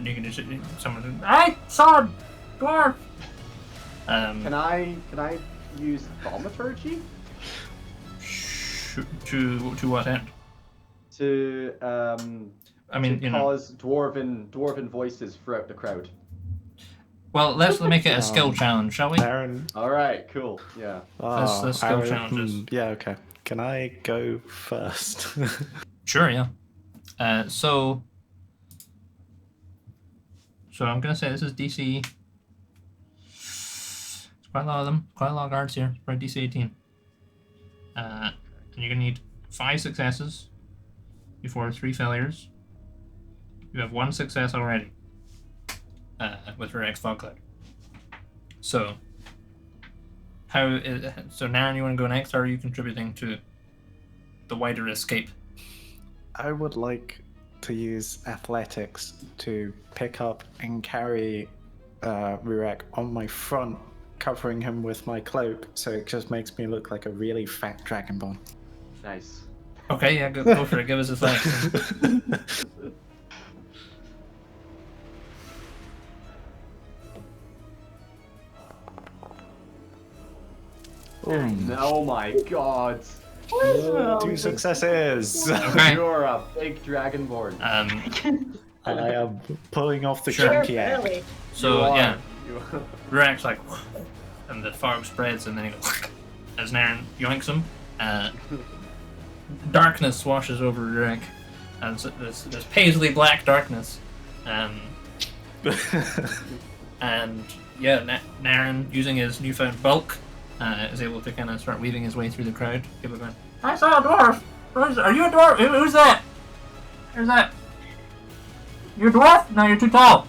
you can just someone. I saw a dwarf. Can I use thaumaturgy? To what end? To I mean, cause dwarven voices throughout the crowd. Well, let's make it a skill challenge, shall we? Aaron. All right, cool. Yeah. Let's skill challenges. Yeah, okay. Can I go first? Sure, yeah. So I'm gonna say this is DC. It's quite a lot of them. Quite a lot of guards here. Probably DC 18. And you're gonna need 5 successes before 3 failures. You have 1 success already with your X-Fog Cloud. So, Naren, you want to go next? How are you contributing to the wider escape? I would like to use athletics to pick up and carry Rurak on my front, covering him with my cloak, so it just makes me look like a really fat dragonborn. Nice. Okay, yeah, go for it. Give us a thing. Oh my god. 2 successes. Okay. You're a big dragonborn. And I am pulling off the Sure. chunky egg. So yeah, Rurak's like, and the fog spreads, and then he goes, as Naren yoinks him. Darkness washes over Rurak, and this paisley black darkness. And yeah, Naren, using his newfound bulk, is able to kind of start weaving his way through the crowd. People going, I saw a dwarf! Are you a dwarf? Who's that? Who's that? You're a dwarf? No, you're too tall.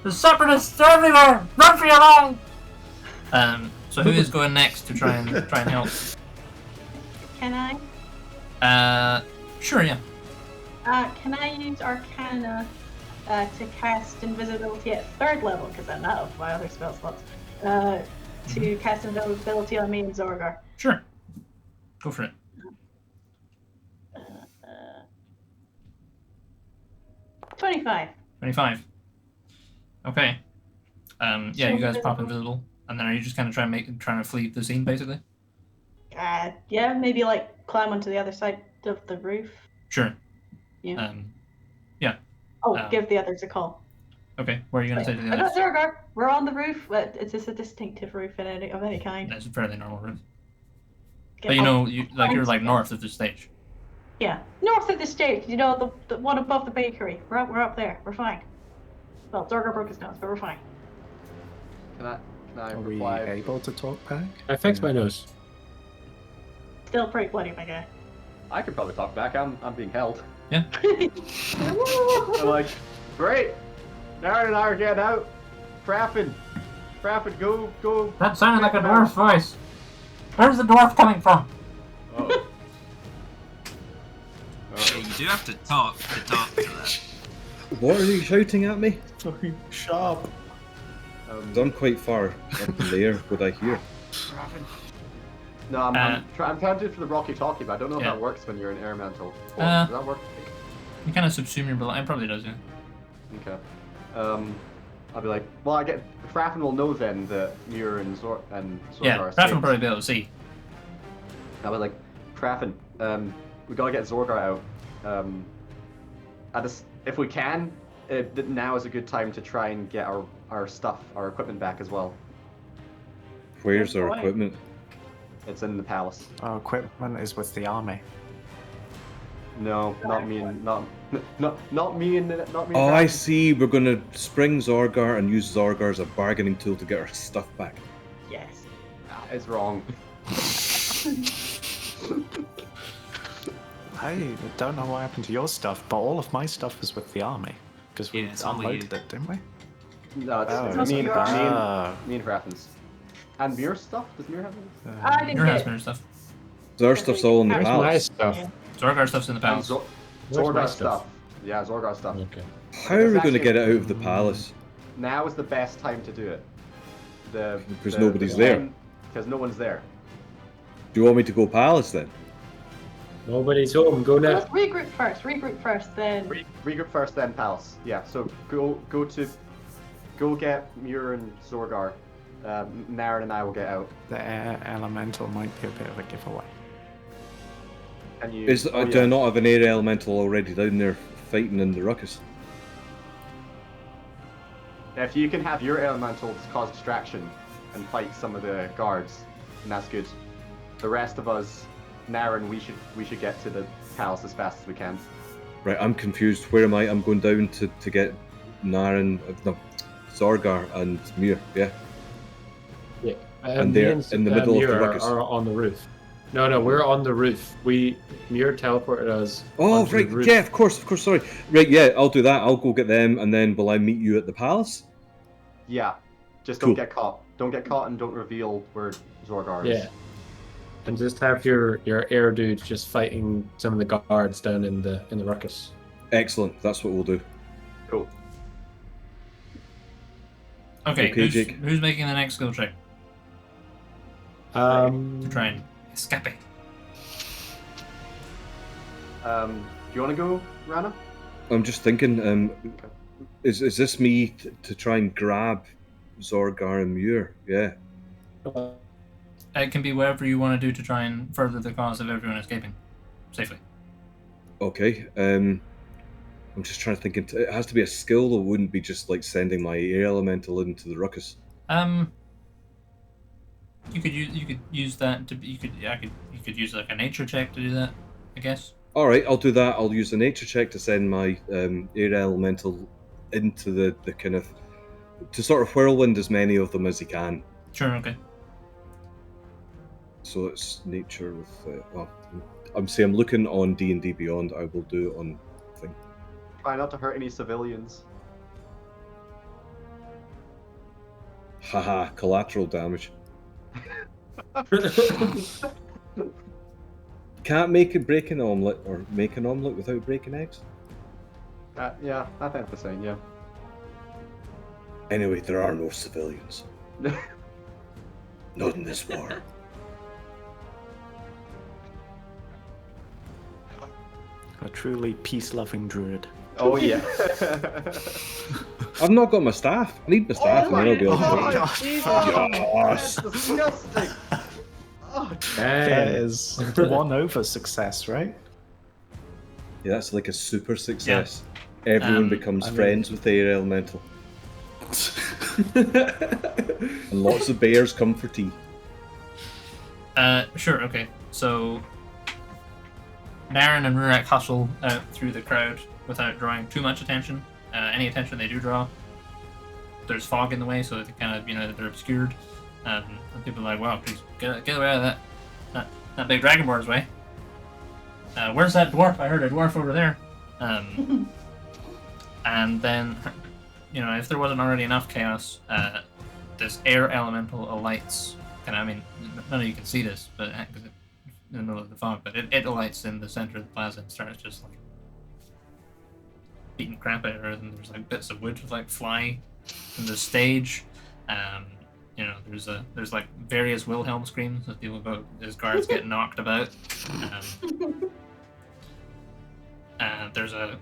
The separatists are everywhere! Run for your life! So who is going next to try and help? Can I? Sure, yeah. Can I use Arcana to cast invisibility at 3rd level, because I'm out of my other spell slots, to cast invisibility on me and Zorgar? Sure. Go for it. 25. 25. Okay. Yeah, you guys pop invisible, and then are you just kind of trying to flee the scene, basically? Yeah, maybe like climb onto the other side of the roof. Sure. Yeah. Yeah. Give the others a call. Okay, where are you gonna say to the I got others? Zorgar. We're on the roof. Is this a distinctive roof of any kind? That's a fairly normal roof. Get But you up. know, you're like north of the stage. Yeah, north of the stage. You know, the one above the bakery. We're up there. We're fine. Well, Zorgar broke his nose, but we're fine. Can I Are we reply? able to talk back? I fixed my nose. Still pretty bloody, my guy. I could probably talk back. I'm being held. Yeah. I'm like, great. Darren and I are getting out. Fraffin, go. That sounded like a dwarf's voice. Where's the dwarf coming from? Oh. Yeah, you do have to talk to that. What are you shouting at me? Sorry, sharp. 'Cause I'm quite far up in the air. Would I hear? No, I'm trying to do it for the Rocky Talkie, but I don't know if Yeah. that works when you're in air mental. Uh, Does that work? You kind of subsume your blood. It probably does, yeah. Okay. I'll be like, well, I get Fraffin will know then that Muir and Zorgar Yeah, are Raff will safe. probably be able to see. I'll be like, Fraffin, we gotta get Zorgar out. If we can, now is a good time to try and get our stuff, our equipment back as well. Where's our Boy. equipment? It's in the palace. Our equipment is with the army. No, not me and not me and Oh, I Fraffin. see. We're gonna spring Zorgar and use Zorgar as a bargaining tool to get our stuff back. Yes. It's wrong. I don't know what happened to your stuff, but all of my stuff is with the army. Because we Yeah, it's only unloaded you. it, didn't we? No, it's Oh, must me be and yours. me and Fraffin's. And Muir's stuff? Does Muir have any? I didn't Your get husband and stuff. So our stuff's all in the Where's Where's my palace. stuff? Yeah. Zorgar stuff's in the palace. And Where's my Zorgar stuff? stuff. Yeah, Zorgar stuff. Okay. How are we It's going to actually- get it out of the palace? Now is the best time to do it. Because nobody's there. Because no one's there. Do you want me to go palace then? Nobody's home. Go now. Let's regroup first, then. Regroup first, then palace. Yeah. So go get Muir and Zorgar. Naren and I will get out. The air elemental might be a bit of a giveaway. And you? Do I not have an air elemental already down there fighting in the ruckus? If you can have your elementals cause distraction and fight some of the guards, then that's good. The rest of us, Naren, we should get to the palace as fast as we can. Right, I'm confused. Where am I? I'm going down to get Naren, no, Zorgar and Muir. Yeah. Yeah. And me they're and, in the middle of the Muir ruckus. are on the roof. No, we're on the roof. Muir teleported us. Oh, onto right. the roof. Yeah, of course. Sorry. Right, yeah, I'll do that. I'll go get them, and then will I meet you at the palace? Yeah. Just Cool. don't get caught. Don't get caught and don't reveal where Zorgar is. Yeah. And just have your air dude just fighting some of the guards down in the ruckus. Excellent. That's what we'll do. Cool. Okay, Okay, Jake. who's making the next skill check to try and escape? Do you want to go, Rana? I'm just thinking, is this me to try and grab Zorgar and Muir? Yeah. It can be whatever you want to do to try and further the cause of everyone escaping safely. Okay. I'm just trying to think. It has to be a skill. It wouldn't be just like sending my air elemental into the ruckus. You could use that to you could use like a nature check to do that, I guess. All right, I'll do that. I'll use a nature check to send my air elemental into the kind of to sort of whirlwind as many of them as he can. Sure, okay. So it's nature with. I'm looking on D&D Beyond. I will do it on thing. Try not to hurt any civilians. Haha, collateral damage. Can't break an omelette or make an omelette without breaking eggs. Yeah, I think the same. Yeah. Anyway, there are no civilians. Not in this war. A truly peace-loving druid. Oh yeah. I've not got my staff. I need my staff, and then I'll be able to. That's Yes. disgusting. Oh, That is 1 over success, right? Yeah, that's like a super success. Everyone becomes I mean- friends with the air elemental. And lots of bears come for tea. Sure, okay. So, Naren and Rurak hustle out through the crowd without drawing too much attention. Any attention they do draw, there's fog in the way, so they kind of, they're obscured. And people are like, wow, please, get away out of that big dragonborn's way. Where's that dwarf? I heard a dwarf over there. And then, if there wasn't already enough chaos, this air elemental alights. None of you can see this, but because it's in the middle of the fog, but it alights in the center of the plaza and starts just like beating crap out of it. And there's like bits of wood like fly from the stage. There's like various Wilhelm screams that people about as guards get knocked about. There's a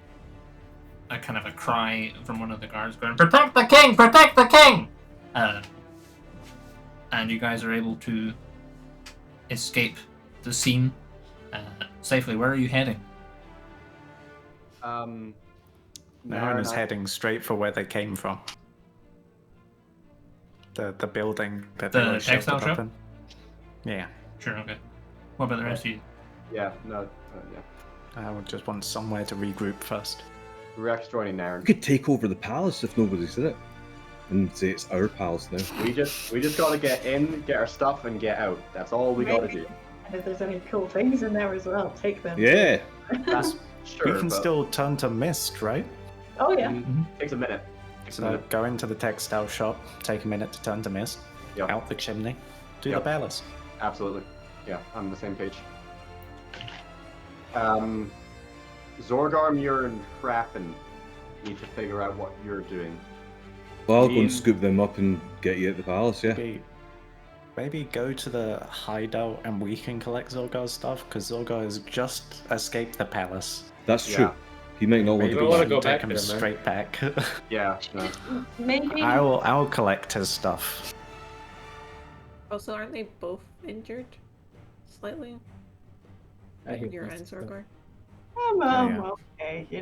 kind of a cry from one of the guards going, "Protect the king! Protect the king!" And you guys are able to escape the scene safely. Where are you heading? Naren is heading straight for where they came from. The building that they The were textile sheltered up shop? in. Yeah. Sure, okay. What about the rest of you? Yeah, no, yeah. I would just want somewhere to regroup first. Rurak's joining We Naren. could take over the palace if nobody's in it, and say it's our palace now. We just gotta get in, get our stuff, and get out. That's all we gotta do. And if there's any cool things in there as well, take them. Yeah. That's sure. We can but still turn to mist, right? Oh yeah. takes a minute. Takes a So minute. go into the textile shop, take a minute to turn to mist, Yep. out the chimney, do Yep. the palace. Absolutely. Yeah, I'm on the same page. Zorgar, Muir, and Kraken need to figure out what you're doing. Well, I'll go Ian- and scoop them up and get you at the palace, yeah. Maybe go to the hideout and we can collect Zorgar's stuff, because Zorgar has just escaped the palace. That's Yeah. true. He might not want Maybe to we go wanna back. go Take back him there, man. straight back. Yeah. No. Maybe. I'll collect his stuff. Also, aren't they both injured? Slightly? I hate Your this and stuff. Zorgar? I'm Yeah. okay, I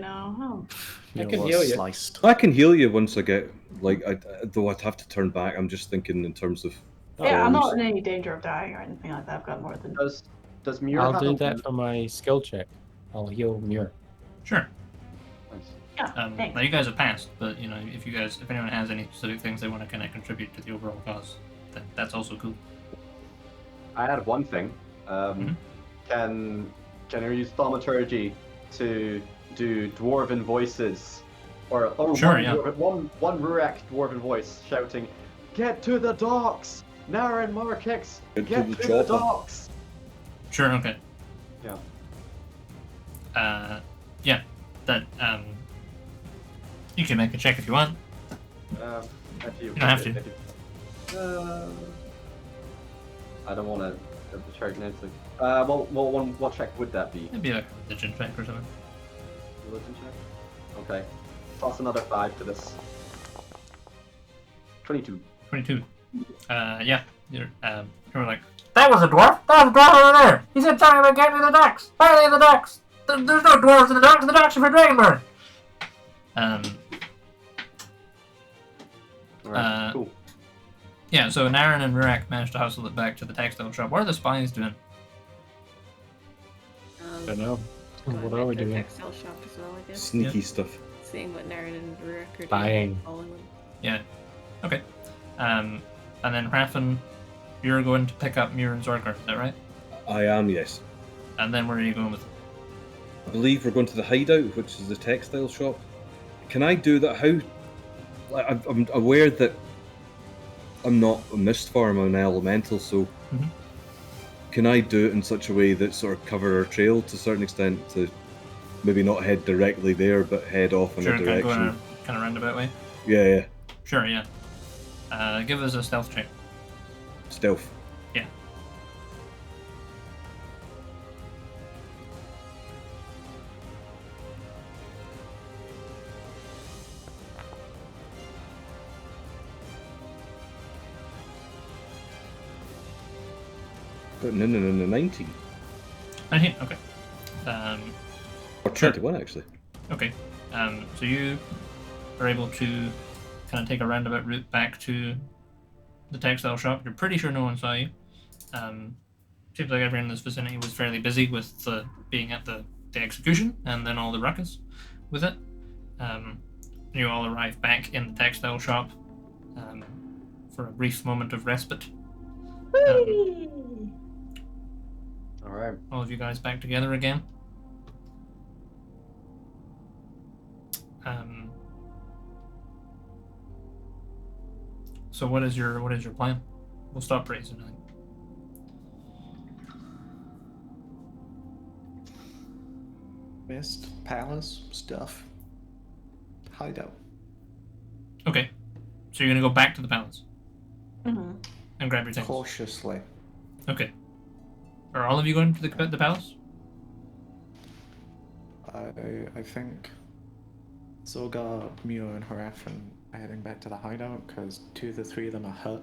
can You're heal you. sliced. I can heal you once I get, though I'd have to turn back. I'm just thinking in terms of. Yeah, I'm forms. not in any danger of dying or anything like that. I've got more than. Does Muir I'll have do a that for my skill check. I'll heal Muir. Sure. Nice. Yeah, thanks. Now you guys have passed, but if anyone has any specific things they want to kind of contribute to the overall cause, then that's also cool. I had one thing. Can I use thaumaturgy to do dwarven voices, or Sure, one, yeah. one Rurak dwarven voice shouting, "Get to the docks, Naren Markix, Get get to to the the chopper." docks." Sure, okay. Yeah. Yeah, that, you can make a check if you want. If you don't have to. if you- I don't want to check anything. What check would that be? It'd be like a religion check or something. Religion check? Okay. Toss another 5 to this. 22. 22. Yeah, you're like, that was a dwarf! That was a dwarf over there! He said something about getting to the docks! Why are they in the docks? There's no dwarves in the docks! The docks are for Dragonborn! Alright, cool. Yeah, so Naren and Rurak managed to hustle it back to the textile shop. What are the spies doing? I don't know. Going What back are we to the doing? Textile shop as well, I guess. Sneaky stuff. Seeing what Naren and Rurik are doing. Buying. Following them. Yeah. Okay. And then Raffen, you're going to pick up Muir and Zorgar, is that right? I am, yes. And then where are you going with them? I believe we're going to the hideout, which is the textile shop. Can I do that? How? I'm aware that I'm not a mist farm, I'm an elemental, so Mhm. can I do it in such a way that sort of cover our trail to a certain extent, to maybe not head directly there, but head off in Sure, a kind of go in direction? a kind of roundabout way? Yeah. Sure, yeah. Give us a stealth check. Stealth. Yeah. Got no, 19. 19, okay. Or Sure. 21, actually. Okay. So you are able to kind of take a roundabout route back to the textile shop. You're pretty sure no one saw you. Seems like everyone in this vicinity was fairly busy with being at the execution and then all the ruckus with it. You all arrive back in the textile shop for a brief moment of respite. All right. All of you guys back together again. So what is your plan? We'll stop raising it. Mist, palace, stuff. Hideout. Okay. So you're gonna go back to the palace Mm-hmm. and grab your things. Cautiously. Okay. Are all of you going to the palace? I think Zorgar, Mio, and Harafin are heading back to the hideout because 2 of the 3 of them are hurt.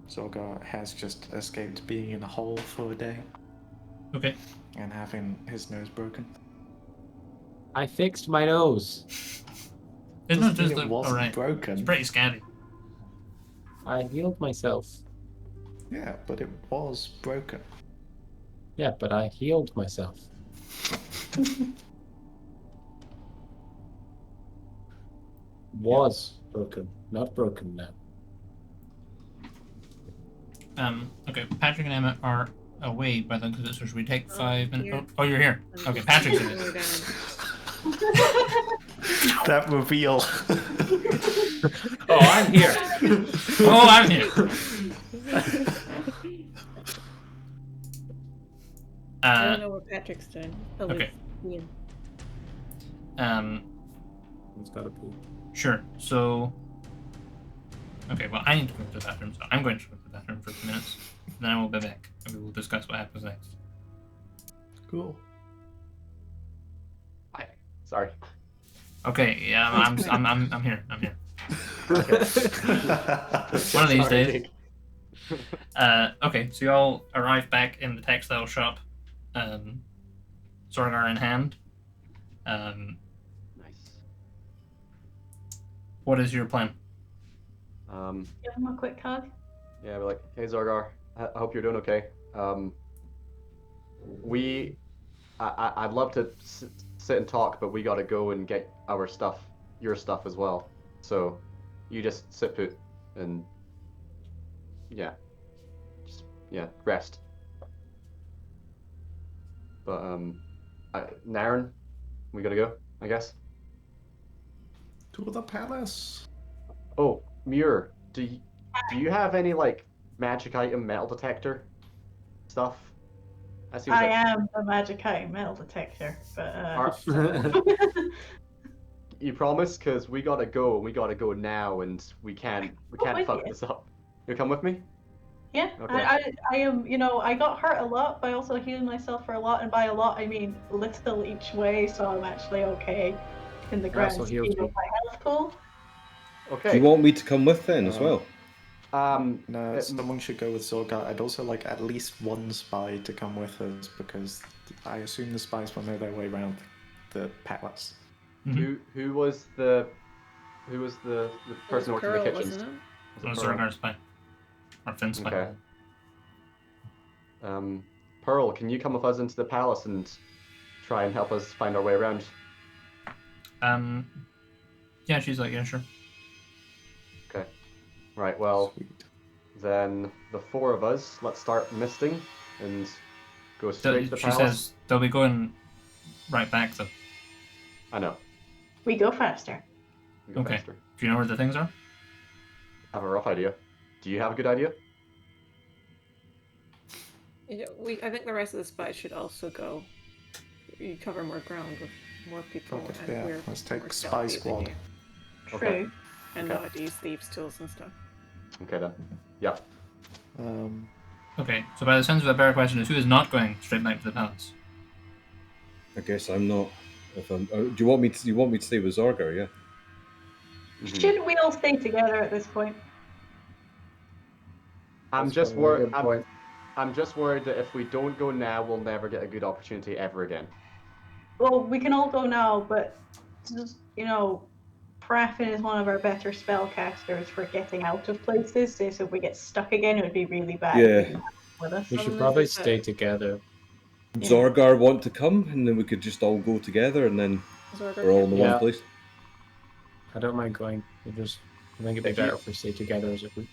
Zorgar has just escaped being in a hole for a day Okay. and having his nose broken. I fixed my nose. It's not Doesn't just mean it wasn't alright. broken. It's pretty scary. I healed myself. Yeah, but it was broken. Yeah, but I healed myself. Was broken, not broken now. Okay, Patrick and Emma are away by the looks of it, so should we take 5 minutes? here. Oh, you're here. Okay, Patrick's in it. That reveal. Oh, I'm here. Oh, I'm here. I don't know what Patrick's doing. Oh, Okay. Ian. He's got a poo. Sure. So, okay. Well, I need to go to the bathroom, so I'm going to go to the bathroom for a few minutes. Then I will be back, and we will discuss what happens next. Cool. Hi. Sorry. Okay. Yeah, I'm here. I'm here. One of these Sorry, days. Jake. Okay. So you all arrive back in the textile shop, Zorgar in hand. Nice. What is your plan? Give him a quick hug. Yeah, we're like, hey Zorgar, I hope you're doing okay. I'd love to sit and talk, but we gotta go and get our stuff, your stuff as well. So, you just sit put and rest. But Naren, we gotta go, I guess. To the palace. Oh, Muir, do you have any like magic item metal detector stuff? That seems I like am the magic item metal detector, but you promise? Cause we gotta go now, and we can't with fuck you. this up. You come with me? yeah, Okay. I am. I got hurt a lot, but I also healed myself for a lot, and by a lot I mean little each way. So I'm actually okay in the grand also scheme healed of me. my health pool. Okay. Do you want me to come with then as well? No, someone should go with Zorgar. I'd also like at least one spy to come with us because I assume the spies will know their way around the palace. who was the person working in the Pearl, kitchens? wasn't it? Was it Zorgar's spy. Or Finn's spy. Okay. Pearl, can you come with us into the palace and try and help us find our way around? Yeah, she's like, yeah, sure. Okay. Right, well, Sweet. then the 4 of us, let's start misting and go straight to the She palace. says they'll be going right back, though. I know. We go faster. We go Okay. faster. Do you know where the things are? I have a rough idea. Do you have a good idea? Yeah, I think the rest of the spies should also go. You cover more ground with more people, Okay, and yeah, we're let's take more spy stealthy than squad. you, True. Okay. and Okay. know how to use thieves' tools and stuff. Okay then. Yeah. Okay, so by the sounds of it, a better question is who is not going straight back to the palace? I guess I'm not. If I'm, do you want me to stay with Zorgar? Yeah. Mhm. Should we all stay together at this point? I'm That's just probably a worried. good point. I'm just worried that if we don't go now, we'll never get a good opportunity ever again. Well, we can all go now, but just Krafen is one of our better spellcasters for getting out of places. So if we get stuck again, it would be really bad. if we Yeah. didn't have him with us. We should Problem is probably that- stay together. Yeah. Zorgar want to come, and then we could just all go together, and then Zorgar we're all in the can't- Yeah. one place. I don't mind going. I think it'd be If you- better if we stay together as a group.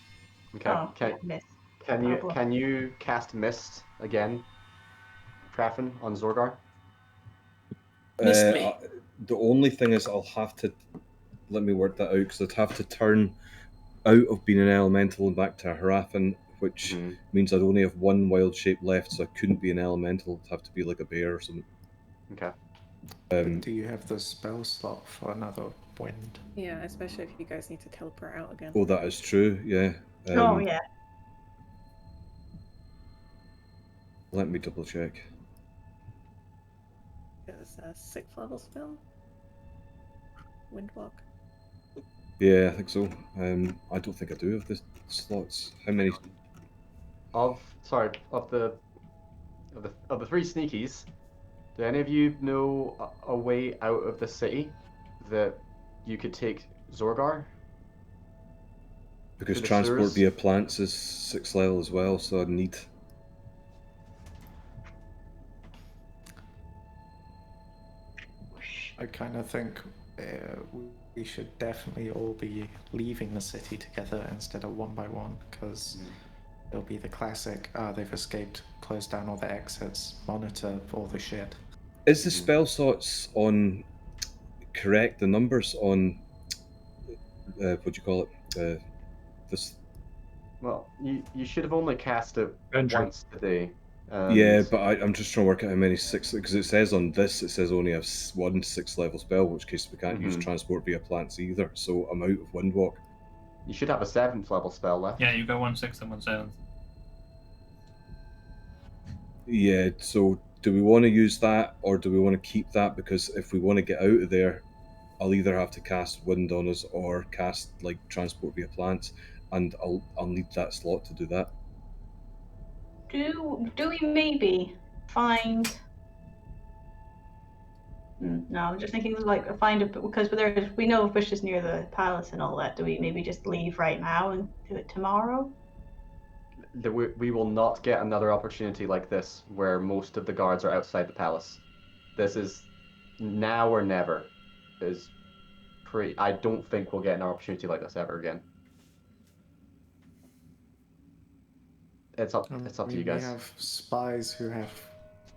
Okay. Oh, yeah, miss. Problem. Can you cast Mist again, Krafen, on Zorgar? Miss me. The only thing is, I'll have to let me work that out because I'd have to turn out of being an elemental and back to a Haraphan, which means I'd only have one wild shape left, so I couldn't be an elemental. It'd have to be like a bear or something. Okay. Do you have the spell slot for another wind? Yeah, especially if you guys need to teleport out again. Oh, that is true. Yeah. Oh yeah. Let me double check. It's a 6th level spell. Windwalk. Yeah, I think so. I don't think I do have the slots. How many? Of the 3 sneakies, do any of you know a way out of the city that you could take Zorgar? Because To the transport sewers? via plants is 6th level as well, so I'd need. I kind of think we should definitely all be leaving the city together instead of one by one, because it'll be the classic, they've escaped, close down all the exits, monitor all the shit. Is the spell slots on correct? The numbers on what do you call it? This. Well, you should have only cast it Andrew. once today. Yeah, but I'm just trying to work out how many 6, because it says on this, it says only have one 6th level spell, in which case we can't use transport via plants either. So I'm out of Windwalk. You should have a 7th level spell left. Yeah, you got 1 6th and 1 7th. Yeah. So do we want to use that, or do we want to keep that? Because if we want to get out of there, I'll either have to cast Wind on us or cast like transport via plants, and I'll need that slot to do that. Do we maybe find? No, I'm just thinking like find a because we know of bushes near the palace and all that. Do we maybe just leave right now and do it tomorrow? We will not get another opportunity like this where most of the guards are outside the palace. This is now or never. I don't think we'll get an opportunity like this ever again. It's up to you guys. We have spies who have,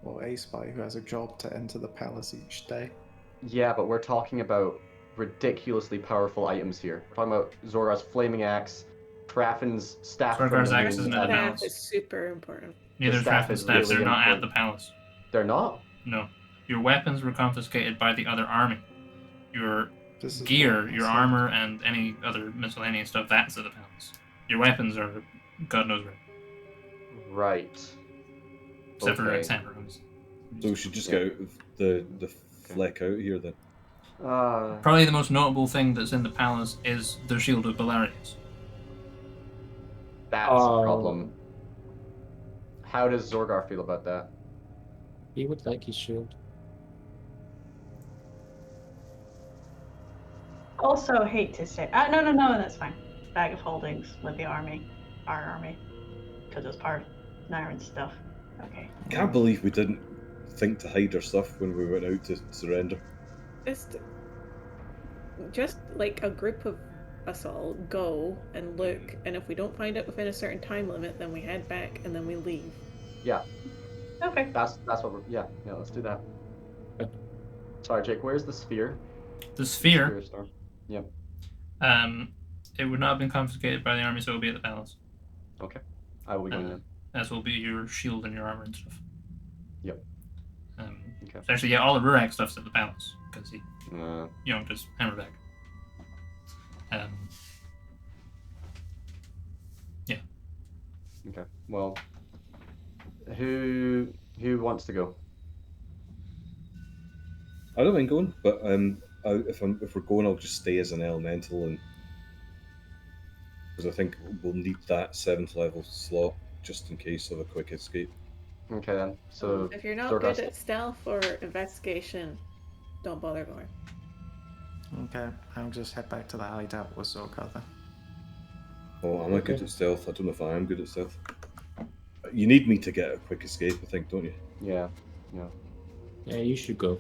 or a spy who has a job to enter the palace each day. Yeah, but we're talking about ridiculously powerful items here. We're talking about Zorgar's flaming axe, Krafen's staff. Zorgar's from the axe moon. isn't at the Staff palace. is super important. Neither The staff Kraft and is staff. really They're not at important. the palace. They're not? No. Your weapons were confiscated by the other army. Your This is gear, what I your said. armor, and any other miscellaneous stuff, that's at the palace. Your weapons are God knows where. Right. Except for Okay. Example rooms. So we should just get out of the fleck out here then. Probably the most notable thing that's in the palace is the Shield of Belarius. That's a problem. How does Zorgar feel about that? He would like his shield. Also, hate to say, no, that's fine. Bag of holdings with the army, our army, because it's part of Naren's stuff. Okay. Can't believe we didn't think to hide our stuff when we went out to surrender. Just like a group of us all go and look, and if we don't find it within a certain time limit, then we head back and then we leave. Yeah. Okay. That's what we're let's do that. Sorry, Jake, where's the sphere? The sphere, Sphere storm. Yeah. it would not have been confiscated by the army, so it will be at the palace. Okay. I will be going then. As will be your shield and your armor and stuff. Yep. Okay. So actually, yeah, all the Rurak stuff's at the palace, because he yoinked his hammer back. Yeah. Okay. Well, who wants to go? I don't mind going, but if we're going, I'll just stay as an elemental, and because I think we'll need that 7th level slot just in case of a quick escape. Okay then. So if you're not Zorgar's- good at stealth or investigation, don't bother going. Okay, I'll just head back to the hideout with Zorgar then. Oh, I'm not good at stealth. I don't know if I am good at stealth. You need me to get a quick escape, I think, don't you? Yeah. Yeah, you should go.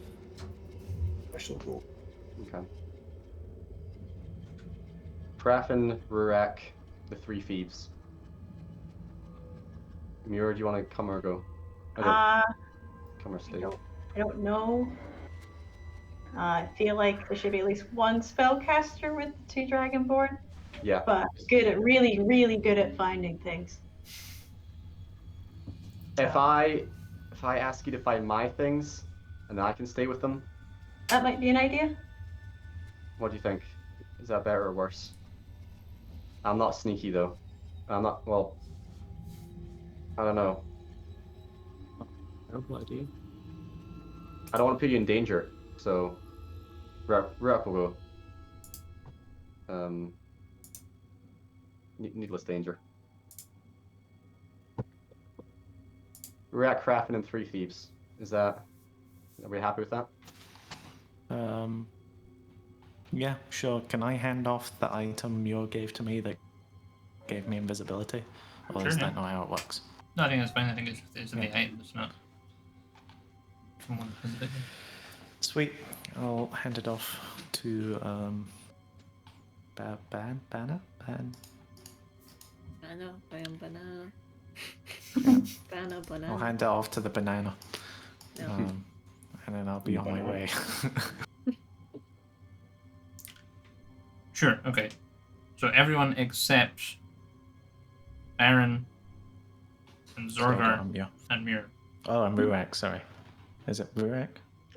I shall go. Okay. Krafen, Rurak, the three thieves. Muir, do you want to come or go? Come or I stay. don't know. I feel like there should be at least one spellcaster with the two Dragonborn, Yeah. but really, really good at finding things. If I ask you to find my things, and then I can stay with them, That might be an idea. what do you think? Is that better or worse? I'm not sneaky though. I'm not. Well, I don't know. No idea. I don't want to put you in danger, so Rurak will go. Needless danger. Rurak, Krafen, and three thieves. Are we happy with that? Yeah, sure. Can I hand off the item Muir gave to me that gave me invisibility? Or Sure, is yeah. that not how it works? No, I think that's fine. I think it's in the item. It's not someone visiting. Sweet. I'll hand it off to Banner? Banana. Banana. I'll hand it off to the banana. No. And then I'll be on my way. Sure. Okay. So everyone except Aaron and Zorgar Yeah. and Muir. Oh, and Rurak, sorry. Is it Rurak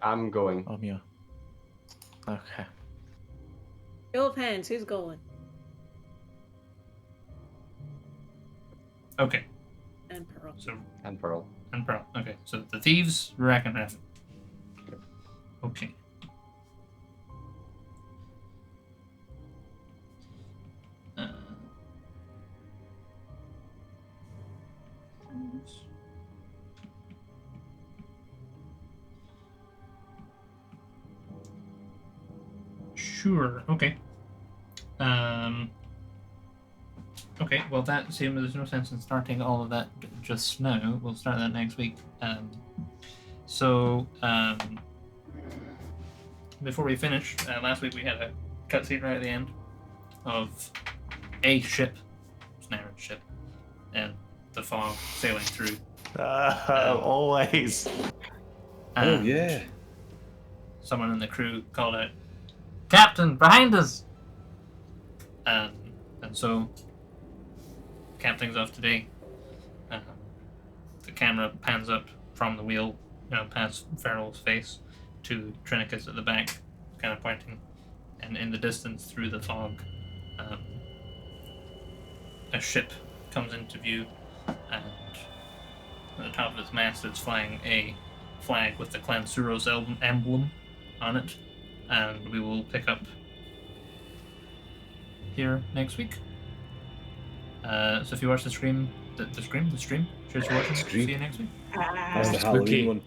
I'm going. or Muir? Okay. Show of hands, who's going? Okay. And Pearl. So And Pearl. and Pearl. Okay. So the thieves, Rurak and Raffen. Okay. Sure. Okay. Okay. Well, that seems there's no sense in starting all of that just now. We'll start that next week. Before we finish, last week we had a cutscene right at the end of a ship, it's an Aaron ship, and the fog sailing through. Always. Oh, yeah. Someone in the crew called out, "Captain, behind us!" And so, cap things off today. The camera pans up from the wheel, past Farrell's face, to Trinicus at the back, kind of pointing, and in the distance through the fog, a ship comes into view, and at the top of its mast it's flying a flag with the Clan Suros emblem on it, and we will pick up here next week. So if you watch the stream, cheers for watching. Scream. See you next week. That's the Spooky. Halloween one.